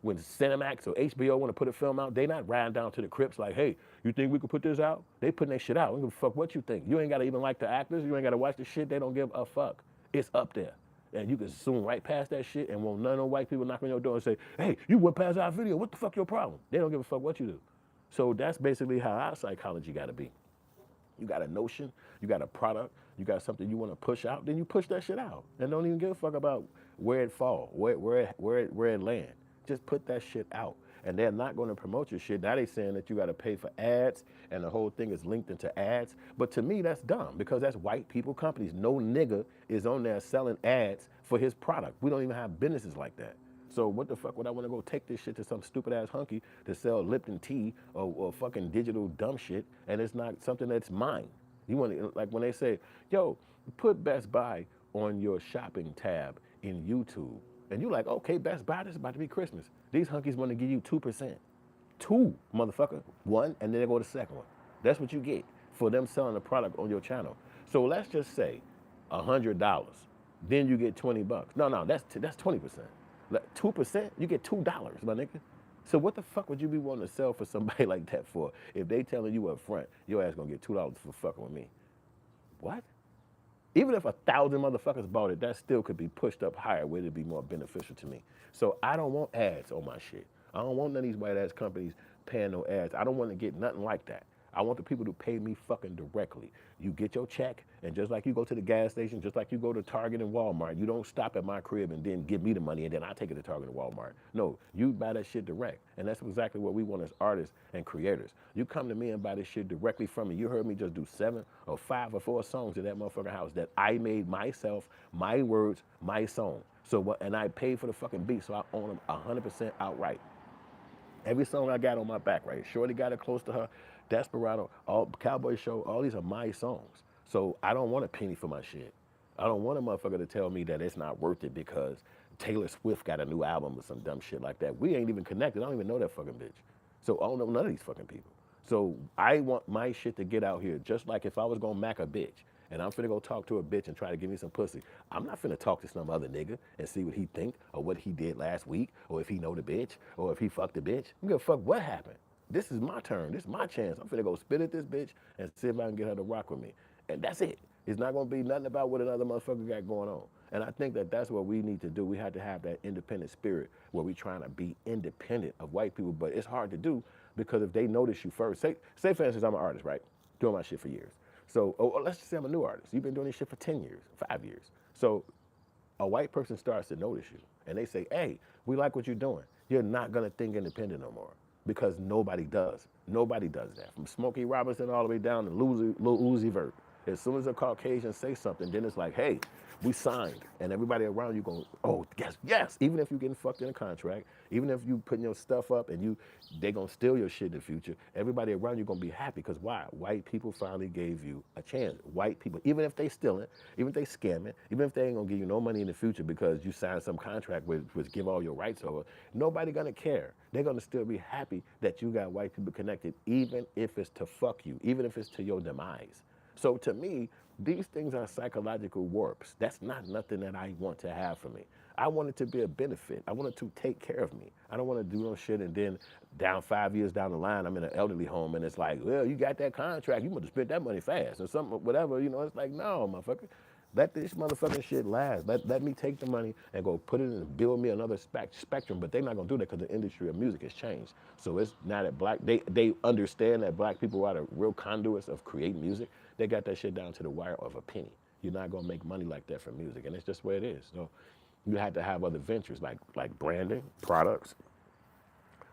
Cinemax or HBO want to put a film out, they not riding down to the Crips like, hey, you think we could put this out? They putting their shit out. We don't give a fuck what you think. You ain't gotta even like the actors. You ain't gotta watch the shit. They don't give a fuck. It's up there. And you can zoom right past that shit and won't none of the white people knock on your door and say, hey, you went past our video. What the fuck your problem? They don't give a fuck what you do. So that's basically how our psychology gotta be. You got a notion, you got a product, you got something you want to push out, then you push that shit out. And don't even give a fuck about where it fall, where it land. Just put that shit out. And they're not going to promote your shit. Now they saying that you got to pay for ads and the whole thing is linked into ads. But to me, that's dumb because that's white people companies. No nigga is on there selling ads for his product. We don't even have businesses like that. So what the fuck would I want to go take this shit to some stupid ass hunky to sell Lipton tea or fucking digital dumb shit and it's not something that's mine? You want to, like when they say, yo, put Best Buy on your shopping tab in YouTube. And you're like, okay, Best Buy, this is about to be Christmas. These hunkies want to give you 2%. Two, motherfucker. One, and then they go to the second one. That's what you get for them selling a product on your channel. So let's just say $100. Then you get 20 bucks. No, that's 20%. 2%, you get $2, my nigga. So what the fuck would you be wanting to sell for somebody like that for if they telling you up front, your ass gonna get $2 for fucking with me? What? Even if 1,000 motherfuckers bought it, that still could be pushed up higher where it'd be more beneficial to me. So I don't want ads on my shit. I don't want none of these white ass companies paying no ads. I don't want to get nothing like that. I want the people to pay me fucking directly. You get your check, and just like you go to the gas station, just like you go to Target and Walmart, you don't stop at my crib and then give me the money and then I take it to Target and Walmart. No, you buy that shit direct. And that's exactly what we want as artists and creators. You come to me and buy this shit directly from me. You heard me just do 7 or 5 or 4 songs in that motherfucking house that I made myself, my words, my song. So what? And I paid for the fucking beat, so I own them 100% outright. Every song I got on my back, right? Shorty Got It Close to Her, Desperado, all Cowboy Show, all these are my songs. So I don't want a penny for my shit. I don't want a motherfucker to tell me that it's not worth it because Taylor Swift got a new album or some dumb shit like that. We ain't even connected. I don't even know that fucking bitch. So I don't know none of these fucking people. So I want my shit to get out here just like if I was gonna mac a bitch and I'm finna go talk to a bitch and try to give me some pussy. I'm not finna talk to some other nigga and see what he think or what he did last week or if he know the bitch or if he fucked the bitch. I'm gonna fuck what happened. This is my turn. This is my chance. I'm finna go spit at this bitch and see if I can get her to rock with me. And that's it. It's not gonna be nothing about what another motherfucker got going on. And I think that that's what we need to do. We have to have that independent spirit where we trying to be independent of white people, but it's hard to do because if they notice you first, say for instance, I'm an artist, right? Doing my shit for years. So let's just say I'm a new artist. You've been doing this shit for 10 years, 5 years. So a white person starts to notice you and they say, hey, we like what you're doing. You're not gonna think independent no more because nobody does. Nobody does that. From Smokey Robinson all the way down to Lil Uzi Vert. As soon as a Caucasian say something, then it's like, hey, we signed. And everybody around you going, oh, yes. Even if you're getting fucked in a contract, even if you putting your stuff up and they gonna steal your shit in the future, everybody around you gonna be happy because why? White people finally gave you a chance. White people, even if they stealing, even if they scamming, even if they ain't gonna give you no money in the future because you signed some contract which give all your rights over, nobody gonna care. They're gonna still be happy that you got white people connected, even if it's to fuck you, even if it's to your demise. So to me, these things are psychological warps. That's not nothing that I want to have for me. I want it to be a benefit. I want it to take care of me. I don't want to do no shit and then 5 years down the line, I'm in an elderly home and it's like, well, you got that contract, you must have spent that money fast or something, whatever, it's like, no, motherfucker. Let this motherfucking shit last. Let me take the money and go put it in and build me another spectrum. But they're not gonna do that because the industry of music has changed. So it's now that they understand that black people are the real conduits of creating music. They got that shit down to the wire of a penny. You're not gonna make money like that from music, and it's just where it is. So you have to have other ventures like branding, products,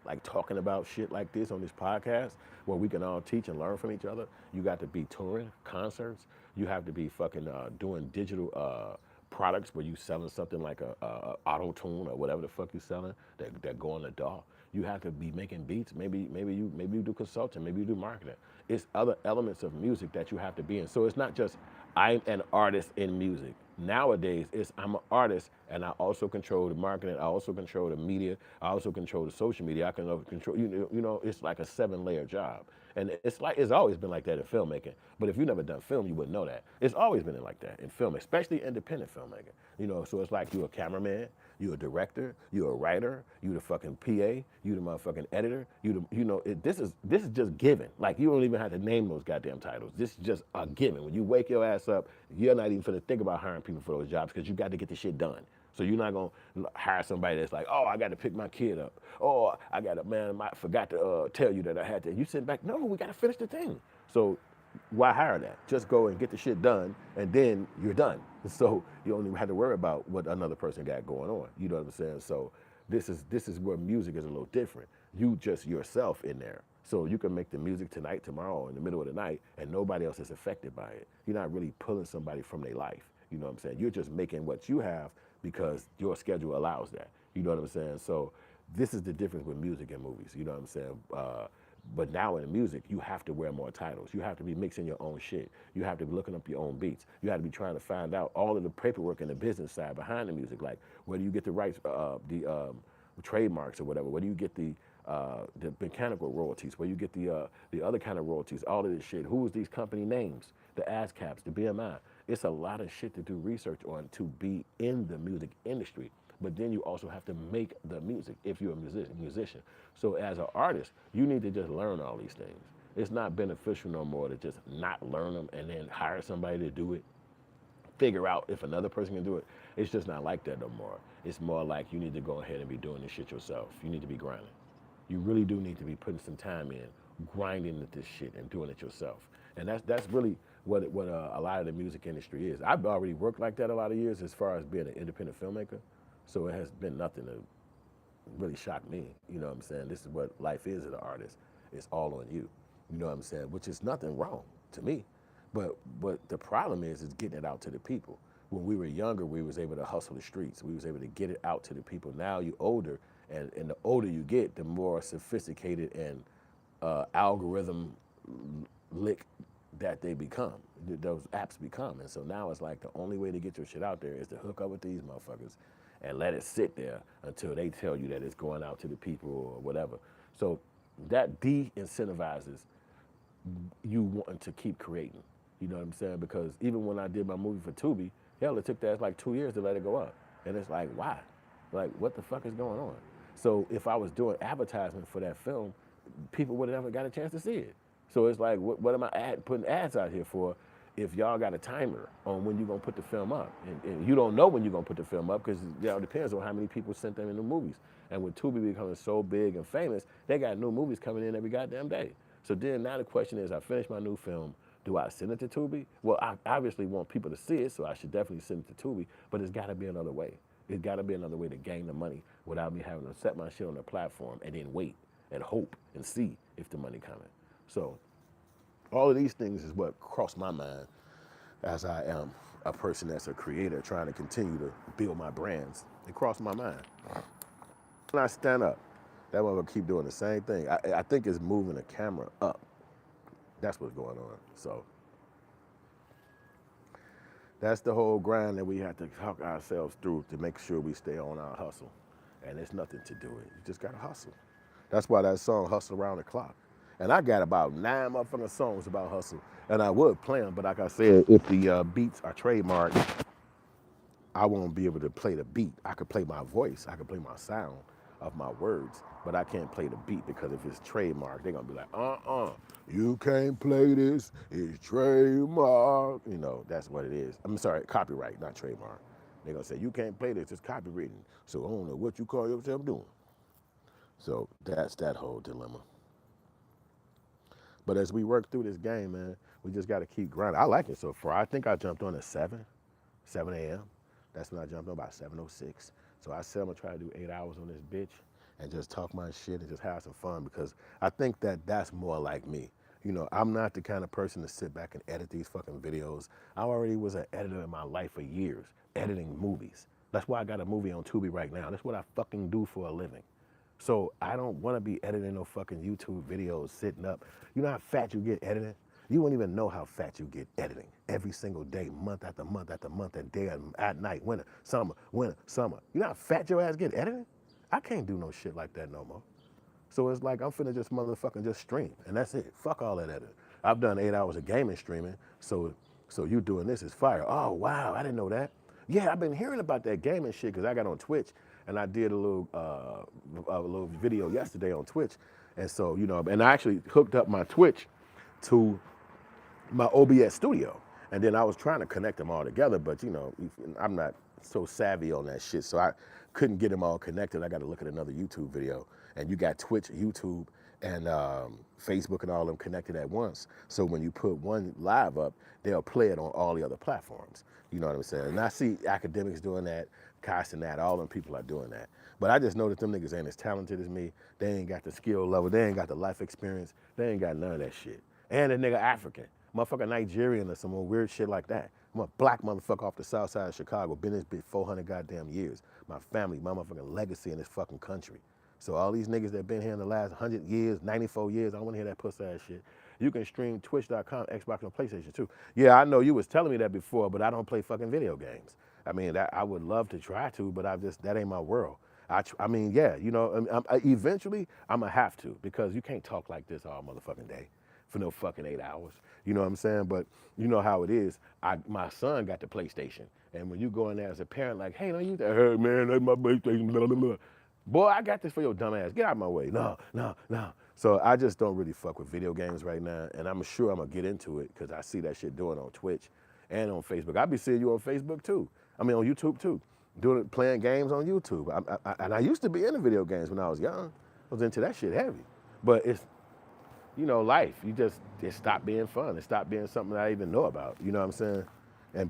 like talking about shit like this on this podcast where we can all teach and learn from each other. You got to be touring, concerts. You have to be fucking doing digital products where you selling something like a auto tune or whatever the fuck you selling that go on the DAW. You have to be making beats. Maybe you do consulting. Maybe you do marketing. It's other elements of music that you have to be in. So it's not just I'm an artist in music. Nowadays, it's I'm an artist and I also control the marketing. I also control the media. I also control the social media. I can control, it's like a 7-layer job. And it's always been like that in filmmaking. But if you never done film, you wouldn't know that. It's always been like that in film, especially independent filmmaking. So it's like you a cameraman, you a director, you a writer, you the fucking PA, you the motherfucking editor, this is just given. Like you don't even have to name those goddamn titles. This is just a given. When you wake your ass up, you're not even finna think about hiring people for those jobs because you got to get the shit done. So you're not gonna hire somebody that's like, oh, I got to pick my kid up. Oh, I got to, man, I forgot to tell you that I had to. You sit back, no, we got to finish the thing. So why hire that? Just go and get the shit done, and then you're done. So you don't even have to worry about what another person got going on. You know what I'm saying? So this is where music is a little different. You just yourself in there. So you can make the music tonight, tomorrow, in the middle of the night, and nobody else is affected by it. You're not really pulling somebody from their life. You know what I'm saying? You're just making what you have because your schedule allows that. You know what I'm saying? So this is the difference with music and movies. You know what I'm saying? But now in music, you have to wear more titles. You have to be mixing your own shit. You have to be looking up your own beats. You have to be trying to find out all of the paperwork and the business side behind the music. Like where do you get the rights, the trademarks or whatever? Where do you get the mechanical royalties? Where you get the other kind of royalties? All of this shit. Who's these company names? The ASCAPs, the BMI. It's a lot of shit to do research on to be in the music industry. But then you also have to make the music if you're a musician. So as an artist, you need to just learn all these things. It's not beneficial no more to just not learn them and then hire somebody to do it, figure out if another person can do it. It's just not like that no more. It's more like you need to go ahead and be doing this shit yourself. You need to be grinding. You really do need to be putting some time in, grinding at this shit and doing it yourself. And that's really what a lot of the music industry is. I've already worked like that a lot of years as far as being an independent filmmaker. So it has been nothing to really shock me. You know what I'm saying? This is what life is as an artist. It's all on you. You know what I'm saying? Which is nothing wrong to me. But the problem is getting it out to the people. When we were younger, we was able to hustle the streets. We was able to get it out to the people. Now you older, and the older you get, the more sophisticated and algorithm lick that they become. Those apps become. And so now it's like the only way to get your shit out there is to hook up with these motherfuckers and let it sit there until they tell you that it's going out to the people or whatever. So that de-incentivizes you wanting to keep creating. You know what I'm saying? Because even when I did my movie for Tubi, hell, it took that like 2 years to let it go up. And it's like, why? Like, what the fuck is going on? So if I was doing advertisement for that film, people would have never got a chance to see it. So it's like, what am I putting ads out here for if y'all got a timer on when you're going to put the film up? And you don't know when you're going to put the film up because it depends on how many people sent them in the movies. And with Tubi becoming so big and famous, they got new movies coming in every goddamn day. So then now the question is, I finished my new film. Do I send it to Tubi? Well, I obviously want people to see it, so I should definitely send it to Tubi, but it's got to be another way. It's got to be another way to gain the money without me having to set my shit on the platform and then wait and hope and see if the money coming. So all of these things is what crossed my mind as I am a person that's a creator trying to continue to build my brands. It crossed my mind. When I stand up, that one will keep doing the same thing. I think it's moving the camera up. That's what's going on. So that's the whole grind that we have to talk ourselves through to make sure we stay on our hustle. And there's nothing to do it. You just gotta hustle. That's why that song Hustle Around the Clock. And I got about 9 motherfucking songs about hustle. And I would play them, but like I said, if the beats are trademarked, I won't be able to play the beat. I could play my voice, I could play my sound of my words, but I can't play the beat because if it's trademarked, they're gonna be like, you can't play this, it's trademark. You know, that's what it is. I'm sorry, copyright, not trademark. They're gonna say, you can't play this, it's copywritten. So I don't know what you call yourself doing. So that's that whole dilemma. But as we work through this game, man, we just gotta keep grinding. I like it so far. I think I jumped on at 7 a.m. That's when I jumped on about 7:06. So I said I'm gonna try to do 8 hours on this bitch and just talk my shit and just have some fun because I think that that's more like me. You know, I'm not the kind of person to sit back and edit these fucking videos. I already was an editor in my life for years, editing movies. That's why I got a movie on Tubi right now. That's what I fucking do for a living. So I don't want to be editing no fucking YouTube videos, sitting up. You know how fat you get editing? You wouldn't even know how fat you get editing every single day, month after month after month, and day at night, winter, summer. You know how fat your ass get editing? I can't do no shit like that no more. So it's like I'm finna just motherfucking just stream, and that's it. Fuck all that editing. I've done 8 hours of gaming streaming, so you doing this is fire. Oh wow, I didn't know that. Yeah, I've been hearing about that gaming shit because I got on Twitch and I did a little video yesterday on Twitch, and so and I actually hooked up my Twitch to my OBS studio. And then I was trying to connect them all together, but I'm not so savvy on that shit. So I couldn't get them all connected. I got to look at another YouTube video. And you got Twitch, YouTube, and Facebook and all of them connected at once. So when you put one live up, they'll play it on all the other platforms. You know what I'm saying? And I see academics doing that, Castanat, all them people are doing that. But I just know that them niggas ain't as talented as me. They ain't got the skill level. They ain't got the life experience. They ain't got none of that shit. And a nigga African. Motherfucker Nigerian or some more weird shit like that. I'm a black motherfucker off the south side of Chicago. Been in this bitch 400 goddamn years. My family, my motherfucking legacy in this fucking country. So all these niggas that been here in the last 100 years, 94 years, I don't want to hear that pussy ass shit. You can stream twitch.com, Xbox, and PlayStation too. Yeah, I know you was telling me that before, but I don't play fucking video games. I mean, I would love to try to, but that ain't my world. I mean, yeah, eventually I'm gonna have to, because you can't talk like this all motherfucking day for no fucking 8 hours. You know what I'm saying? But you know how it is. My son got the PlayStation, and when you go in there as a parent, like, hey, don't use that. Hey, man, that's my PlayStation. Blah, blah, blah. Boy, I got this for your dumb ass. Get out of my way. No. So I just don't really fuck with video games right now, and I'm sure I'm gonna get into it because I see that shit doing on Twitch and on Facebook. I be seeing you on Facebook too. I mean on YouTube too, playing games on YouTube. And I used to be into video games when I was young. I was into that shit heavy, but it's life. It stopped being fun. It stopped being something that I even know about. You know what I'm saying?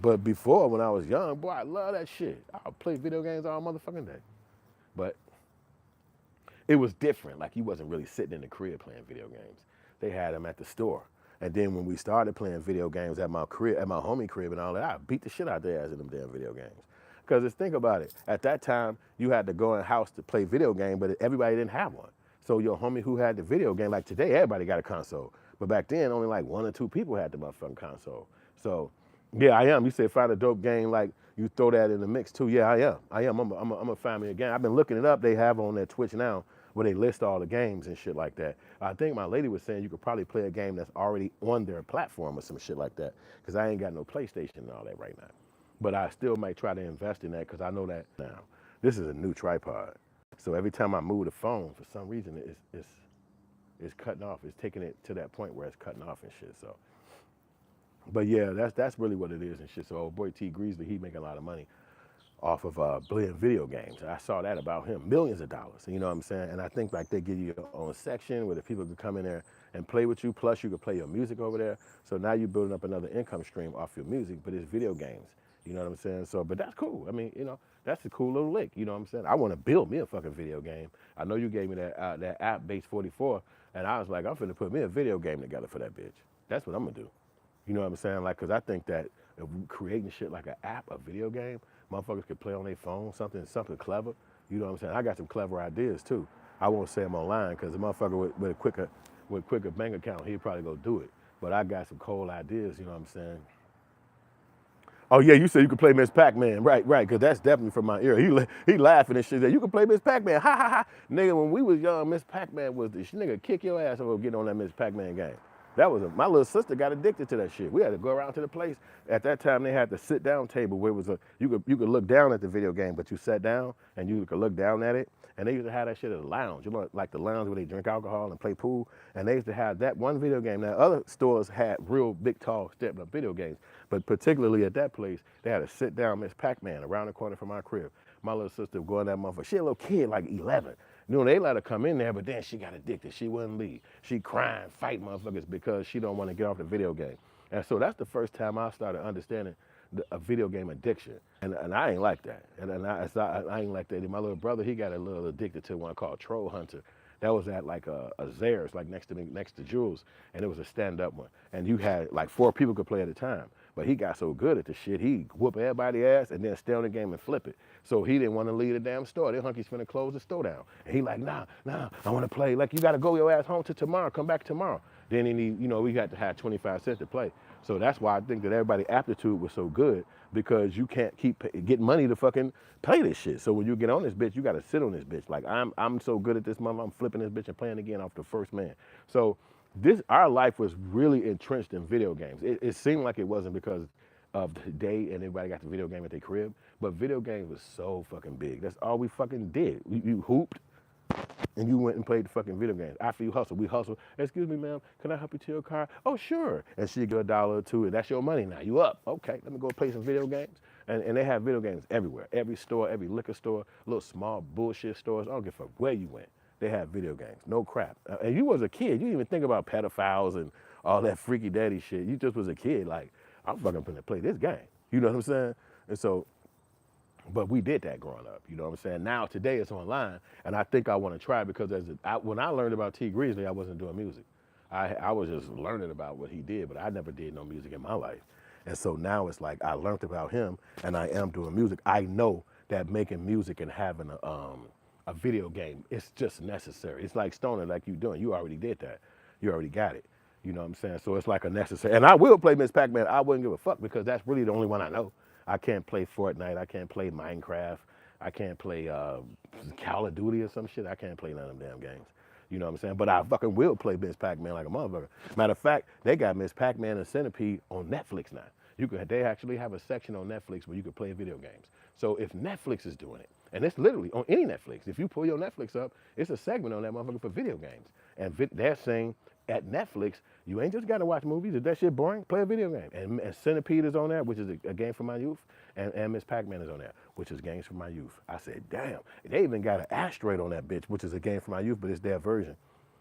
But before, when I was young, boy, I love that shit. I would play video games all motherfucking day. But it was different. Like, you wasn't really sitting in the crib playing video games. They had them at the store. And then when we started playing video games at my crib, at my homie crib and all that, I beat the shit out their ass in them damn video games. Because just think about it. At that time, you had to go in the house to play video game, but everybody didn't have one. So your homie who had the video game, like today, everybody got a console. But back then, only like 1 or 2 people had the motherfucking console. So, yeah, I am. You said find a dope game, like you throw that in the mix too. Yeah, I am. I'm gonna find me a game. I've been looking it up. They have on their Twitch now where they list all the games and shit like that. I think my lady was saying you could probably play a game that's already on their platform or some shit like that, because I ain't got no PlayStation and all that right now. But I still might try to invest in that, because I know that now. This is a new tripod. So every time I move the phone, for some reason, it's cutting off. It's taking it to that point where it's cutting off and shit. So, but yeah, that's really what it is and shit. So old boy T Greasley, he making a lot of money off of playing video games. I saw that about him, millions of dollars. You know what I'm saying? And I think like they give you your own section where the people can come in there and play with you. Plus you can play your music over there. So now you're building up another income stream off your music, but it's video games. You know what I'm saying? So, but that's cool. I mean, that's a cool little lick. You know what I'm saying? I want to build me a fucking video game. I know you gave me that app Base 44, and I was like, I'm finna put me a video game together for that bitch. That's what I'm gonna do. You know what I'm saying? Like, cause I think that if we creating shit like an app, a video game, motherfuckers could play on their phone, something clever. You know what I'm saying? I got some clever ideas too. I won't say them online, cause the motherfucker with a quicker bank account, he'd probably go do it. But I got some cold ideas. You know what I'm saying? Oh yeah, you said you could play Miss Pac-Man, right? Because that's definitely from my ear. He laughing and shit. You could play Miss Pac-Man, ha ha ha. Nigga, when we was young, Miss Pac-Man was the nigga kick your ass over getting on that Miss Pac-Man game. That was my little sister got addicted to that shit. We had to go around to the place. At that time, they had the sit down table where it was you could look down at the video game, but you sat down and you could look down at it. And they used to have that shit at a lounge, like the lounge where they drink alcohol and play pool. And they used to have that one video game. Now, other stores had real big, tall, stepped up video games. But particularly at that place, they had a sit-down Miss Pac-Man around the corner from our crib. My little sister would go in that motherfucker. She a little kid, like 11. They let her come in there, but then she got addicted. She wouldn't leave. She crying, fight motherfuckers because she don't want to get off the video game. And so that's the first time I started understanding a video game addiction. And I ain't like that. And I ain't like that. And my little brother, he got a little addicted to one called Troll Hunter. That was at like a Zares, like next to Jules, and it was a stand-up one. And you had like 4 people could play at a time. But he got so good at the shit, he whoop everybody's ass and then stay on the game and flip it. So he didn't want to leave the damn store. Them hunkies finna close the store down. And he like, nah, I want to play. Like, you got to go your ass home to tomorrow. Come back tomorrow. Then he need, we had to have 25 cents to play. So that's why I think that everybody's aptitude was so good, because you can't keep getting money to fucking play this shit. So when you get on this bitch, you got to sit on this bitch. Like, I'm so good at this month, I'm flipping this bitch and playing again off the first man. So our life was really entrenched in video games. It seemed like it wasn't because of the day and everybody got the video game at their crib, but video games was so fucking big. That's all we fucking did. You hooped, and you went and played the fucking video games. After you hustle, we hustle. Excuse me, ma'am, can I help you to your car? Oh, sure. And she get $1 or $2, and that's your money now. You up. Okay, let me go play some video games. And they have video games everywhere. Every store, every liquor store, little small bullshit stores. I don't give a fuck where you went. They have video games. No crap. And you was a kid. You didn't even think about pedophiles and all that freaky daddy shit. You just was a kid. Like, I'm fucking gonna play this game. You know what I'm saying? And so, but we did that growing up. You know what I'm saying? Now, today it's online, and I think I want to try, because when I learned about T. Grizzly, I wasn't doing music. I was just learning about what he did, but I never did no music in my life. And so now it's like I learned about him, and I am doing music. I know that making music and having a video game, it's just necessary. It's like stoner, like you doing. You already did that. You already got it. You know what I'm saying? So it's like a necessary. And I will play Miss Pac-Man. I wouldn't give a fuck, because that's really the only one I know. I can't play Fortnite. I can't play Minecraft. I can't play Call of Duty or some shit. I can't play none of them damn games. You know what I'm saying? But I fucking will play Miss Pac-Man like a motherfucker. Matter of fact, they got Miss Pac-Man and Centipede on Netflix now. They actually have a section on Netflix where you can play video games. So if Netflix is doing it, and it's literally on any Netflix, if you pull your Netflix up, it's a segment on that motherfucker for video games. And they're saying at Netflix, you ain't just got to watch movies. If that shit boring, play a video game. And Centipede is on there, which is a game for my youth. And Miss Pac-Man is on there, which is games for my youth. I said, damn. They even got an Asteroid on that bitch, which is a game for my youth, but it's their version.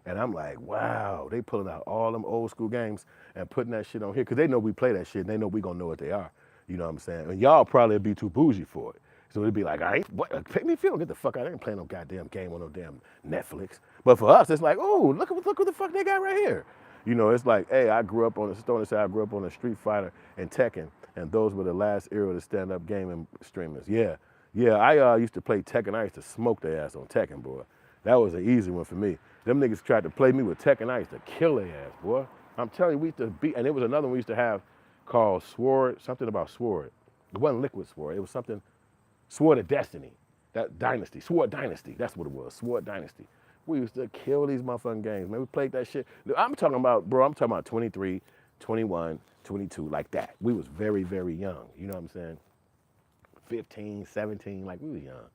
And I'm like, wow, they pulling out all them old school games and putting that shit on here, because they know we play that shit and they know we gonna know what they are. You know what I'm saying? And y'all probably be too bougie for it. So it'd be like, all right, what, pay me if you don't get the fuck out. I ain't playing no goddamn game on no damn Netflix. But for us, it's like, oh, look what the fuck they got right here. You know, it's like, hey, I grew up on a Street Fighter and Tekken, and those were the last era of the stand-up gaming streamers. Yeah, I used to play Tekken. I used to smoke their ass on Tekken, boy. That was an easy one for me. Them niggas tried to play me with Tekken. I used to kill their ass, boy. I'm telling you, we used to beat, and it was another one we used to have called Sword, something about Sword. It wasn't Liquid Sword. It was something, Sword of Destiny. That Dynasty, Sword Dynasty. That's what it was, Sword Dynasty. We used to kill these motherfucking games, man. We played that shit. I'm talking about 23, 21, 22, like that. We was very, very young. You know what I'm saying? 15, 17, like we was young.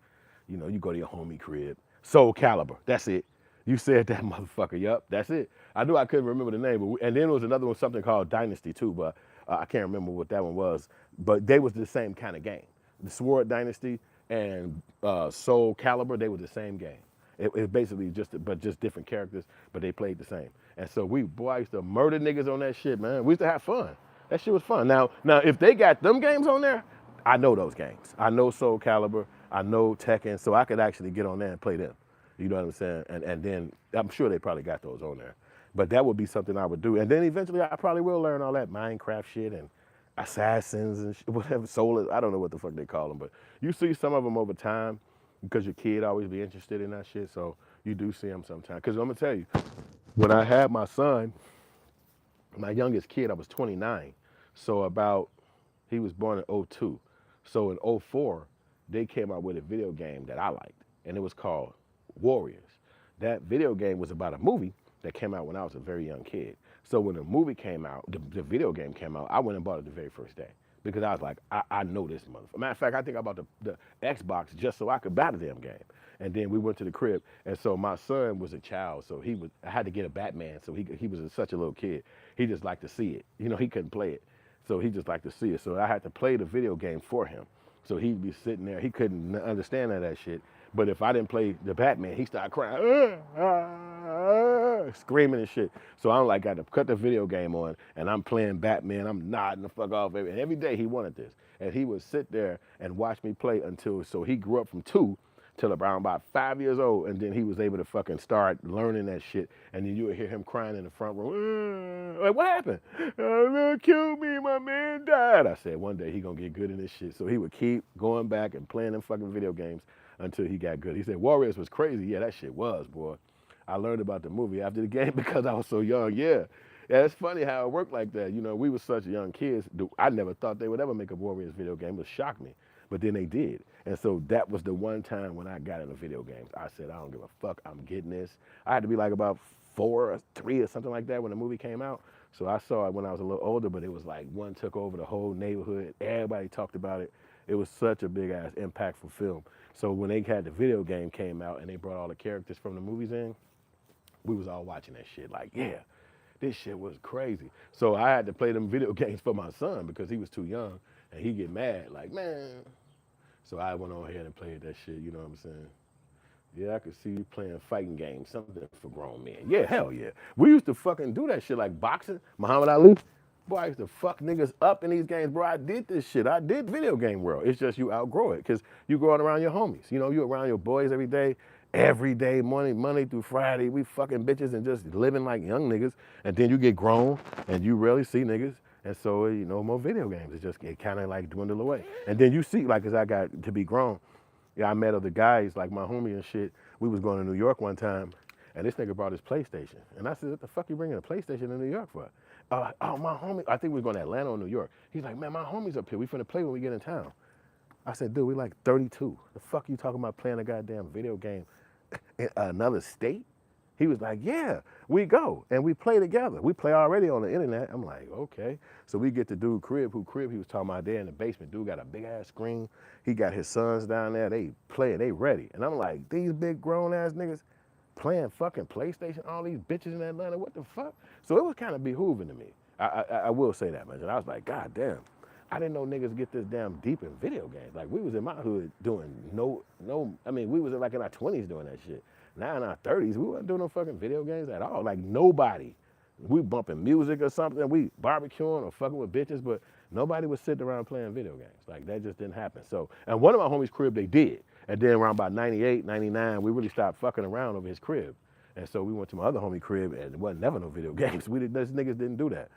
You know, you go to your homie crib. Soul Calibur, that's it. You said that motherfucker, yup, that's it. I knew I couldn't remember the name, but and then there was another one, something called Dynasty too, but I can't remember what that one was. But they was the same kind of game. The Sword Dynasty and Soul Calibur, they were the same game. It basically just different characters, but they played the same. And so I used to murder niggas on that shit, man. We used to have fun. That shit was fun. Now if they got them games on there, I know those games. I know Soul Calibur, I know Tekken, so I could actually get on there and play them. You know what I'm saying? And then I'm sure they probably got those on there. But that would be something I would do. And then eventually I probably will learn all that Minecraft shit and Assassins and shit, whatever, Solar, I don't know what the fuck they call them, but you see some of them over time because your kid always be interested in that shit, so you do see them sometimes. Because I'm going to tell you, when I had my son, my youngest kid, I was 29. So he was born in '02. So in '04, they came out with a video game that I liked, and it was called Warriors. That video game was about a movie that came out when I was a very young kid. So when the movie came out, the video game came out, I went and bought it the very first day because I was like, I know this motherfucker. Matter of fact, I think I bought the Xbox just so I could buy the damn game. And then we went to the crib, and so my son was a child, so I had to get a Batman, so he was such a little kid. He just liked to see it. You know, he couldn't play it, so he just liked to see it. So I had to play the video game for him. So he'd be sitting there, he couldn't understand that shit. But if I didn't play the Batman, he started crying, screaming and shit. So I'm like, got to cut the video game on, and I'm playing Batman. I'm nodding the fuck off. And every day he wanted this. And he would sit there and watch me play so he grew up from 2 till around about 5 years old, and then he was able to fucking start learning that shit. And then you would hear him crying in the front room. Like, what happened? Man killed me, my man died. I said one day he gonna get good in this shit. So he would keep going back and playing them fucking video games until he got good. He said Warriors was crazy. Yeah, that shit was, boy. I learned about the movie after the game because I was so young. Yeah. Yeah, it's funny how it worked like that. You know, we were such young kids. I never thought they would ever make a Warriors video game. It shocked me. But then they did. And so that was the one time when I got into video games. I said, I don't give a fuck. I'm getting this. I had to be like about 4 or 3 or something like that when the movie came out. So I saw it when I was a little older, but it was like one took over the whole neighborhood. Everybody talked about it. It was such a big ass impactful film. So when they had the video game came out and they brought all the characters from the movies in, we was all watching that shit like, yeah, this shit was crazy. So I had to play them video games for my son because he was too young and he get mad like, man. So I went on ahead and played that shit, you know what I'm saying? Yeah, I could see you playing fighting games, something for grown men. Yeah, hell yeah. We used to fucking do that shit like boxing, Muhammad Ali. Boy, I used to fuck niggas up in these games, bro. I did this shit. I did video game world. It's just you outgrow it because you growing around your homies. You know, you around your boys every day, Monday through Friday. We fucking bitches and just living like young niggas. And then you get grown and you rarely see niggas. And so, you know, more video games. It kind of like dwindle away. And then you see, like, as I got to be grown, yeah, I met other guys, like my homie and shit. We was going to New York one time, and this nigga brought his PlayStation. And I said, what the fuck you bringing a PlayStation to New York for? Oh, my homie, I think we was going to Atlanta or New York. He's like, man, my homie's up here. We finna play when we get in town. I said, dude, we like 32. The fuck you talking about playing a goddamn video game in another state? He was like, yeah, we go. And we play together. We play already on the internet. I'm like, okay. So we get to dude crib, he was talking about there in the basement. Dude got a big ass screen. He got his sons down there. They play, they ready. And I'm like, these big grown ass niggas playing fucking PlayStation, all these bitches in Atlanta, what the fuck? So it was kind of behooving to me. I will say that, man. And I was like, God damn. I didn't know niggas get this damn deep in video games. Like, we was in my hood doing we was like in our 20s doing that shit. Now in our 30s, we wasn't doing no fucking video games at all. Like, nobody. We bumping music or something. We barbecuing or fucking with bitches, but nobody was sitting around playing video games. Like, that just didn't happen. So, and one of my homies' crib, they did. And then around about 98, 99, we really stopped fucking around over his crib. And so we went to my other homie crib, and it wasn't never no video games. Those niggas didn't do that.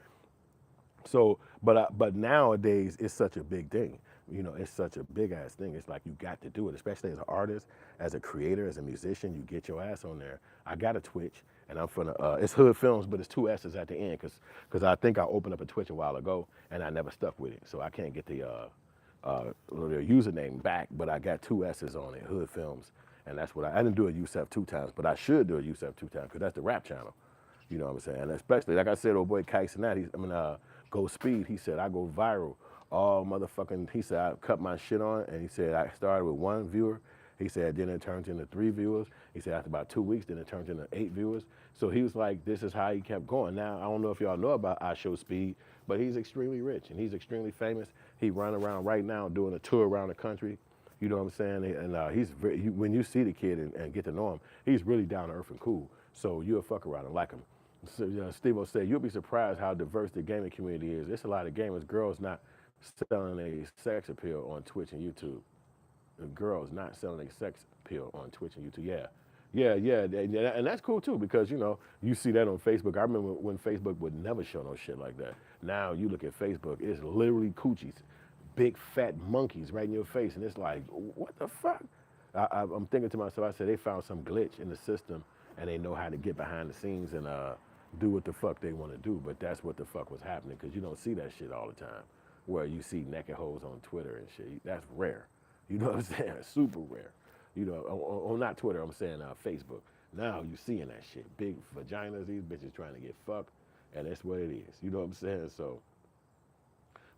So, but nowadays it's such a big thing. You know, it's such a big ass thing. It's like you got to do it, especially as an artist, as a creator, as a musician. You get your ass on there. I got a Twitch, and I'm finna. It's Hood Films, but it's 2 S's at the end, cause I think I opened up a Twitch a while ago, and I never stuck with it, so I can't get the username back. But I got 2 S's on it, Hood Films, and that's what I didn't do a Yusef 2 Times, but I should do a Yusef 2 Times, cause that's the rap channel. You know what I'm saying? And especially, like I said, old boy Kais and that, Go Speed, he said, I go viral all motherfucking, he said, I cut my shit on, and he said, I started with 1 viewer. He said, then it turned into 3 viewers. He said, after about 2 weeks, then it turned into 8 viewers. So he was like, this is how he kept going. Now, I don't know if y'all know about I Show Speed, but he's extremely rich, and he's extremely famous. He run around right now doing a tour around the country. You know what I'm saying? And he's when you see the kid and get to know him, he's really down to earth and cool. So you'll fuck around and like him. So, Steve-O said, you'll be surprised how diverse the gaming community is. There's a lot of gamers, girls not selling a sex appeal on Twitch and YouTube. The girls not selling a sex appeal on Twitch and YouTube. Yeah. And that's cool too, because, you know, you see that on Facebook. I remember when Facebook would never show no shit like that. Now you look at Facebook, it's literally coochies, big fat monkeys right in your face. And it's like, what the fuck? I'm thinking to myself, I said, they found some glitch in the system and they know how to get behind the scenes and do what the fuck they want to do. But that's what the fuck was happening, because you don't see that shit all the time, where you see naked hoes on Twitter and shit. That's rare. You know what I'm saying? Super rare. You know, on not Twitter, I'm saying Facebook. Now you seeing that shit. Big vaginas, these bitches trying to get fucked, and that's what it is. You know what I'm saying? So,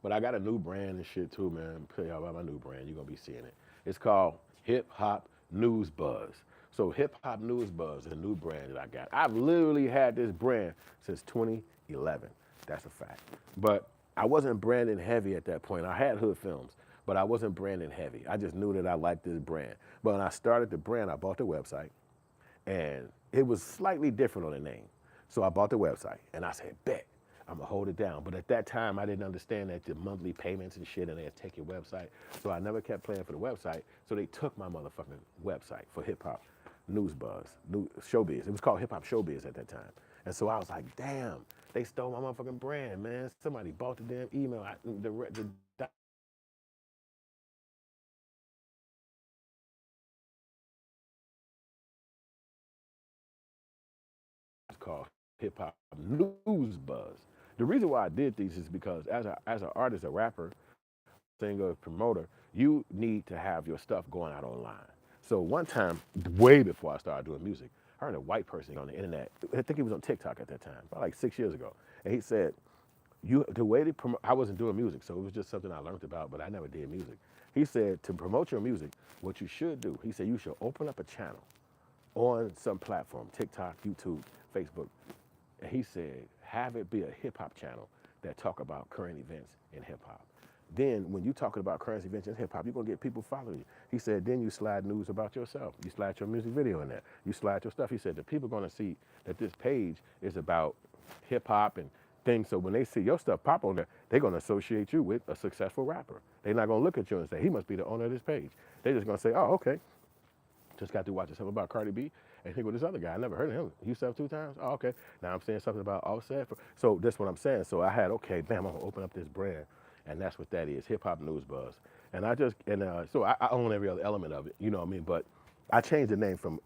but I got a new brand and shit too, man. Tell y'all about my new brand. You're gonna be seeing it. It's called Hip Hop News Buzz. So Hip Hop News Buzz is a new brand that I got. I've literally had this brand since 2011. That's a fact. But I wasn't branding heavy at that point. I had Hood Films, but I wasn't branding heavy. I just knew that I liked this brand. But when I started the brand, I bought the website, and it was slightly different on the name. So I bought the website, and I said, bet. I'm gonna hold it down. But at that time, I didn't understand that the monthly payments and shit, and they'd take your website. So I never kept playing for the website. So they took my motherfucking website for hip hop news buzz, new showbiz. It was called hip hop showbiz at that time. And so I was like, damn, they stole my motherfucking brand, man. Somebody bought the damn email. The called hip hop news buzz. The reason why I did these is because as an artist, a rapper, singer, promoter, you need to have your stuff going out online. So one time, way before I started doing music, I heard a white person on the internet. I think he was on TikTok at that time, about like 6 years ago, and he said, "You the way to promote." I wasn't doing music, so it was just something I learned about, but I never did music. He said to promote your music, what you should do. He said you should open up a channel on some platform, TikTok, YouTube, Facebook. And he said, have it be a hip hop channel that talk about current events in hip hop. Then when you talking about current events in hip hop, you're gonna get people following you. He said, then you slide news about yourself. You slide your music video in there. You slide your stuff. He said, the people gonna see that this page is about hip hop and things. So when they see your stuff pop on there, they're gonna associate you with a successful rapper. They're not gonna look at you and say, he must be the owner of this page. They're just gonna say, oh, okay. Just got to watch something about Cardi B and think with this other guy. I never heard of him. Yusef Two Times. Oh, okay. Now I'm saying something about Offset. So that's what I'm saying. So I had, okay, bam, I'm gonna open up this brand, and that's what that is, hip hop news buzz. And I just so I own every other element of it. You know what I mean? But I changed the name from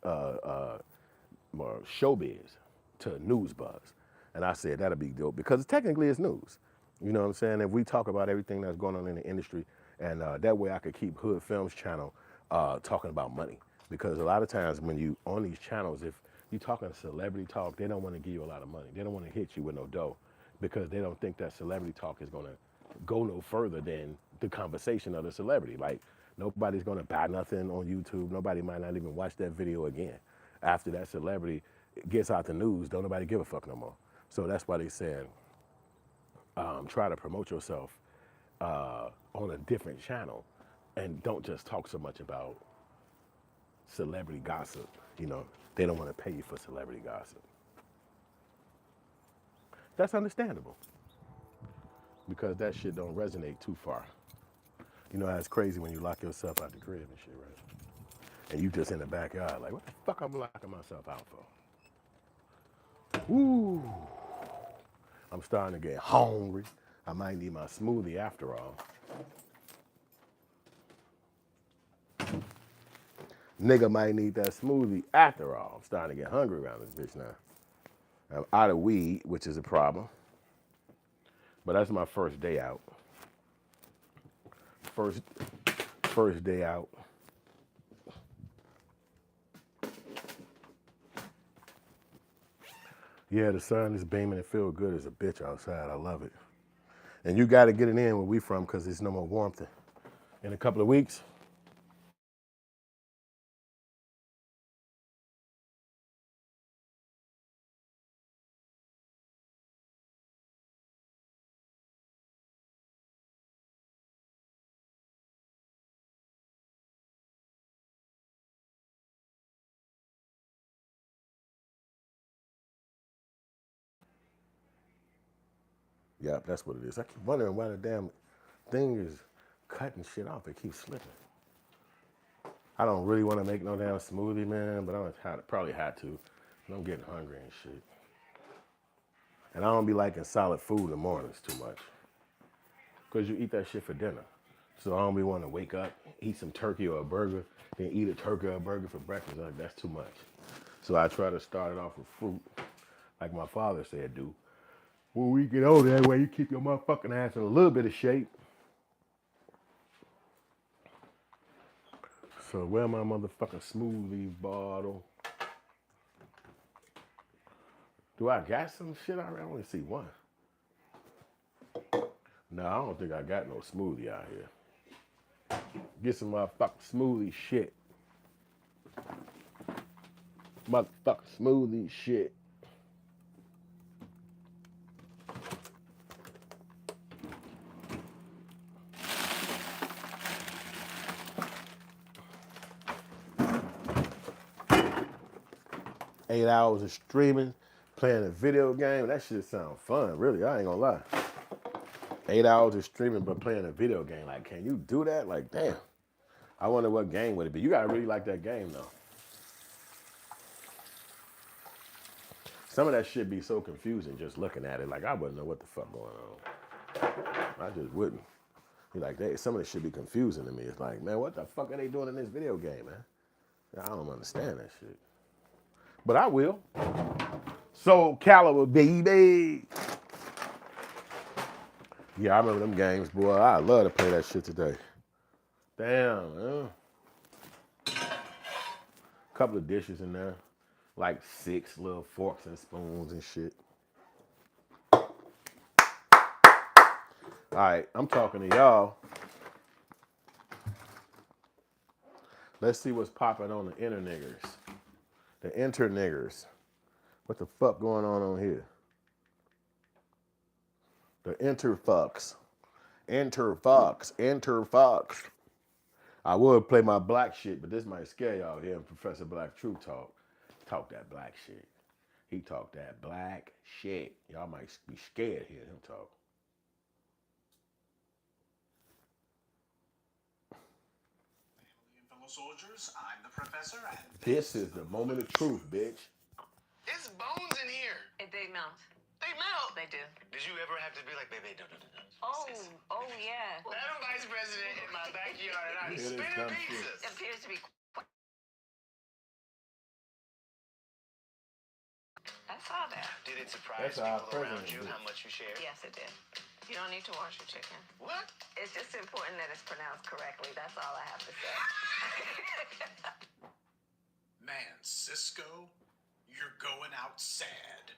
showbiz to news buzz, and I said that'll be dope because technically it's news. You know what I'm saying? If we talk about everything that's going on in the industry, and that way I could keep Hood Films channel talking about money. Because a lot of times when you on these channels, if you talking celebrity talk, they don't want to give you a lot of money. They don't want to hit you with no dough because they don't think that celebrity talk is going to go no further than the conversation of the celebrity. Like nobody's going to buy nothing on YouTube. Nobody might not even watch that video again. After that celebrity gets out the news, don't nobody give a fuck no more. So that's why they said, try to promote yourself on a different channel and don't just talk so much about celebrity gossip. You know, they don't want to pay you for celebrity gossip. That's understandable because that shit don't resonate too far. You know, it's crazy when you lock yourself out the crib and shit, right? And you just in the backyard, like, what the fuck I'm locking myself out for? Ooh, I'm starting to get hungry. I might need my smoothie after all. Nigga might need that smoothie after all. I'm starting to get hungry around this bitch now. I'm out of weed, which is a problem. But that's my first day out. First day out. Yeah, the sun is beaming and feel good as a bitch outside. I love it. And you got to get it in where we from because there's no more warmth in a couple of weeks. Yeah, that's what it is. I keep wondering why the damn thing is cutting shit off. It keeps slipping. I don't really want to make no damn smoothie, man, but probably had to. I'm getting hungry and shit. And I don't be liking solid food in the mornings too much. Because you eat that shit for dinner. So I don't be wanting to wake up, eat some turkey or a burger, then eat a turkey or a burger for breakfast. Like, that's too much. So I try to start it off with fruit, like my father said do. When we get older, that way you keep your motherfucking ass in a little bit of shape. So where my motherfucking smoothie bottle? Do I got some shit already? I only see one. No, I don't think I got no smoothie out here. Get some motherfucking smoothie shit. Motherfucking smoothie shit. Eight hours of streaming Playing a video game, that shit sound fun, really. I ain't gonna lie. 8 hours of streaming, but playing a video game. Like, can you do that? Like, damn. I wonder what game would it be. You gotta really like that game, though. Some of that shit be so confusing just looking at it. Like, I wouldn't know what the fuck going on. I just wouldn't. Be like, some of this shit be confusing to me. It's like, man, what the fuck are they doing in this video game, man? I don't understand that shit. But I will. Soul Calibur, baby. Yeah, I remember them games, boy. I love to play that shit today. Damn, man. Couple of dishes in there. Like 6 little forks and spoons and shit. All right, I'm talking to y'all. Let's see what's popping on the inner niggers. The inter niggers. What the fuck going on here? The interfucks. Interfucks. I would play my black shit, but this might scare y'all here. Professor Black Truth talk that black shit. He talk that black shit. Y'all might be scared hearing him talk. Fellow soldiers, I'm the professor, and This is the moment of truth, bitch. there's bones in here. They melt. They melt. They do. Did you ever have to be like, baby, no. Oh yeah. Madam Vice President in my backyard, and I'm Here it is, spinning dumb pizzas. It appears to be. I saw that. Did it surprise That's our people around president. you how much you share? Yes, it did. You don't need to wash your chicken. What? It's just important that it's pronounced correctly. That's all I have to say. Man, Cisco, you're going out sad.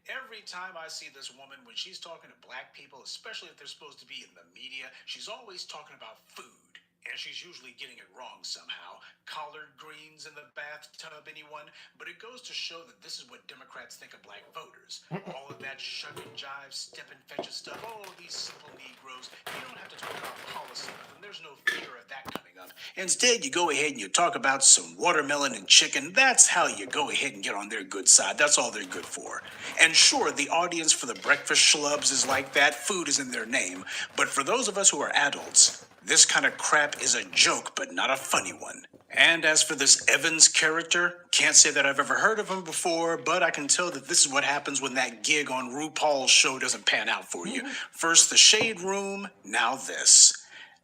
Every time I see this woman, when she's talking to black people, especially if they're supposed to be in the media, she's always talking about food. And she's usually getting it wrong somehow. Collard greens in the bathtub, anyone? But it goes to show that this is what Democrats think of black voters. All of that shuck and jive, step and fetch stuff. Oh, these simple Negroes. You don't have to talk about policy with them. There's no fear of that coming up. Instead, you go ahead and you talk about some watermelon and chicken. That's how you go ahead and get on their good side. That's all they're good for. And sure, the audience for the breakfast schlubs is like that. Food is in their name. But for those of us who are adults, this kind of crap is a joke, but not a funny one. And as for this Evans character, can't say that I've ever heard of him before, but I can tell that this is what happens when that gig on RuPaul's show doesn't pan out for you. First the shade room, now this.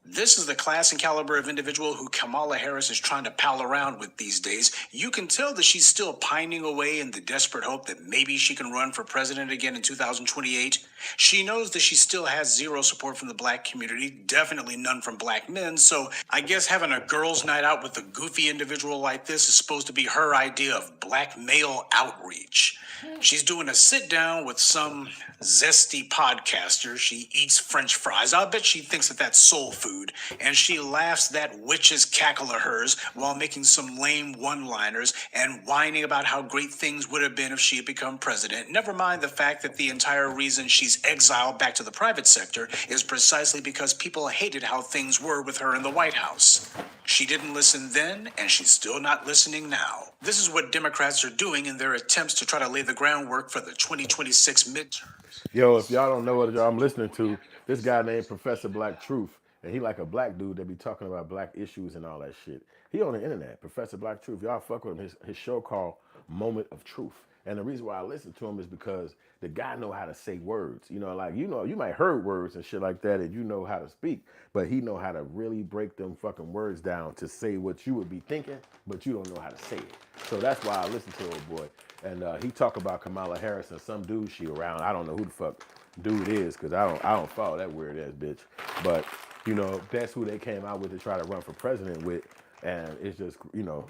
This is the class and caliber of individual who Kamala Harris is trying to pal around with these days. You can tell that she's still pining away in the desperate hope that maybe she can run for president again in 2028. She knows that she still has zero support from the black community, definitely none from black men, so I guess having a girls' night out with a goofy individual like this is supposed to be her idea of black male outreach. She's doing a sit down with some zesty podcaster. She eats French fries. I'll bet she thinks that that's soul food. And she laughs that witch's cackle of hers while making some lame one-liners and whining about how great things would have been if she had become president. Never mind the fact that the entire reason she's exiled back to the private sector is precisely because people hated how things were with her in the White House. She didn't listen then, and she's still not listening now. This is what Democrats are doing in their attempts to try to lay the groundwork for the 2026 midterms. Yo, if y'all don't know what I'm listening to, this guy named Professor Black Truth, and he like a black dude that be talking about black issues and all that shit. He on the internet, Professor Black Truth. Y'all fuck with him. His show called Moment of Truth. And the reason why I listen to him is because the guy know how to say words. You know, you might heard words and shit like that, and you know how to speak, but he know how to really break them fucking words down to say what you would be thinking, but you don't know how to say it. So that's why I listen to him, boy. And he talk about Kamala Harris and some dude she around. I don't know who the fuck dude is, because I don't follow that weird ass bitch. But you know, that's who they came out with to try to run for president with. And it's just, you know,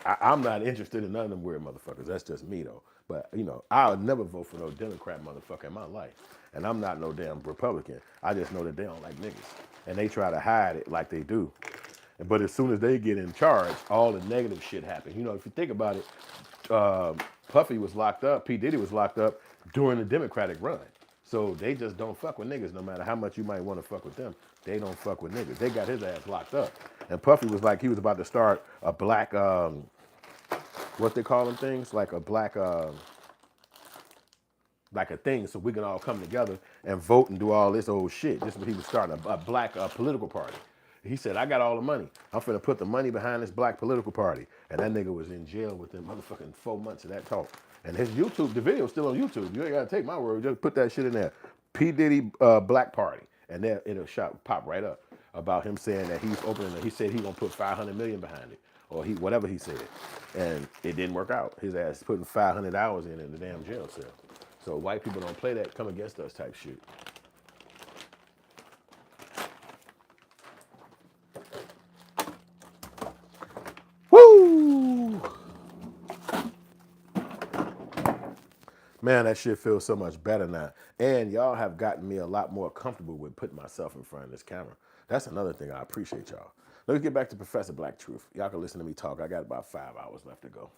I'm not interested in none of them weird motherfuckers. That's just me, though. But, you know, I'll never vote for no Democrat motherfucker in my life. And I'm not no damn Republican. I just know that they don't like niggas. And they try to hide it like they do. But as soon as they get in charge, all the negative shit happens. You know, if you think about it, Puffy was locked up, P. Diddy was locked up during the Democratic run. So they just don't fuck with niggas no matter how much you might want to fuck with them. They don't fuck with niggas. They got his ass locked up. And Puffy was like, he was about to start a black, what they call them things? Like a black, like a thing so we can all come together and vote and do all this old shit. This is what he was starting a black political party. He said, I got all the money. I'm finna put the money behind this black political party. And that nigga was in jail within motherfucking 4 months of that talk. And his YouTube, the video's still on YouTube. You ain't gotta take my word. Just put that shit in there. P. Diddy Black Party. And then it'll pop right up about him saying that he's opening it. He said he gonna put 500 million behind it. Or whatever he said. And it didn't work out. His ass putting 500 hours in the damn jail cell. So white people don't play that come against us type shit. Woo! Man, that shit feels so much better now. And y'all have gotten me a lot more comfortable with putting myself in front of this camera. That's another thing I appreciate y'all. Let's get back to Professor Black Truth. Y'all can listen to me talk. I got about 5 hours left to go.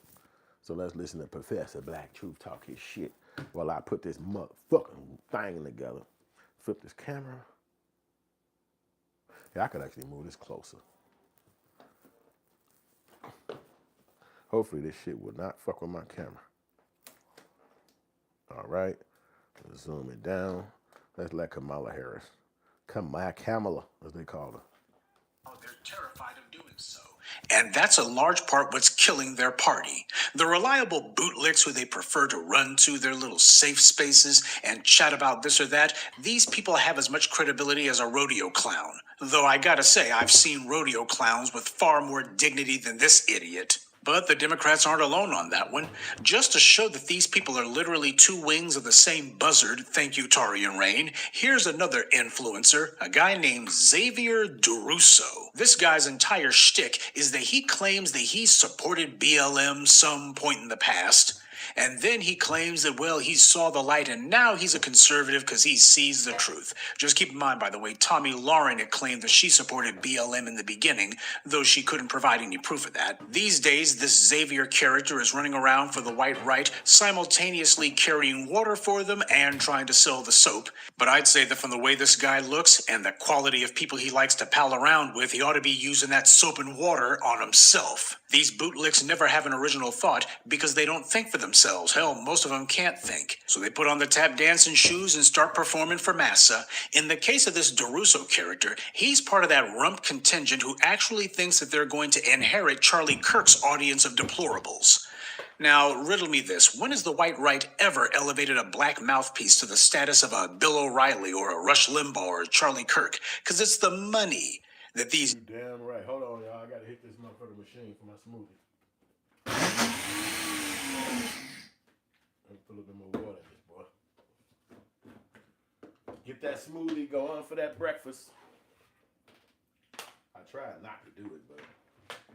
So let's listen to Professor Black Truth talk his shit while I put this motherfucking thing together. Flip this camera. Yeah, I could actually move this closer. Hopefully this shit will not fuck with my camera. All right. Let's zoom it down. Let's let Kamala Harris. Kamala, as they call her. They're terrified of doing so. And that's a large part what's killing their party. The reliable bootlicks who they prefer to run to their little safe spaces and chat about this or that, these people have as much credibility as a rodeo clown. Though I gotta say, I've seen rodeo clowns with far more dignity than this idiot. But the Democrats aren't alone on that one. Just to show that these people are literally two wings of the same buzzard, thank you, Tarian Rain, here's another influencer, a guy named Xavier DeRusso. This guy's entire shtick is that he claims that he supported BLM some point in the past. And then he claims that, well, he saw the light and now he's a conservative because he sees the truth. Just keep in mind, by the way, Tommy Lauren had claimed that she supported BLM in the beginning, though she couldn't provide any proof of that. These days, this Xavier character is running around for the white right, simultaneously carrying water for them and trying to sell the soap. But I'd say that from the way this guy looks and the quality of people he likes to pal around with, he ought to be using that soap and water on himself. These bootlicks never have an original thought because they don't think for themselves. Hell, most of them can't think. So they put on the tap dancing shoes and start performing for massa. In the case of this DeRusso character, he's part of that rump contingent who actually thinks that they're going to inherit Charlie Kirk's audience of deplorables. Now, riddle me this. When has the white right ever elevated a black mouthpiece to the status of a Bill O'Reilly or a Rush Limbaugh or a Charlie Kirk? Because it's the money that these... You damn right. Hold on, y'all. I gotta hit this motherfucking machine for my smoothie. Let me put a little bit more water in this, boy. Get that smoothie, go on for that breakfast. I tried not to do it, but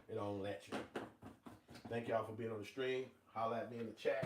it don't let you. Thank y'all for being on the stream. Holla at me in the chat.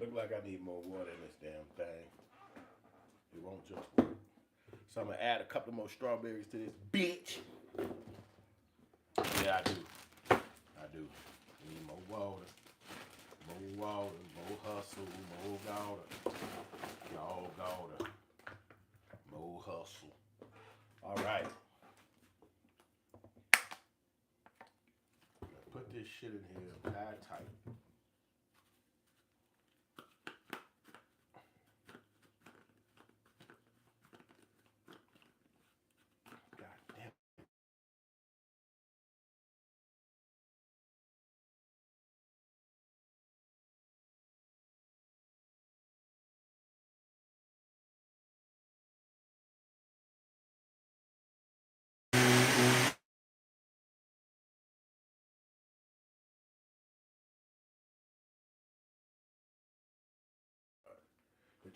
Look like I need more water in this damn thing. It won't just work. So I'm gonna add a couple more strawberries to this bitch. Yeah, I do. I do. Need more water. More water, more hustle, more water. Y'all water. More hustle. All right. Put this shit in here, tight.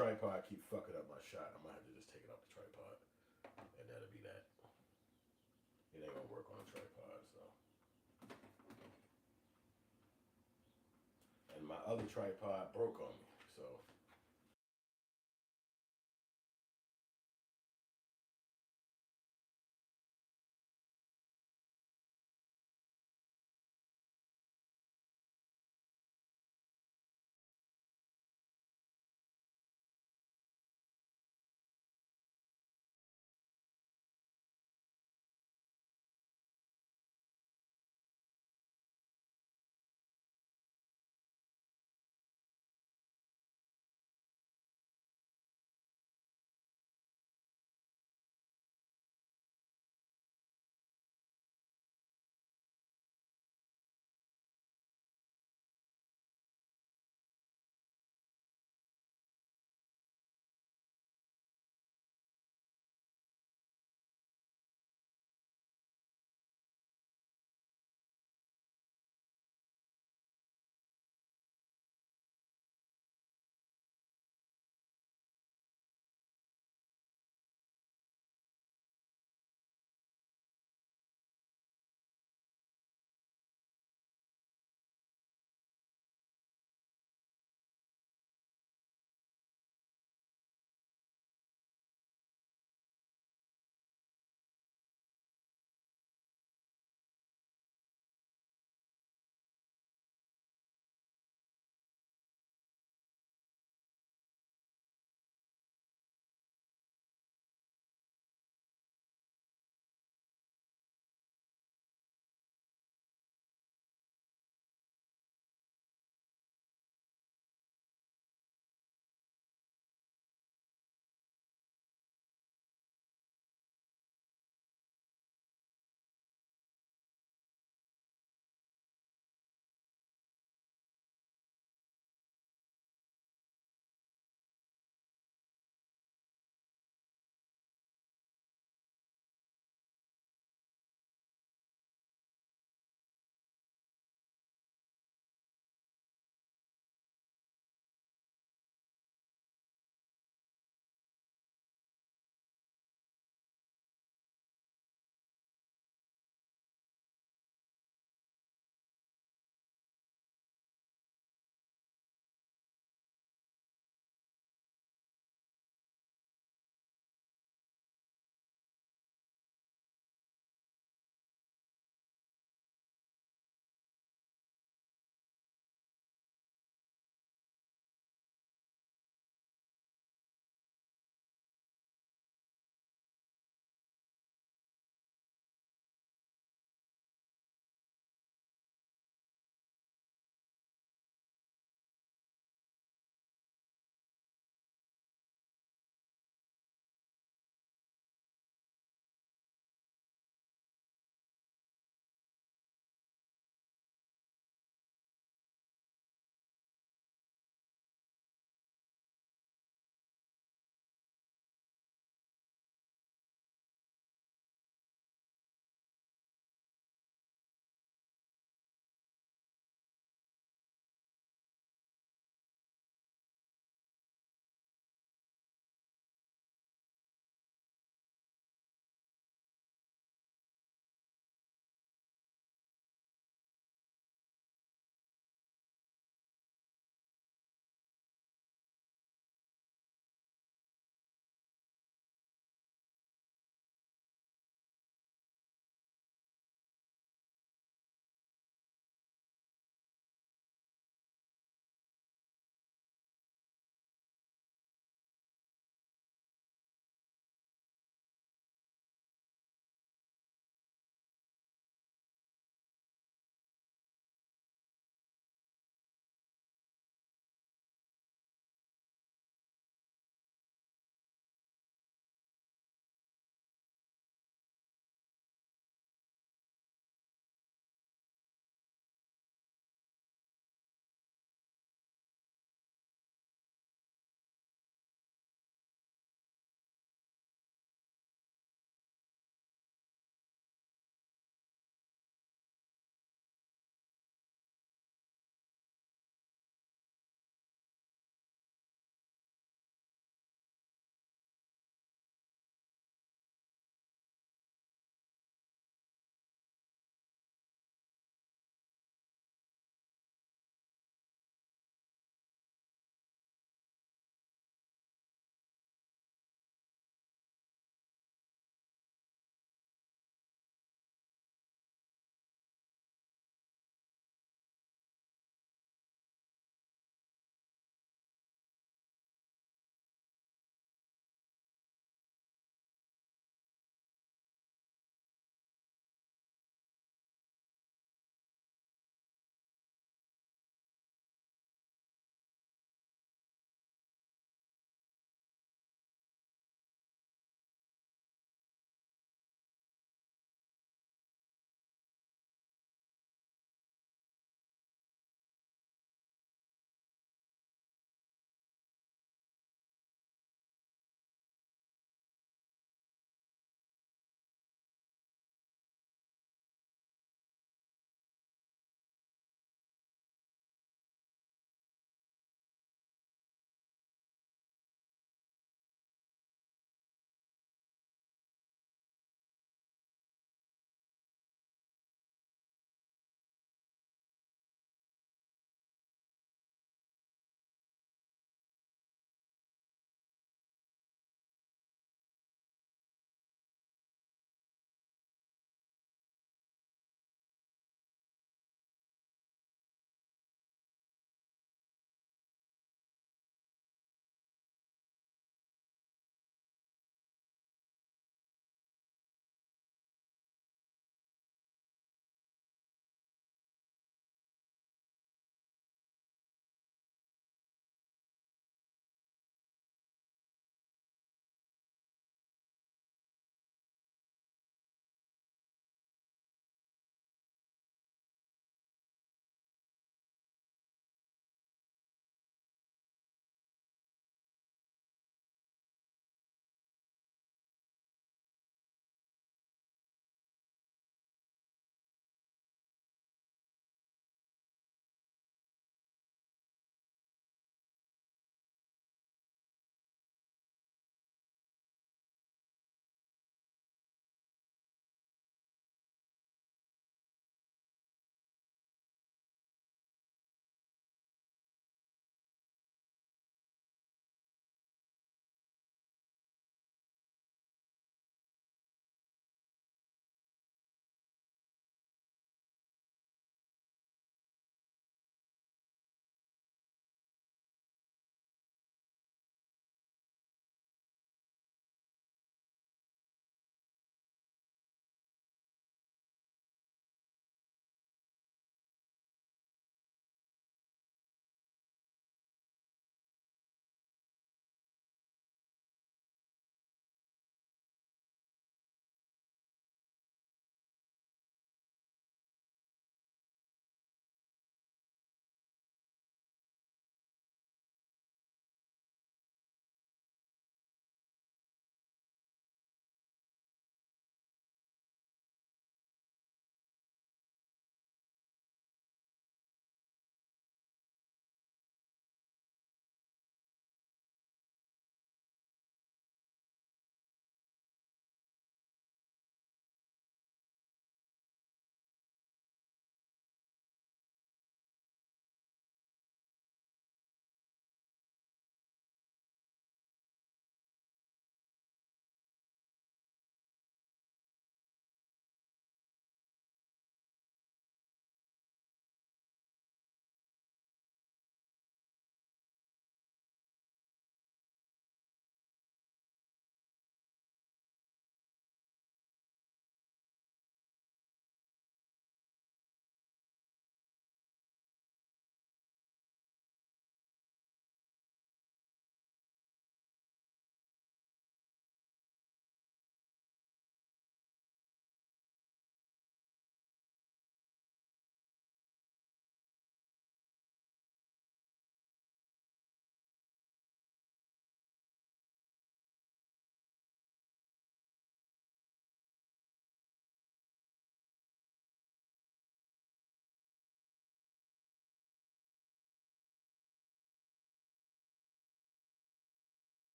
tripod keep fucking up my shot. I'm gonna have to just take it off the tripod, and that'll be that. It ain't gonna work on a tripod, so. And my other tripod broke on me, so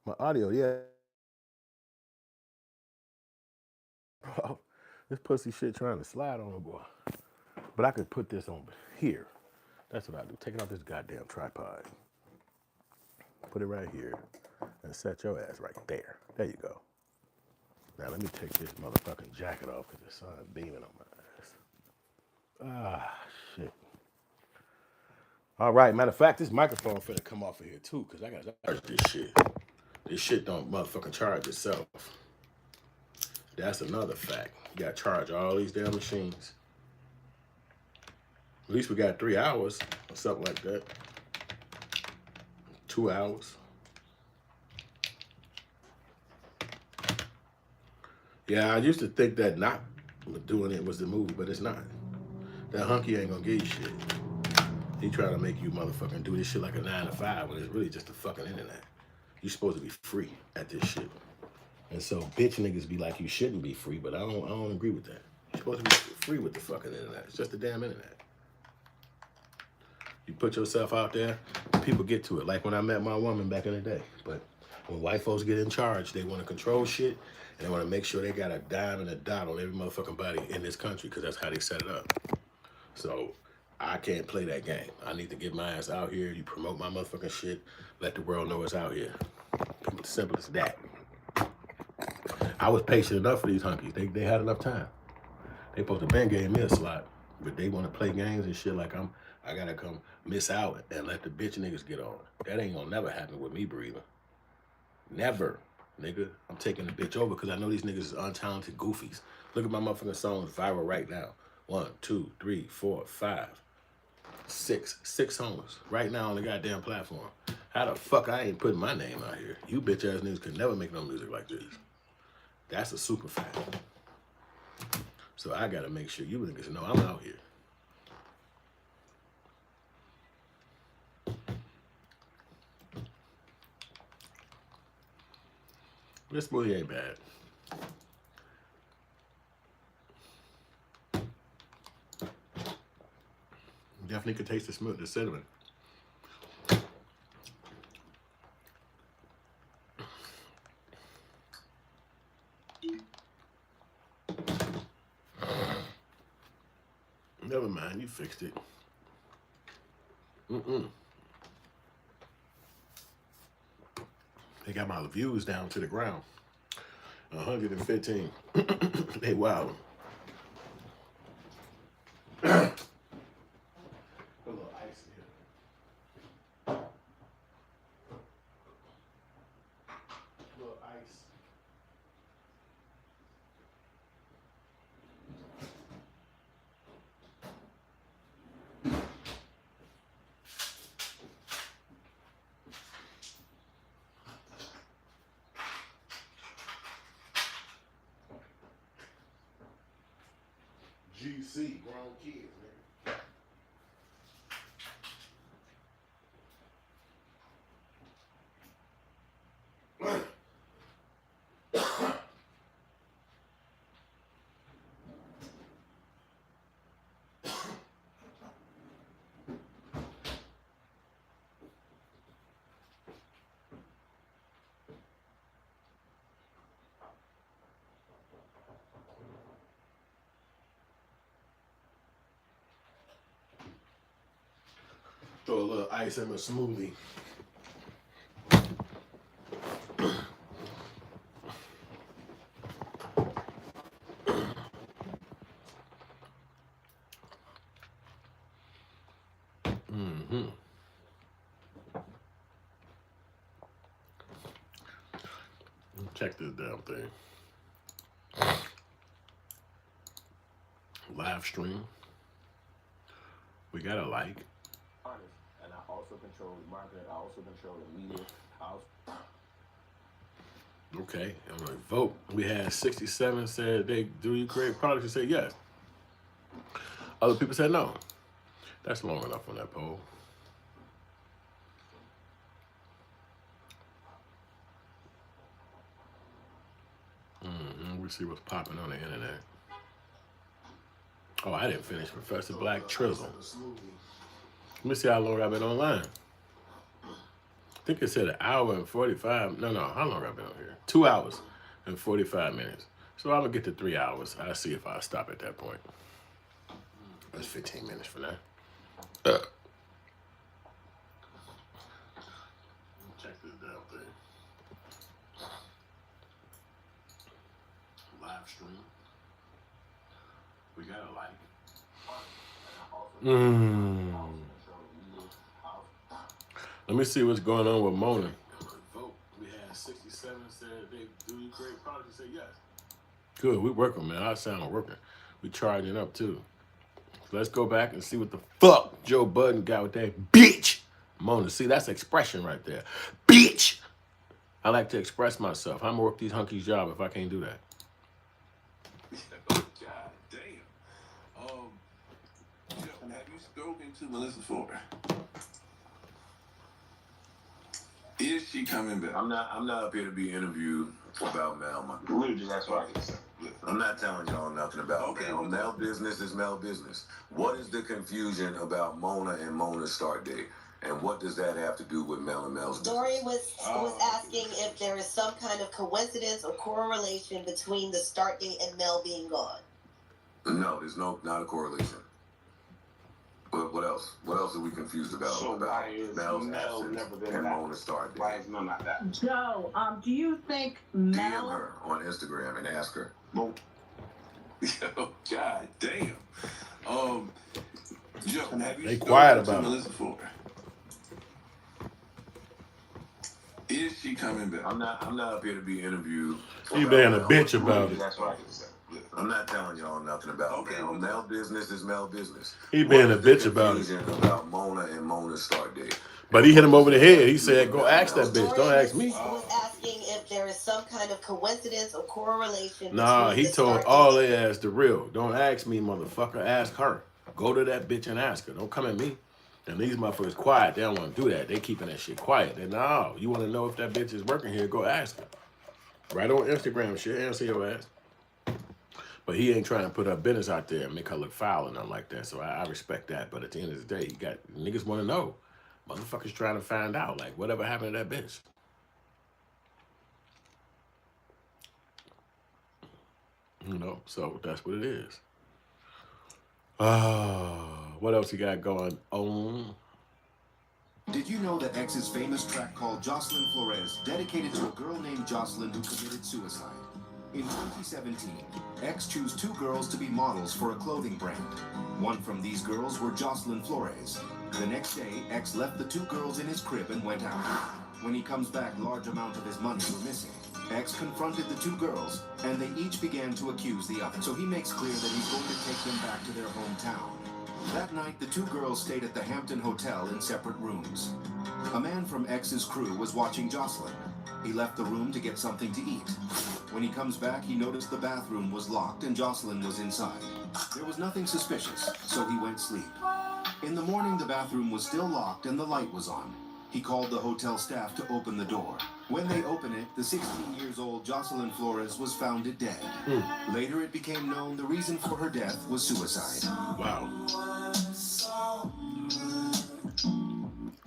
My audio, yeah. Oh, this pussy shit trying to slide on the boy. But I could put this on here. That's what I do. Take it off this goddamn tripod. Put it right here. And set your ass right there. There you go. Now let me take this motherfucking jacket off because the sun's beaming on my ass. Ah, shit. All right, matter of fact, this microphone finna come off of here too because I gotta charge this shit. This shit don't motherfucking charge itself. That's another fact. You gotta charge all these damn machines. At least we got 3 hours or something like that. 2 hours. Yeah, I used to think that not doing it was the move, but it's not. That hunky ain't gonna give you shit. He trying to make you motherfucking do this shit like a 9 to 5 when it's really just the fucking internet. You supposed to be free at this shit. And so bitch niggas be like you shouldn't be free, but I don't agree with that. You're supposed to be free with the fucking internet. It's just the damn internet. You put yourself out there, people get to it. Like when I met my woman back in the day. But when white folks get in charge, they want to control shit, and they want to make sure they got a dime and a dot on every motherfucking body in this country because that's how they set it up. So I can't play that game. I need to get my ass out here. You promote my motherfucking shit. Let the world know it's out here. Simple as that. I was patient enough for these hunkies. They had enough time. They supposed to been gave me a slot, but they want to play games and shit like I gotta come miss out and let the bitch niggas get on. That ain't gonna never happen with me breathing. Never, nigga. I'm taking the bitch over because I know these niggas is untalented goofies. Look at my motherfucking songs viral right now. 1, 2, 3, 4, 5, 6. 6 songs right now on the goddamn platform. How the fuck I ain't putting my name out here? You bitch ass niggas could never make no music like this. That's a super fact. So I gotta make sure you niggas know I'm out here. This smoothie ain't bad. Definitely could taste the cinnamon. Never mind, you fixed it. They got my views down to the ground. 115. They wild. A little ice in here. A little ice. GC, grown kids, nigga. Throw a little ice in my smoothie. Check this damn thing. Live stream. We got a like. And I also control the market. I also control the media. Okay, I'm gonna vote. We had 67 said they do you create products and say yes. Other people said no. That's long enough on that poll. We see what's popping on the internet. Oh, I didn't finish Professor Black Trizzle. Let me see how long I've been online. think it said an hour and 45. No, how long have I been on here? 2 hours and 45 minutes. So I'm gonna get to 3 hours. I'll see if I stop at that point. That's 15 minutes for now. Check this damn thing. Live stream. We got a like. Let me see what's going on with Mona. Vote. We had 67 said they do you great product. Say yes. Good. We working, man. Our sound working. We charging up too. So let's go back and see what the fuck Joe Budden got with that bitch. Mona. See, that's expression right there. Bitch. I like to express myself. I'm gonna work these hunkies' job if I can't do that. God damn. Have you spoken to Melissa Ford? Is she coming back? I'm not up here to be interviewed about Mel. That's right. I'm not telling y'all nothing about Mel. Mel business is Mel business. What is the confusion about Mona and Mona's start date? And what does that have to do with Mel and Mel's business? Dory was asking if there is some kind of coincidence or correlation between the start date and Mel being gone. No, there's not a correlation. But what else? What else are we confused about? So about why is Mel's Mel absence never been and back? Mona's start date? Why is Mel not back? Joe, do you think DM Mel? her on Instagram and ask her. Well, God damn. Joe, have you They spoken quiet to about it. Melissa Ford? Is she coming back? I'm not up here to be interviewed. He being a bitch about it. that's right. I'm not telling y'all nothing about Mel. Mel business is Mel business. He being a What is the bitch about it. confusion about Mona and Mona's start date? But he hit him over the head. He said, go ask that bitch. Don't ask me. Was asking if there is some kind of coincidence or correlation. Nah, between he the told start all date. they ass the real. Don't ask me, motherfucker. Ask her. Go to that bitch and ask her. Don't come at me. And these motherfuckers quiet. They don't want to do that. They keeping that shit quiet. They no. You want to know if that bitch is working here? Go ask her. Right on Instagram, shit. Answer your ass. But he ain't trying to put her business out there and make her look foul or nothing like that. So I respect that. But at the end of the day, you got niggas want to know. Motherfuckers trying to find out. Like, whatever happened to that bitch? You know, so that's what it is. What else you got going on? Did you know that X's famous track called Jocelyn Flores, dedicated to a girl named Jocelyn who committed suicide? In 2017, X chose 2 girls to be models for a clothing brand. One from these girls were Jocelyn Flores. The next day, X left the 2 girls in his crib and went out. When he comes back, large amount of his money were missing. X confronted the 2 girls, and they each began to accuse the other. So he makes clear that he's going to take them back to their hometown. That night, the 2 girls stayed at the Hampton Hotel in separate rooms. A man from X's crew was watching Jocelyn. He left the room to get something to eat. When he comes back, he noticed the bathroom was locked and Jocelyn was inside. There was nothing suspicious, so he went to sleep. In the morning, the bathroom was still locked and the light was on. He called the hotel staff to open the door. When they opened it, the 16-year-old Jocelyn Flores was found dead. Later, it became known the reason for her death was suicide. Wow.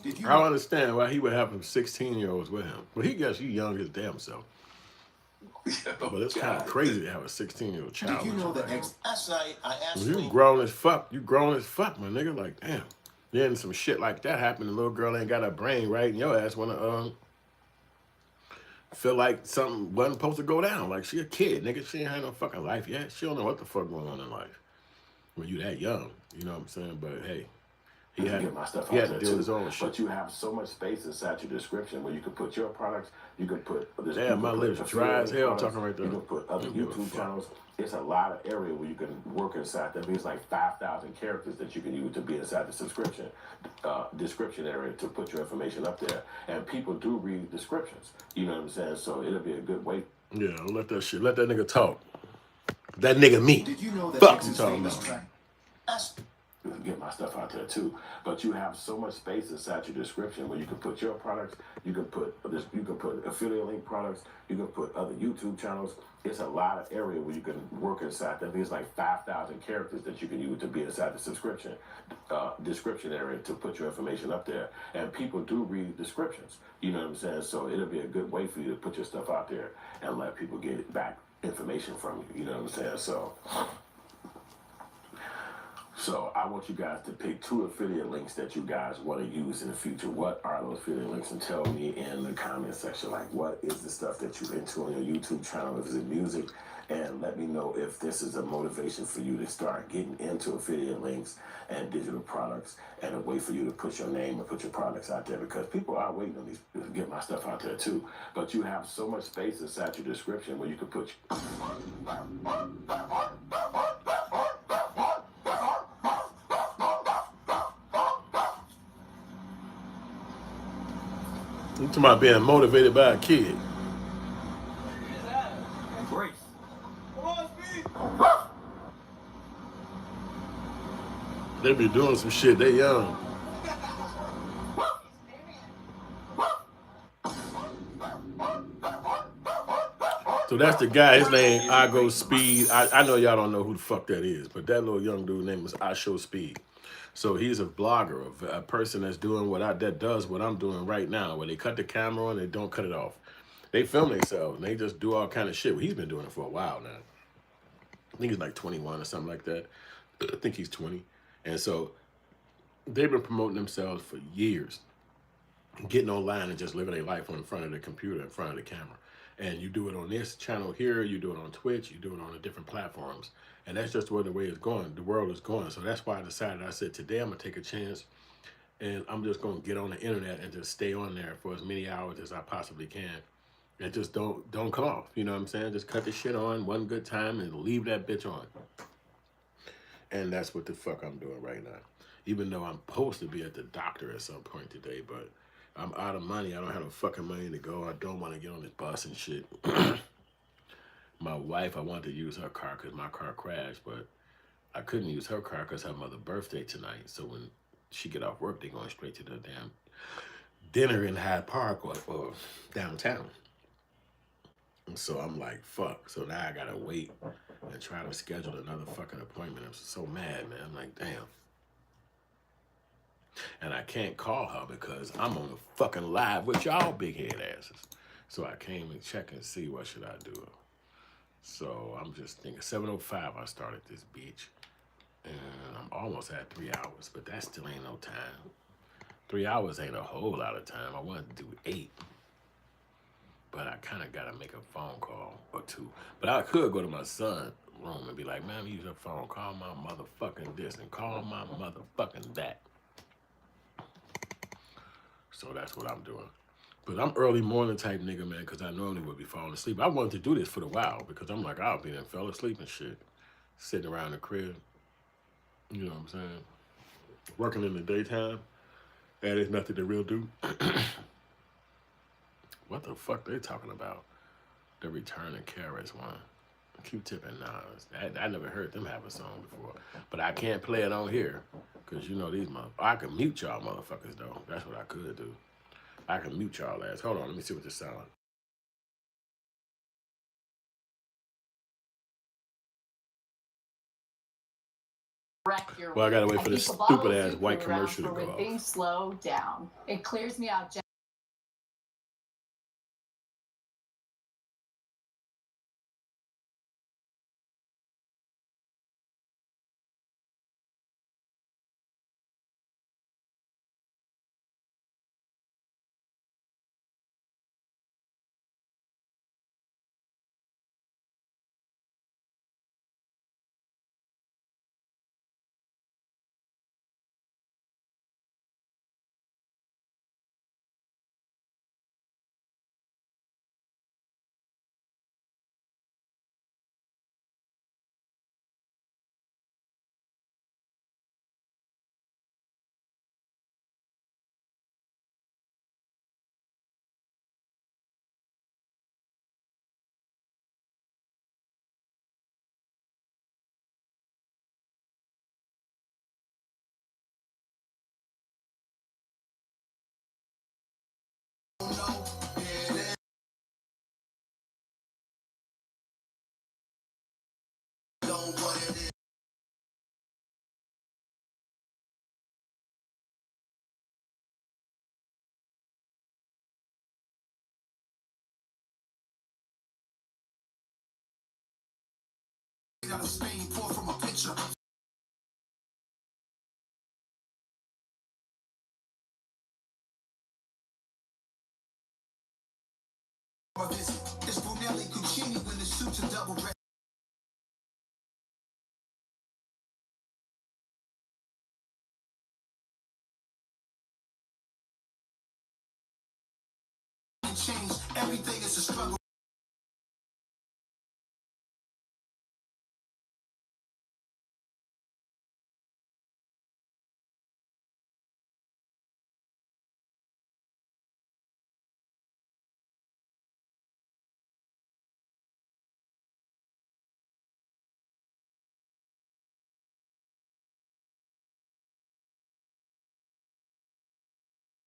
Did you I don't understand why he would have some 16-year-olds with him. Well, he guess he young his damn self. But it's kind of crazy to have a 16-year-old child. Did you know that X? Last night, I asked When you grown as fuck, my nigga. Like, damn. Then some shit like that happened. The little girl ain't got her brain right, and your ass wanna feel like something wasn't supposed to go down. Like she a kid, nigga. She ain't had no fucking life yet. She don't know what the fuck going on in life when you that young. You know what I'm saying? But hey, he had to deal with his own shit. But you have so much space inside your description where you can put your products, you can put this. Damn, my lips dry as hell talking right there. You can put other YouTube channels. It's a lot of area where you can work inside. That means like 5,000 characters that you can use to be inside the description area to put your information up there. And people do read descriptions. You know what I'm saying? So it'll be a good way. Yeah, let that nigga talk. That nigga me. Did you know that Fuck X's you talking famous about. track? get my stuff out there too. But you have so much space inside your description where you can put your products, you can put affiliate link products, you can put other YouTube channels. It's a lot of area where you can work inside. That means like 5,000 characters that you can use to be inside the description area to put your information up there. And people do read descriptions. You know what I'm saying? So it'll be a good way for you to put your stuff out there and let people get back information from you. You know what I'm saying? So I want you guys to pick 2 affiliate links that you guys want to use in the future. What are those affiliate links? And tell me in the comment section, like, what is the stuff that you're into on your YouTube channel? If it's music, and let me know if this is a motivation for you to start getting into affiliate links and digital products and a way for you to put your name and put your products out there, because people are waiting on these to get my stuff out there too. But you have so much space inside your description where you can put You talking about being motivated by a kid. Grace. Come on, Speed. They be doing some shit, they young. So that's the guy, his name, I Go Speed. I know y'all don't know who the fuck that is, but that little young dude name is I Show Speed. So he's a blogger, a person that's doing that does what I'm doing right now, where they cut the camera on, they don't cut it off. They film themselves, and they just do all kind of shit. Well, he's been doing it for a while now. I think he's like 21 or something like that. I think he's 20. And so they've been promoting themselves for years, getting online and just living their life in front of the computer, in front of the camera. And you do it on this channel here, you do it on Twitch, you do it on the different platforms. And that's just where the way it's going. The world is going. So that's why I decided, I said, today I'm going to take a chance and I'm just going to get on the internet and just stay on there for as many hours as I possibly can. And just don't come off. You know what I'm saying? Just cut the shit on one good time and leave that bitch on. And that's what the fuck I'm doing right now. Even though I'm supposed to be at the doctor at some point today, but I'm out of money. I don't have no fucking money to go. I don't want to get on this bus and shit. My wife, I wanted to use her car because my car crashed, but I couldn't use her car because her mother's birthday tonight. So when she get off work, they going straight to the damn dinner in Hyde Park or downtown. And so I'm like, fuck. So now I gotta wait and try to schedule another fucking appointment. I'm so mad, man. I'm like, damn. And I can't call her because I'm on the fucking live with y'all big head asses. So I came and check and see what should I do. So I'm just thinking, 7:05 I started this bitch. And I'm almost at 3 hours, but that still ain't no time. 3 hours ain't a whole lot of time. I wanted to do 8. But I kind of got to make a phone call or 2. But I could go to my son's room and be like, man, use your phone. Call my motherfucking this and call my motherfucking that. So that's what I'm doing. But I'm early morning type nigga, man, because I normally would be falling asleep. I wanted to do this for a while because I'm like, I'll be there, fell asleep and shit. Sitting around the crib. You know what I'm saying? Working in the daytime. And there's nothing to real do. What the fuck they talking about? The Return of Carrots one. Q-Tip and Nas. I never heard them have a song before. But I can't play it on here. Because you know these motherfuckers. I can mute y'all motherfuckers though. That's what I could do. I can mute y'all ass. Hold on, let me see what this sound. Well, I gotta wait for this stupid ass white commercial to go off. Things slow down. It clears me out. out of Spain, pour from a pitcher. It's Brunelli Cucini when the suits are double red. Change, everything is a struggle.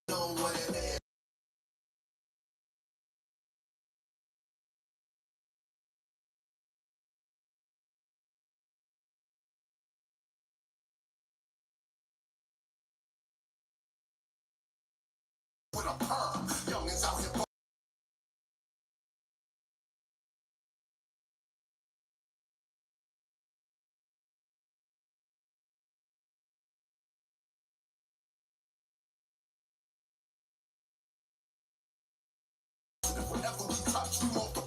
Know what it is. With a perm, youngins out here. Whenever we touch, we want the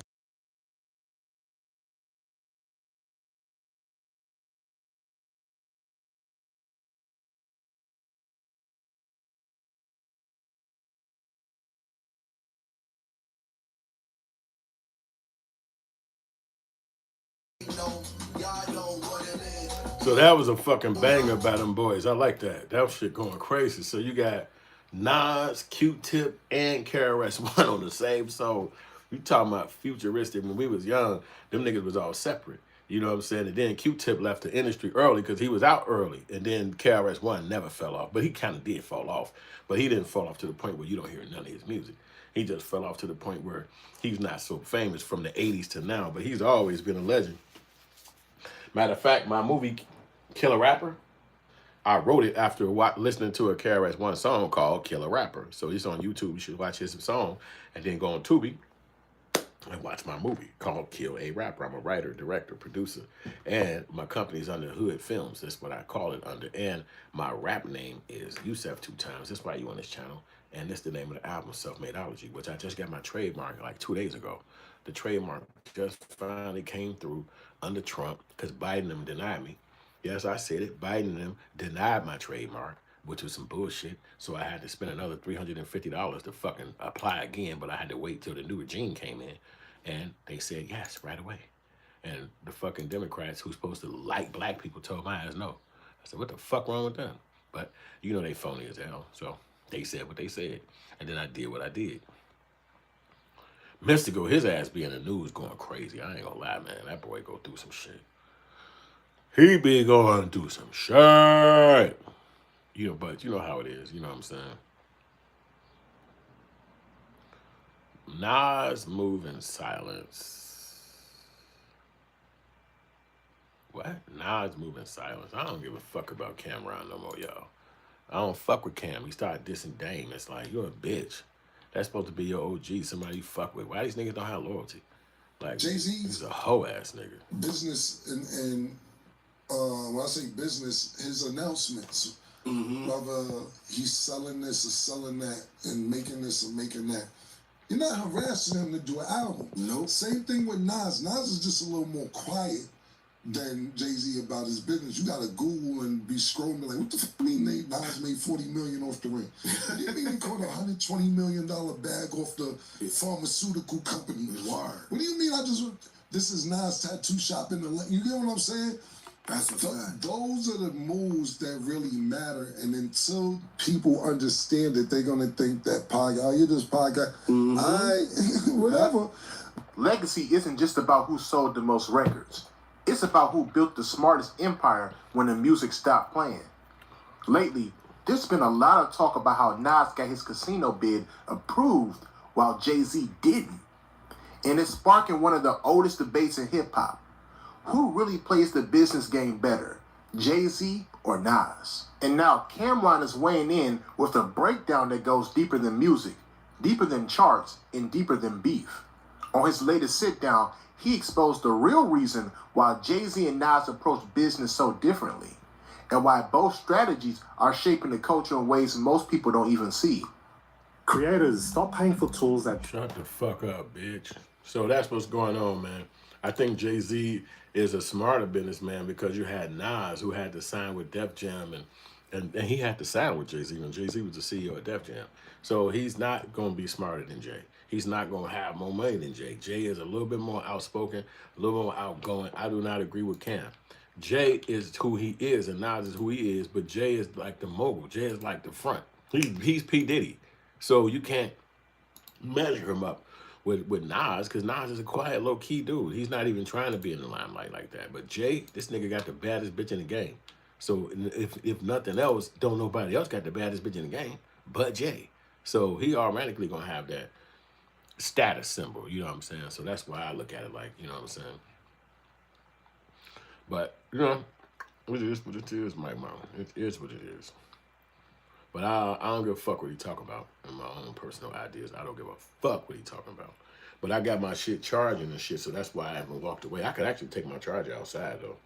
know, y'all know what it is. So that was a fucking banger by them boys. I like that. That shit going crazy. So you got Nas, Q-Tip, and KRS-One on the same song. You talking about futuristic. When we was young, them niggas was all separate. You know what I'm saying? And then Q-Tip left the industry early because he was out early. And then KRS-One never fell off. But he kind of did fall off. But he didn't fall off to the point where you don't hear none of his music. He just fell off to the point where he's not so famous from the 80s to now. But he's always been a legend. Matter of fact, my movie Killer Rapper, I wrote it after listening to a KRS-One song called Killer Rapper. So it's on YouTube. You should watch his song and then go on Tubi and watch my movie called Kill a Rapper. I'm a writer, director, producer, and my company's under Hood Films. That's what I call it under. And my rap name is Yusef Two Times. That's why you on this channel. And this is the name of the album, Selfmadeology, which I just got my trademark like 2 days ago. The trademark just finally came through under Trump because Biden them denied me. Yes, I said it. Biden them denied my trademark, which was some bullshit. So I had to spend another $350 to fucking apply again, but I had to wait till the new regime came in. And they said yes right away. And the fucking Democrats who's supposed to like black people told my ass no. I said, what the fuck wrong with them? But you know they phony as hell. So they said what they said. And then I did what I did. Mystical, his ass be in the news going crazy. I ain't gonna lie, man. That boy go through some shit. He be going through some shit. You know, but you know how it is. You know what I'm saying? Nas move in silence. What? Nas move in silence. I don't give a fuck about Cameron no more, y'all. I don't fuck with Cam. He started dissing Dame. It's like, you're a bitch. That's supposed to be your OG, somebody you fuck with. Why these niggas don't have loyalty? Like, Jay-Z's he's a hoe-ass nigga. Business and when I say business, his announcements. Whether he's selling this or selling that and making this or making that. You're not harassing him to do an album. Nope. Same thing with Nas. Nas is just a little more quiet than Jay-Z about his business. You gotta Google and be scrolling like, what the fuck mean Nas made $40 million off the ring? What do you mean he caught a $120 million bag off the pharmaceutical company? Word. What do you mean this is Nas tattoo shop in the, you get what I'm saying? That's a fact. Those are the moves that really matter, and until people understand it, they're gonna think that you're just podcast. Whatever. Legacy isn't just about who sold the most records. It's about who built the smartest empire when the music stopped playing. Lately, there's been a lot of talk about how Nas got his casino bid approved while Jay-Z didn't. And it's sparking one of the oldest debates in hip-hop. Who really plays the business game better, Jay-Z or Nas? And now Cameron is weighing in with a breakdown that goes deeper than music, deeper than charts, and deeper than beef. On his latest sit-down, he exposed the real reason why Jay-Z and Nas approach business so differently, and why both strategies are shaping the culture in ways most people don't even see. Creators, stop paying for tools that... Shut the fuck up, bitch. So that's what's going on, man. I think Jay-Z is a smarter businessman because you had Nas, who had to sign with Def Jam, and he had to sign with Jay-Z when Jay-Z was the CEO of Def Jam. So he's not going to be smarter than Jay. He's not going to have more money than Jay. Jay is a little bit more outspoken, a little more outgoing. I do not agree with Cam. Jay is who he is, and Nas is who he is, but Jay is like the mogul. Jay is like the front. He's P. Diddy. So you can't measure him up with Nas, because Nas is a quiet, low-key dude. He's not even trying to be in the limelight like that. But Jay, this nigga got the baddest bitch in the game. So if nothing else, don't nobody else got the baddest bitch in the game but Jay. So he automatically going to have that status symbol, you know what I'm saying? So that's why I look at it like, you know what I'm saying? But, you know, it is what it is, Mike Mom. It is what it is. But I don't give a fuck what he talk about in my own personal ideas. I don't give a fuck what he talking about. But I got my shit charging and shit, so that's why I haven't walked away. I could actually take my charger outside, though.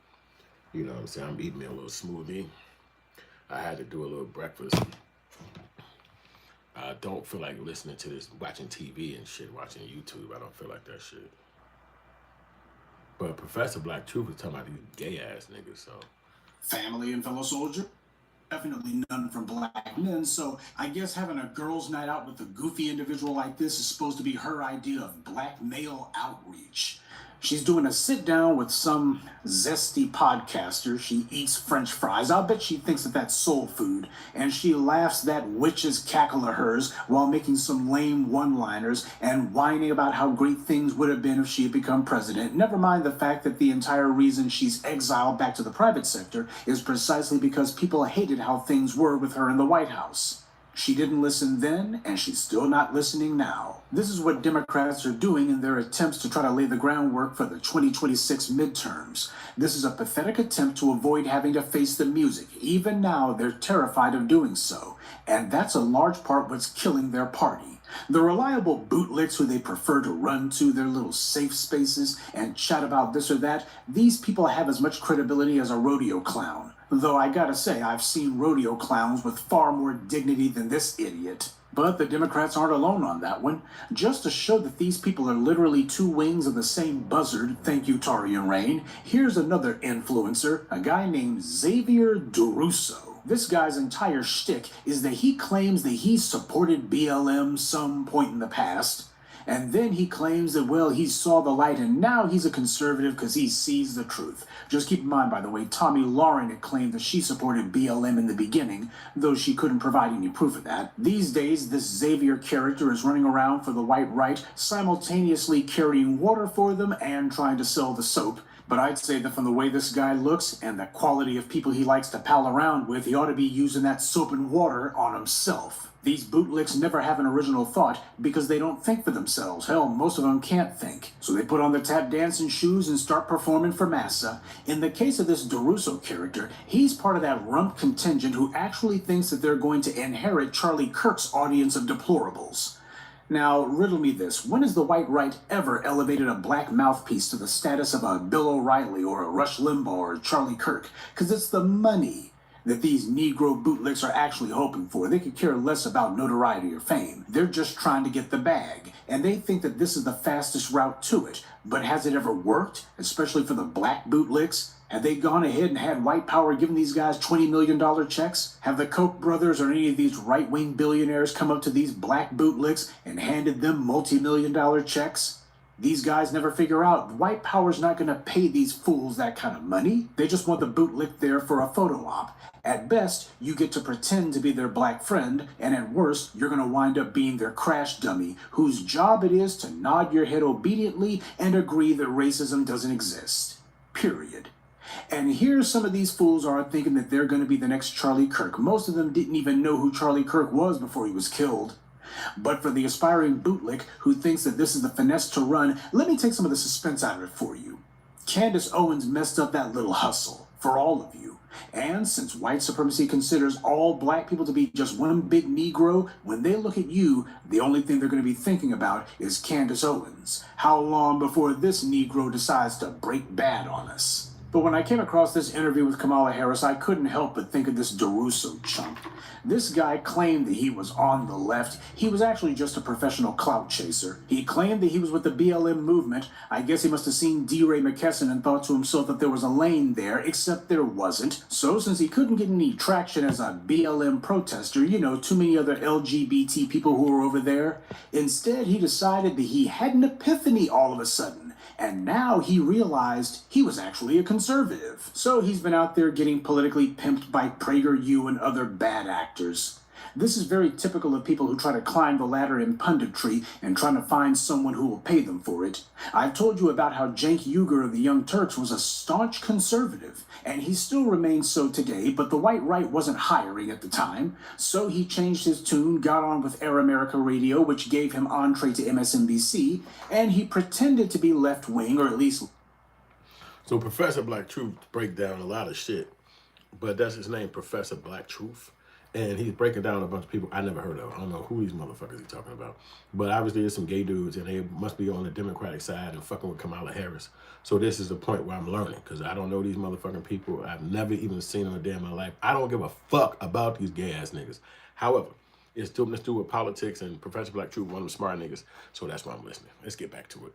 You know what I'm saying? I'm eating me a little smoothie. I had to do a little breakfast. I don't feel like listening to this, watching TV and shit, watching YouTube. I don't feel like that shit. But Professor Black Truth was talking about these gay-ass niggas, so. Family and fellow soldier? Definitely none from black men, so I guess having a girls' night out with a goofy individual like this is supposed to be her idea of black male outreach. She's doing a sit-down with some zesty podcaster. She eats French fries. I'll bet she thinks that that's soul food. And she laughs that witch's cackle of hers while making some lame one-liners and whining about how great things would have been if she had become president. Never mind the fact that the entire reason she's exiled back to the private sector is precisely because people hated how things were with her in the White House. She didn't listen then, and she's still not listening now. This is what Democrats are doing in their attempts to try to lay the groundwork for the 2026 midterms. This is a pathetic attempt to avoid having to face the music. Even now, they're terrified of doing so, and that's a large part what's killing their party. The reliable bootlicks who they prefer to run to their little safe spaces and chat about this or that, these people have as much credibility as a rodeo clown. Though I gotta say, I've seen rodeo clowns with far more dignity than this idiot. But the Democrats aren't alone on that one. Just to show that these people are literally two wings of the same buzzard, thank you, Tarian Rain, here's another influencer, a guy named Xavier DeRusso. This guy's entire shtick is that he claims that he supported BLM some point in the past, and then he claims that, well, he saw the light and now he's a conservative because he sees the truth. Just keep in mind, by the way, Tomi Lahren had claimed that she supported BLM in the beginning, though she couldn't provide any proof of that. These days, this Xavier character is running around for the white right, simultaneously carrying water for them and trying to sell the soap. But I'd say that from the way this guy looks and the quality of people he likes to pal around with, he ought to be using that soap and water on himself. These bootlicks never have an original thought because they don't think for themselves. Hell, most of them can't think. So they put on the tap dancing shoes and start performing for massa. In the case of this DeRusso character, he's part of that rump contingent who actually thinks that they're going to inherit Charlie Kirk's audience of deplorables. Now, riddle me this. When has the white right ever elevated a black mouthpiece to the status of a Bill O'Reilly or a Rush Limbaugh or Charlie Kirk? Because it's the money that these Negro bootlicks are actually hoping for. They could care less about notoriety or fame. They're just trying to get the bag, and they think that this is the fastest route to it. But has it ever worked, especially for the black bootlicks? Have they gone ahead and had white power giving these guys $20 million checks? Have the Koch brothers or any of these right-wing billionaires come up to these black bootlicks and handed them multi-million-dollar checks? These guys never figure out white power's not going to pay these fools that kind of money. They just want the bootlick there for a photo op. At best, you get to pretend to be their black friend, and at worst, you're going to wind up being their crash dummy, whose job it is to nod your head obediently and agree that racism doesn't exist. Period. And here some of these fools are thinking that they're going to be the next Charlie Kirk. Most of them didn't even know who Charlie Kirk was before he was killed. But for the aspiring bootlick who thinks that this is the finesse to run, let me take some of the suspense out of it for you. Candace Owens messed up that little hustle for all of you. And since white supremacy considers all black people to be just one big Negro, when they look at you, the only thing they're going to be thinking about is Candace Owens. How long before this Negro decides to break bad on us? But when I came across this interview with Kamala Harris, I couldn't help but think of this DeRusso chump. This guy claimed that he was on the left. He was actually just a professional clout chaser. He claimed that he was with the BLM movement. I guess he must have seen D. Ray McKesson and thought to himself that there was a lane there, except there wasn't. So since he couldn't get any traction as a BLM protester, you know, too many other LGBT people who were over there, instead he decided that he had an epiphany all of a sudden. And now he realized he was actually a conservative. So he's been out there getting politically pimped by PragerU and other bad actors. This is very typical of people who try to climb the ladder in punditry and trying to find someone who will pay them for it. I've told you about how Cenk Uygur of the Young Turks was a staunch conservative, and he still remains so today, but the white right wasn't hiring at the time, so he changed his tune, got on with Air America Radio, which gave him entree to MSNBC, and he pretended to be left-wing, or at least... So Professor Black Truth break down a lot of shit, but that's his name, Professor Black Truth. And he's breaking down a bunch of people I never heard of. I don't know who these motherfuckers he's talking about. But obviously there's some gay dudes and they must be on the Democratic side and fucking with Kamala Harris. So this is the point where I'm learning because I don't know these motherfucking people. I've never even seen them a day in my life. I don't give a fuck about these gay ass niggas. However, it's still to do with politics and Professor Black Truth, one of them smart niggas. So that's why I'm listening. Let's get back to it.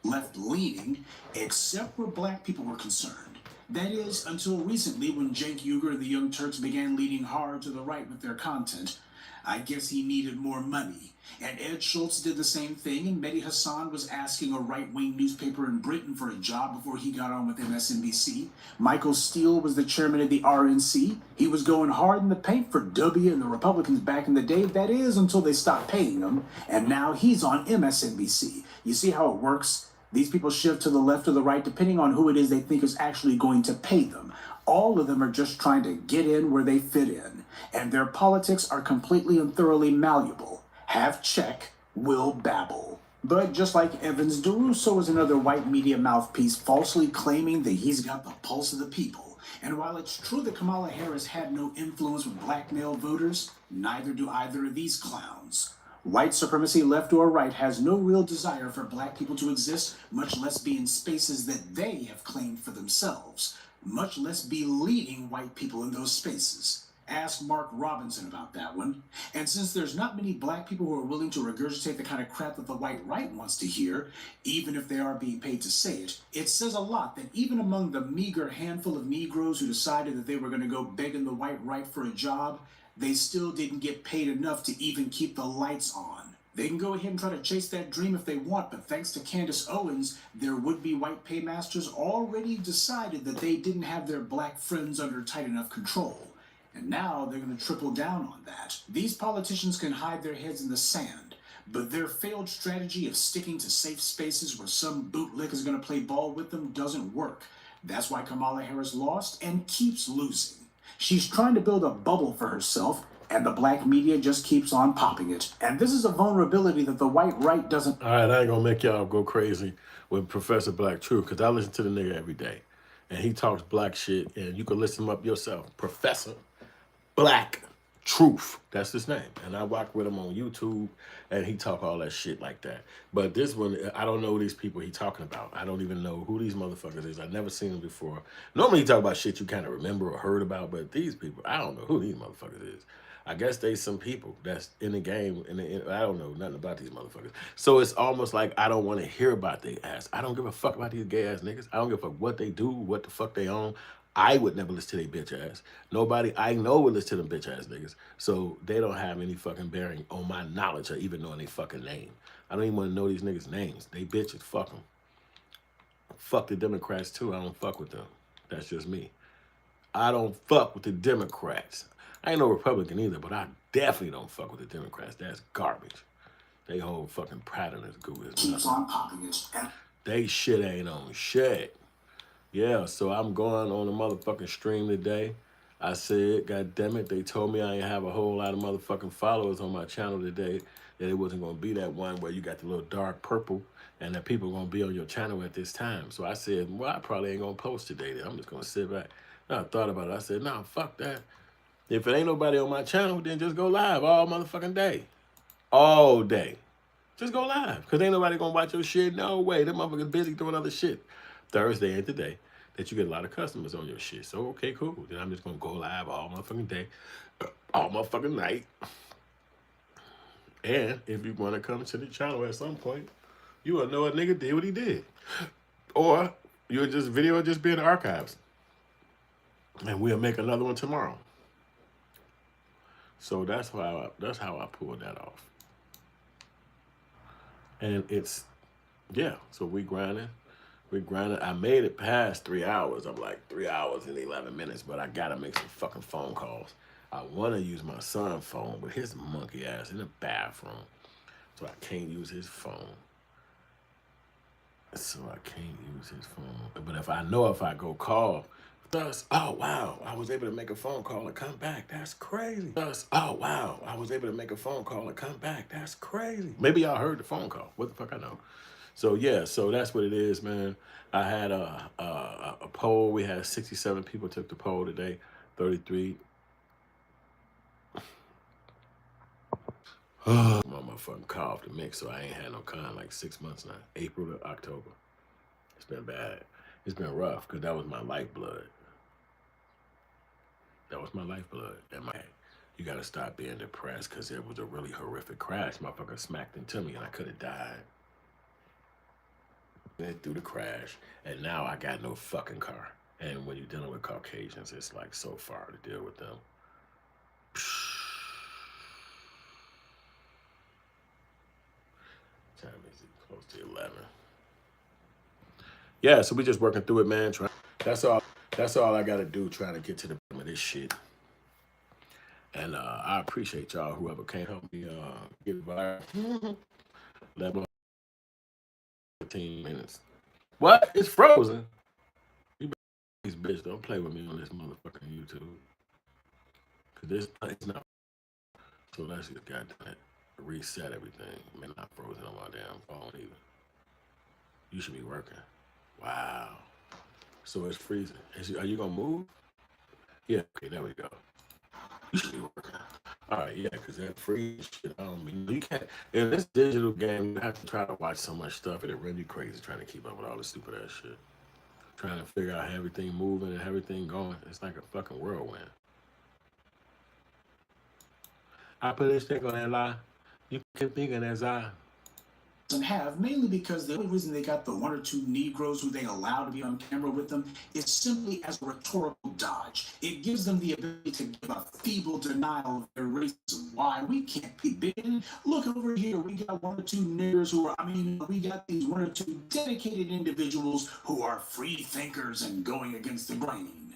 Left-leaning, except where black people were concerned. That is, until recently when Cenk Uygur and the Young Turks began leaning hard to the right with their content. I guess he needed more money. And Ed Schultz did the same thing, and Mehdi Hassan was asking a right-wing newspaper in Britain for a job before he got on with MSNBC. Michael Steele was the chairman of the RNC. He was going hard in the paint for W and the Republicans back in the day. That is, until they stopped paying him. And now he's on MSNBC. You see how it works? These people shift to the left or the right depending on who it is they think is actually going to pay them. All of them are just trying to get in where they fit in. And their politics are completely and thoroughly malleable. Have check, will babble. But just like Evans, DeRusso is another white media mouthpiece falsely claiming that he's got the pulse of the people. And while it's true that Kamala Harris had no influence with black male voters, neither do either of these clowns. White supremacy, left or right, has no real desire for black people to exist, much less be in spaces that they have claimed for themselves, much less be leading white people in those spaces. Ask Mark Robinson about that one. And since there's not many black people who are willing to regurgitate the kind of crap that the white right wants to hear, even if they are being paid to say it, it says a lot that even among the meager handful of Negroes who decided that they were going to go begging the white right for a job, they still didn't get paid enough to even keep the lights on. They can go ahead and try to chase that dream if they want, but thanks to Candace Owens, their would-be white paymasters already decided that they didn't have their black friends under tight enough control. And now they're going to triple down on that. These politicians can hide their heads in the sand, but their failed strategy of sticking to safe spaces where some bootlick is going to play ball with them doesn't work. That's why Kamala Harris lost and keeps losing. She's trying to build a bubble for herself, and the black media just keeps on popping it. And this is a vulnerability that the white right doesn't... All right, I ain't gonna make y'all go crazy with Professor Black Truth, because I listen to the nigga every day. And he talks black shit, and you can listen him up yourself. Professor Black Truth. That's his name. And I walk with him on YouTube, and he talk all that shit like that. But this one, I don't know these people he talking about. I don't even know who these motherfuckers is. I've never seen them before. Normally he talk about shit you kind of remember or heard about, but these people, I don't know who these motherfuckers is. I guess they some people that's in the game, and I don't know nothing about these motherfuckers. So it's almost like I don't want to hear about their ass. I don't give a fuck about these gay ass niggas. I don't give a fuck what they do, what the fuck they own. I would never listen to their bitch ass. Nobody I know would listen to them bitch ass niggas. So they don't have any fucking bearing on my knowledge or even knowing their fucking name. I don't even want to know these niggas' names. They bitches, fuck them. Fuck the Democrats too. I don't fuck with them. That's just me. I don't fuck with the Democrats. I ain't no Republican either, but I definitely don't fuck with the Democrats. That's garbage. They whole fucking pattern is goo is keeps on popping it. They shit ain't on shit. Yeah, so I'm going on a motherfucking stream today. I said, God damn it, they told me I ain't have a whole lot of motherfucking followers on my channel today. that it wasn't going to be that one where you got the little dark purple and that people are going to be on your channel at this time. So I said, well, I probably ain't going to post today. Then I'm just going to sit back. And I thought about it. I said, nah, fuck that. If it ain't nobody on my channel, then just go live all motherfucking day. All day. Just go live. Because ain't nobody going to watch your shit. No way. Them motherfuckers busy doing other shit. Thursday ain't the day that you get a lot of customers on your shit. So, okay, cool. Then I'm just going to go live all motherfucking day. All motherfucking night. And if you want to come to the channel at some point, you will know a nigga did what he did. Or you'll just video just be in the archives. And we'll make another one tomorrow. So that's how I pulled that off. And it's, yeah, so we grinding. I made it past 3 hours. I'm like 3 hours and 11 minutes, but I gotta make some fucking phone calls. I wanna use my son's phone, but his monkey ass in the bathroom. So I can't use his phone. But if I go call, oh wow, I was able to make a phone call and come back. That's crazy. Oh wow, I was able to make a phone call and come back. That's crazy. Maybe y'all heard the phone call. What the fuck I know? So yeah, so that's what it is, man. I had a poll. We had 67 people took the poll today. 33. My motherfucking cough to mix, so I ain't had no con like 6 months now. April to October. It's been bad. It's been rough because that was my lifeblood. And you gotta stop being depressed because it was a really horrific crash. Motherfucker smacked into me and I could have died. Went through the crash and now I got no fucking car. And when you're dealing with Caucasians, it's like so far to deal with them. Time is close to 11. Yeah, so we just working through it, man. That's all I gotta do, trying to get to the bottom of this shit. And I appreciate y'all, whoever can help me get viral. 11, 15 minutes. What? It's frozen. You better, bitch, don't play with me on this motherfucking YouTube. Cause this it's not. So let's just goddamn reset everything. Man, not frozen on my damn phone either. You should be working. Wow. So it's freezing. Are you gonna move? Yeah, okay, there we go. You should be working. All right, yeah, because that freeze shit, I don't mean, you can't, in this digital game, you have to try to watch so much stuff, it'll run you crazy trying to keep up with all this stupid ass shit. Trying to figure out how everything moving and everything going. It's like a fucking whirlwind. I put this thing on that lie. You can think of that eye. Have, mainly because the only reason they got the 1 or 2 Negroes who they allow to be on camera with them is simply as a rhetorical dodge. It gives them the ability to give a feeble denial of their racism. Why? We can't be big. Look over here, we got 1 or 2 niggers who are, we got these 1 or 2 dedicated individuals who are free thinkers and going against the grain.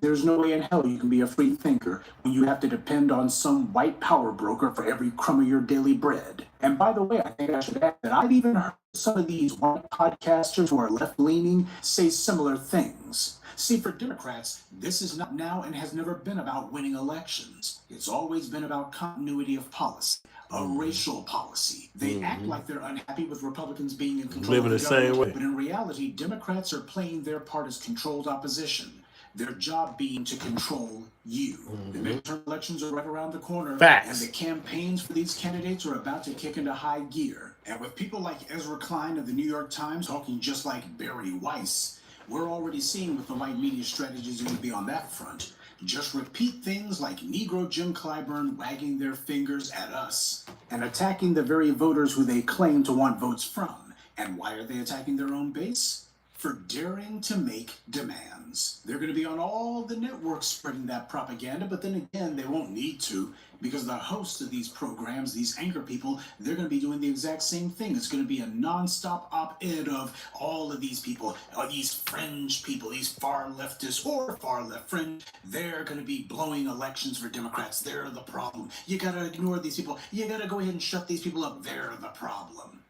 There's no way in hell you can be a free thinker when you have to depend on some white power broker for every crumb of your daily bread. And by the way, I think I should add that I've even heard some of these white podcasters who are left-leaning say similar things. See, for Democrats, this is not now and has never been about winning elections. It's always been about continuity of policy, a racial policy. They act like they're unhappy with Republicans being in control of the same way. But in reality, Democrats are playing their part as controlled opposition. Their job being to control you. The midterm elections are right around the corner. Facts. And the campaigns for these candidates are about to kick into high gear. And with people like Ezra Klein of the New York Times talking just like Barry Weiss, we're already seeing what the white media strategies are going to be on that front. Just repeat things like Negro Jim Clyburn wagging their fingers at us and attacking the very voters who they claim to want votes from. And why are they attacking their own base? For daring to make demands. They're going to be on all the networks spreading that propaganda, but then again, they won't need to because the hosts of these programs, these anchor people, they're going to be doing the exact same thing. It's going to be a nonstop op-ed of all of these people, these fringe people, these far leftists or far left fringe. They're going to be blowing elections for Democrats. They're the problem. You got to ignore these people. You got to go ahead and shut these people up. They're the problem.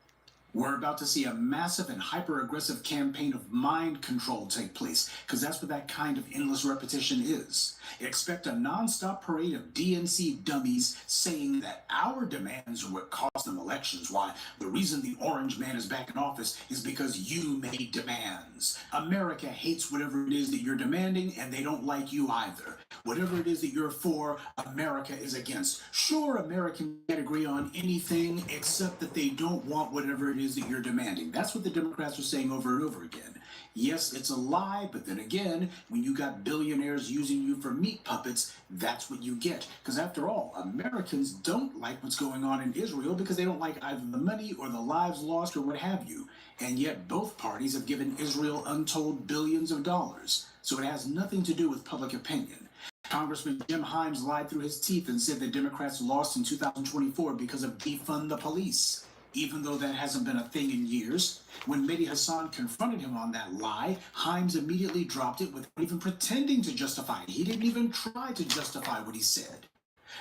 We're about to see a massive and hyper-aggressive campaign of mind control take place, because that's what that kind of endless repetition is. Expect a non-stop parade of DNC dummies saying that our demands are what cost them elections, why the reason the orange man is back in office is because you made demands. America hates whatever it is that you're demanding, and they don't like you either. Whatever it is that you're for, America is against. Sure, Americans can't agree on anything except that they don't want whatever it is that you're demanding. That's what the Democrats are saying over and over again. Yes, it's a lie, but then again, when you got billionaires using you for meat puppets, that's what you get. Because after all, Americans don't like what's going on in Israel because they don't like either the money or the lives lost or what have you. And yet both parties have given Israel untold billions of dollars. So it has nothing to do with public opinion. Congressman Jim Himes lied through his teeth and said that Democrats lost in 2024 because of defund the police. Even though that hasn't been a thing in years. When Mehdi Hassan confronted him on that lie, Himes immediately dropped it without even pretending to justify it. He didn't even try to justify what he said.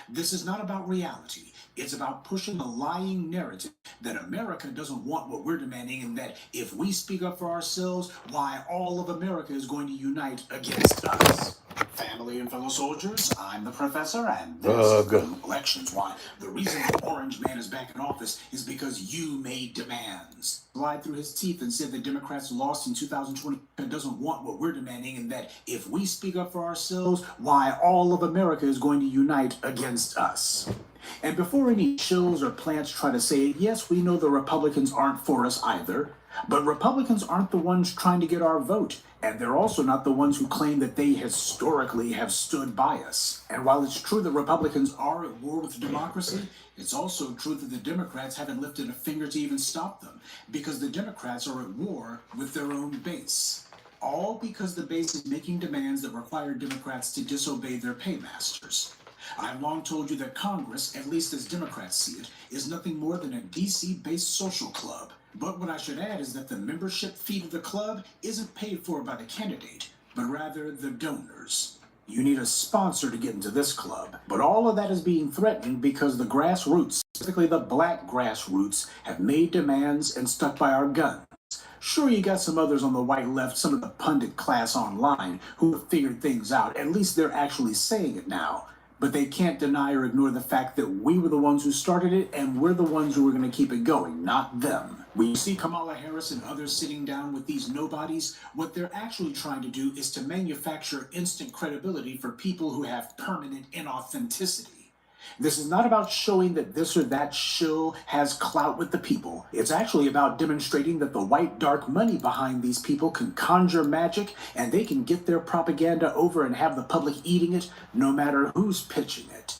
This is not about reality. It's about pushing a lying narrative that America doesn't want what we're demanding, and that if we speak up for ourselves, why all of America is going to unite against us. Family and fellow soldiers, I'm the professor, and this is the elections. Why the reason the orange man is back in office is because you made demands. Lied through his teeth and said that Democrats lost in 2020 and doesn't want what we're demanding, and that if we speak up for ourselves, why all of America is going to unite against us. And before any shills or plants try to say it, yes, we know the Republicans aren't for us either, but Republicans aren't the ones trying to get our vote. And they're also not the ones who claim that they historically have stood by us. And while it's true that Republicans are at war with democracy, it's also true that the Democrats haven't lifted a finger to even stop them, because the Democrats are at war with their own base. All because the base is making demands that require Democrats to disobey their paymasters. I've long told you that Congress, at least as Democrats see it, is nothing more than a DC-based social club. But what I should add is that the membership fee to the club isn't paid for by the candidate, but rather the donors. You need a sponsor to get into this club. But all of that is being threatened because the grassroots, specifically the black grassroots, have made demands and stuck by our guns. Sure, you got some others on the white left, some of the pundit class online, who have figured things out. At least they're actually saying it now. But they can't deny or ignore the fact that we were the ones who started it, and we're the ones who are going to keep it going, not them. When you see Kamala Harris and others sitting down with these nobodies, what they're actually trying to do is to manufacture instant credibility for people who have permanent inauthenticity. This is not about showing that this or that shill has clout with the people. It's actually about demonstrating that the white dark money behind these people can conjure magic, and they can get their propaganda over and have the public eating it no matter who's pitching it.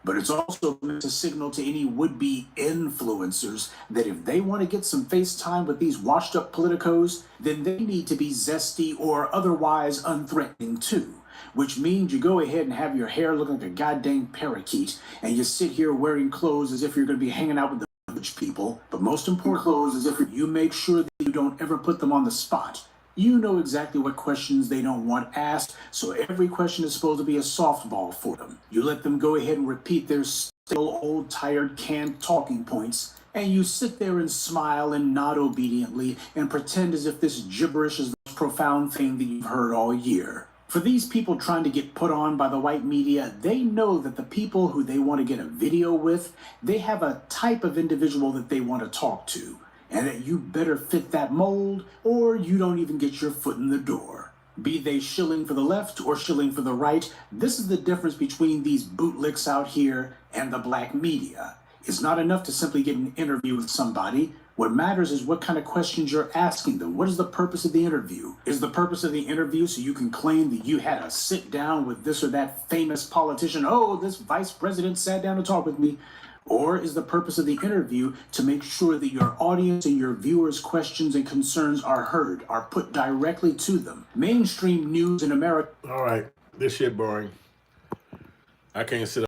But it's also meant to signal to any would-be influencers that if they want to get some face time with these washed-up politicos, then they need to be zesty or otherwise unthreatening too. Which means you go ahead and have your hair look like a goddamn parakeet, and you sit here wearing clothes as if you're going to be hanging out with the village people. But most important, clothes as if you make sure that you don't ever put them on the spot. You know exactly what questions they don't want asked, so every question is supposed to be a softball for them. You let them go ahead and repeat their still old, tired, canned talking points, and you sit there and smile and nod obediently and pretend as if this gibberish is the most profound thing that you've heard all year. For these people trying to get put on by the white media, they know that the people who they want to get a video with, they have a type of individual that they want to talk to, and that you better fit that mold or you don't even get your foot in the door. Be they shilling for the left or shilling for the right, this is the difference between these bootlicks out here and the black media. It's not enough to simply get an interview with somebody. What matters is what kind of questions you're asking them. What is the purpose of the interview? Is the purpose of the interview so you can claim that you had a sit down with this or that famous politician? Oh, this vice president sat down to talk with me. Or is the purpose of the interview to make sure that your audience and your viewers' questions and concerns are heard, are put directly to them? Mainstream news in America. All right, this shit boring. I can't sit